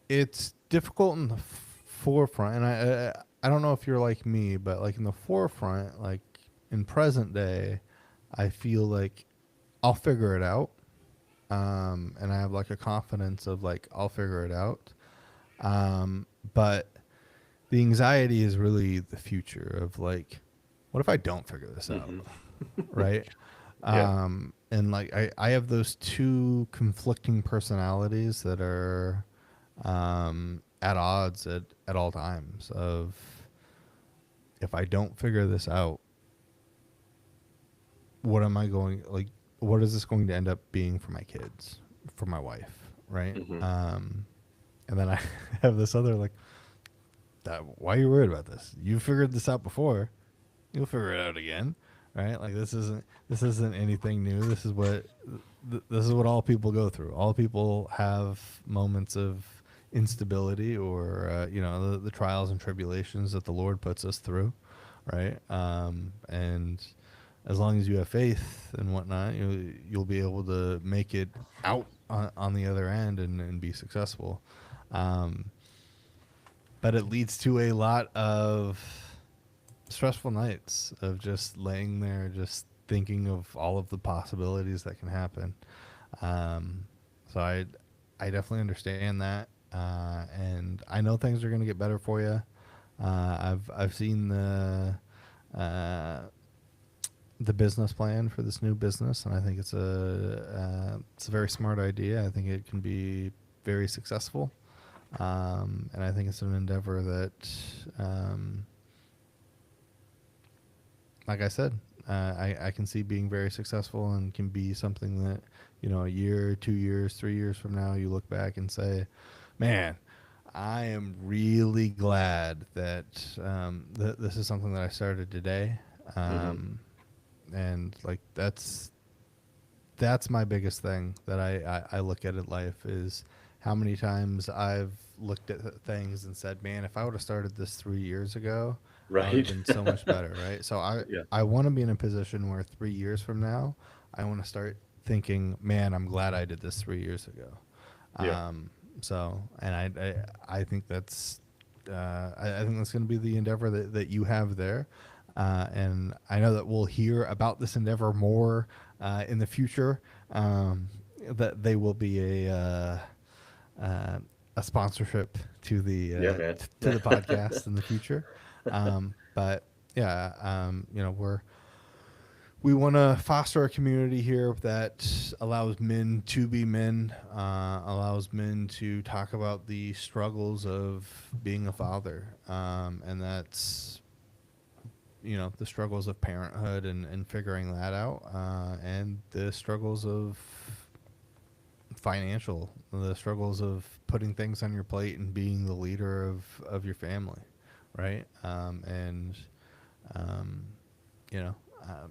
It's difficult in the forefront, and I don't know if you're like me, but like in the forefront, like in present day, I feel like I'll figure it out. And I have like a confidence of like I'll figure it out. But the anxiety is really the future of like, what if I don't figure this out, Hmm. right? Yeah. And like I have those two conflicting personalities that are at odds at all times. Of if I don't figure this out, what am I going like? What is this going to end up being for my kids, for my wife, right? Hmm. And then I have this other like, why are you worried about this? You figured this out before. You'll figure it out again, right? Like this isn't anything new. This is what all people go through. All people have moments of instability or the trials and tribulations that the Lord puts us through, right? And as long as you have faith and whatnot, you'll be able to make it out on the other end and be successful. But it leads to a lot of stressful nights of just laying there, just thinking of all of the possibilities that can happen. So I definitely understand that, and I know things are going to get better for you. I've seen the business plan for this new business, and I think it's a very smart idea. I think it can be very successful, and I think it's an endeavor that, like I said, I can see being very successful and can be something that a year, 2 years, 3 years from now, you look back and say, "Man, I am really glad that this is something that I started today, Hmm. um, and like that's my biggest thing that I look at in life is how many times I've looked at things and said, man, if I would have started this 3 years ago, I would have Right. been so much better, right? So Yeah. I want to be in a position where 3 years from now, I want to start thinking, man, I'm glad I did this 3 years ago. Yeah. Um, so, and I think that's, I think that's going to be the endeavor that you have there. And I know that we'll hear about this endeavor more in the future. Um, that they will be uh, a sponsorship Yeah, man. to the podcast in the future. But yeah, we want to foster a community here that allows men to be men, allows men to talk about the struggles of being a father, and that's the struggles of parenthood and figuring that out, and the struggles of the struggles of putting things on your plate and being the leader of your family, right? And um, you know. Uh,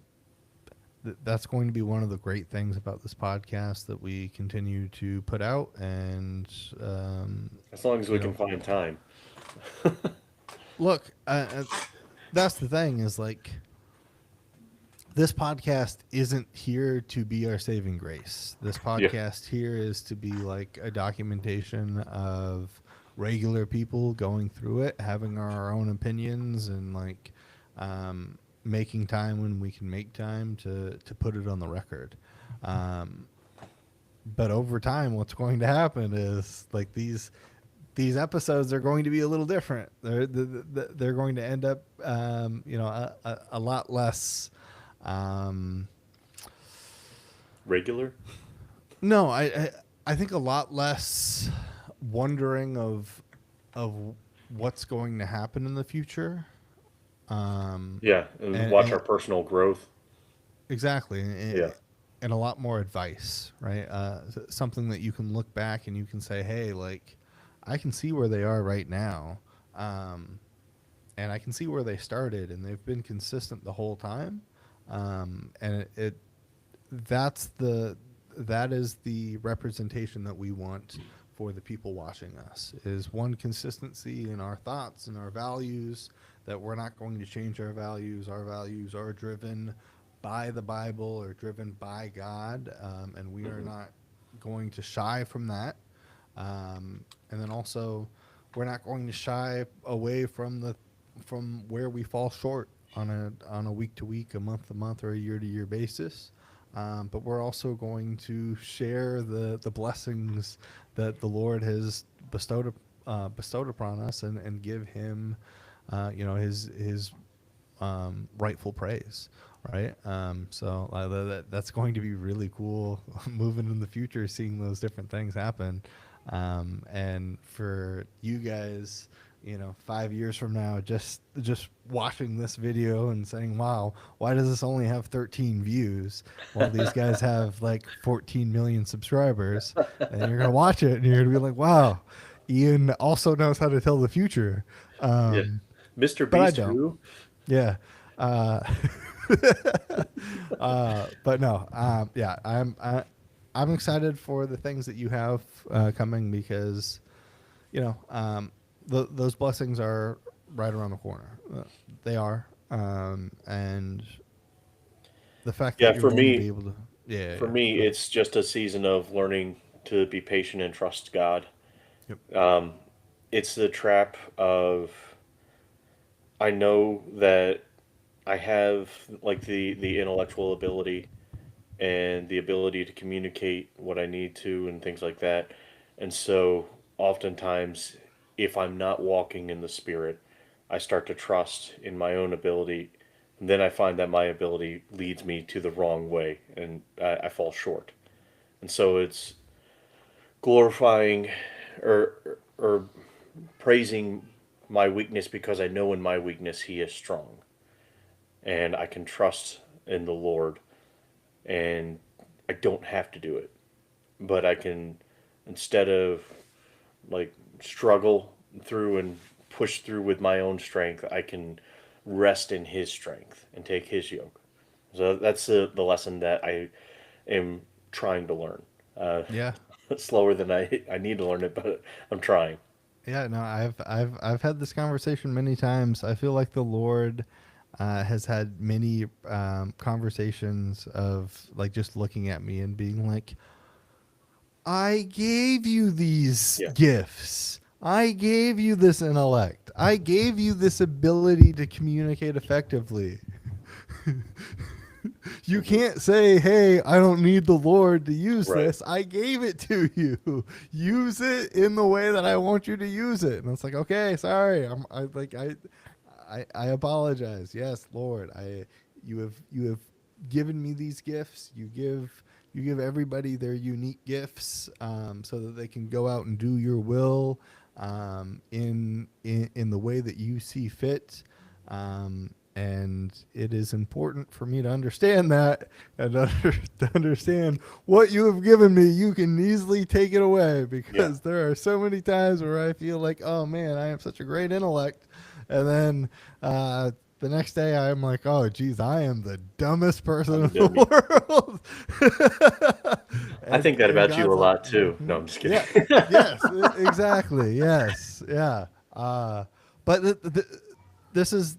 that's going to be one of the great things about this podcast that we continue to put out, and As long as we you can know find time. look, that's the thing is like this podcast isn't here to be our saving grace. This Yeah. podcast here is to be like a documentation of regular people going through it, having our own opinions, and like making time when we can make time to put it on the record. Um, but over time, what's going to happen is like these episodes are going to be a little different. They're going to end up, a lot less. Um, Regular. no, I think a lot less wondering of what's going to happen in the future. Um, Yeah, and watch and our personal growth. exactly, Yeah. and a lot more advice, right? Something that you can look back and you can say, hey, like, I can see where they are right now, um, and I can see where they started, and they've been consistent the whole time, and that's the that is the representation that we want for the people watching us is one consistency in our thoughts and our values, that we're not going to change our values are driven by the Bible or driven by God, and we are Hmm. not going to shy from that, and then also we're not going to shy away from where we fall short on a week to week, a month to month, or a year to year basis. But we're also going to share the blessings that the Lord has bestowed upon us, and give Him, his rightful praise, right? So that's going to be really cool moving in the future, seeing those different things happen. And for you guys, 5 years from now, just watching this video and saying, "Wow, why does this only have 13 views?" Well, these guys have like 14 million subscribers, and you're gonna watch it and you're gonna be like, "Wow, Ian also knows how to tell the future." Yeah. Um, Mr. but I Beast don't. who? Yeah. Uh, but no. Yeah. I'm excited for the things that you have coming, because those blessings are right around the corner. They are, and the fact that Yeah, you're for going to be me, able to. Yeah. for Yeah. me, Go ahead. it's just a season of learning to be patient and trust God. Yep. It's the trap of I know that I have like the intellectual ability and the ability to communicate what I need to and things like that. And so oftentimes if I'm not walking in the spirit, I start to trust in my own ability. And then I find that my ability leads me to the wrong way and I fall short. And so it's glorifying or praising my weakness because I know in my weakness he is strong and I can trust in the Lord and I don't have to do it, but I can instead of like struggle through and push through with my own strength, I can rest in His strength and take His yoke. So that's the lesson that I am trying to learn. Yeah. Slower than I need to learn it, but I'm trying. Yeah, no, I've had this conversation many times. I feel like the Lord has had many conversations of like just looking at me and being like, I gave you these Yeah. gifts. I gave you this intellect. I gave you this ability to communicate effectively. You can't say, "Hey, I don't need the Lord to use Right. this. I gave it to you. Use it in the way that I want you to use it." And it's like, "Okay, sorry. I apologize. Yes, Lord. You have given me these gifts. You give everybody their unique gifts so that they can go out and do your will in the way that you see fit. And it is important for me to understand that and to understand what you have given me. You can easily take it away Yeah. because there are so many times where I feel like, oh man, I have such a great intellect. And then the next day I'm like, oh, geez, I am the dumbest person I'm in a dummy. the world. I think that And about you a God's like, lot too. No, I'm just kidding. yeah, yes, exactly. Yes. Yeah. But this is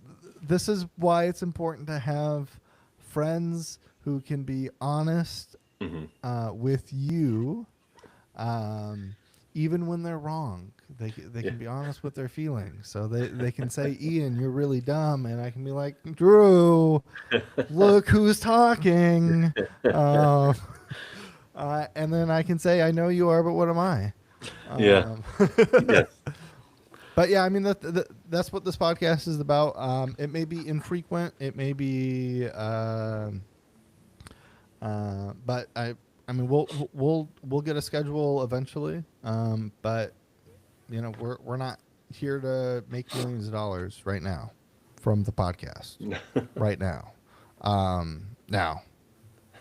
this is why it's important to have friends who can be honest Hmm. with you, even when they're wrong. They Yeah. can be honest with their feelings. So they can say, Ian, you're really dumb. And I can be like, Drew, look who's talking. Uh, and then I can say, I know you are, but what am I? Yeah. Um, Yes. but yeah, I mean that's what this podcast is about. It may be infrequent, it may be, but I mean we'll get a schedule eventually. But you know we're not here to make millions of dollars right now from the podcast right now. Now,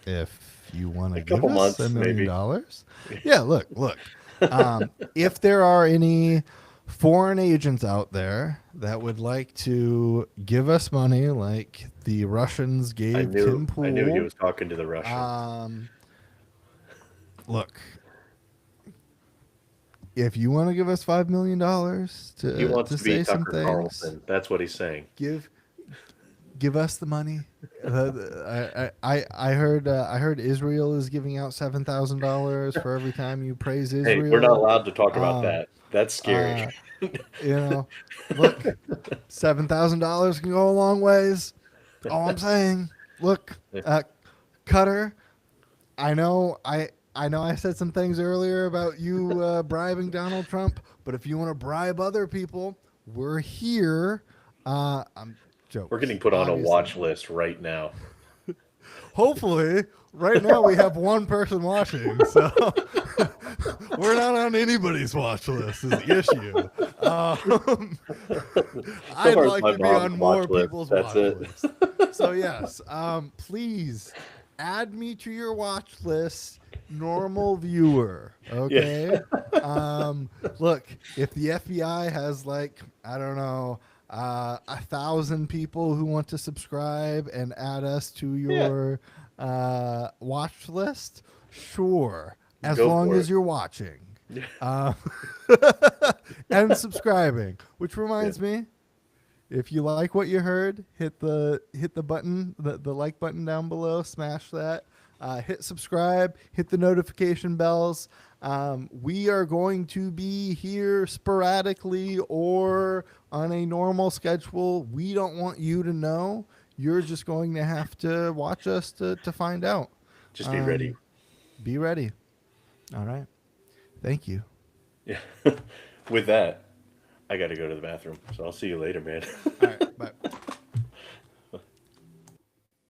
if you want A to give couple us $1 months, million, maybe. yeah, look. If there are any foreign agents out there that would like to give us money, like the Russians I gave knew. Tim I knew he Pool, was talking to the Russians. um, look, if you want to give us $5 million He to wants to be say some Tucker things, Carlson. That's what he's saying. give us the money. I heard Israel is giving out $7,000 for every time you praise Hey, we're not Israel. allowed to talk about Um, that. That's scary. uh, you know, look, $7,000 can go a long ways. All I'm saying, look, Cutter, I know I said some things earlier about you bribing Donald Trump, but if you want to bribe other people, we're here. I'm We're getting jokes, put on a obviously. watch list right now. Hopefully, right now we have one person watching, so we're not on anybody's watch list. Is the issue? So I'd far, it's like my to be mom's on watch more list. people's That's watch it. list. So yes, please add me to your watch list, normal viewer. Yeah. Okay. Look, if the FBI has like I don't know 1,000 people who want to subscribe and add us to Yeah. your watch list, sure, as Go long for as it. you're watching uh, and subscribing. Which Yeah. reminds me, if you like what you heard, hit the button, the like button down below, smash that. Hit subscribe, hit the notification bells. We are going to be here sporadically or on a normal schedule. We don't want you to know. You're just going to have to watch us to find out. Just be ready. Um, be ready. All right. Thank you. Yeah. With that, I got to go to the bathroom. So I'll see you later, man. All right. Bye.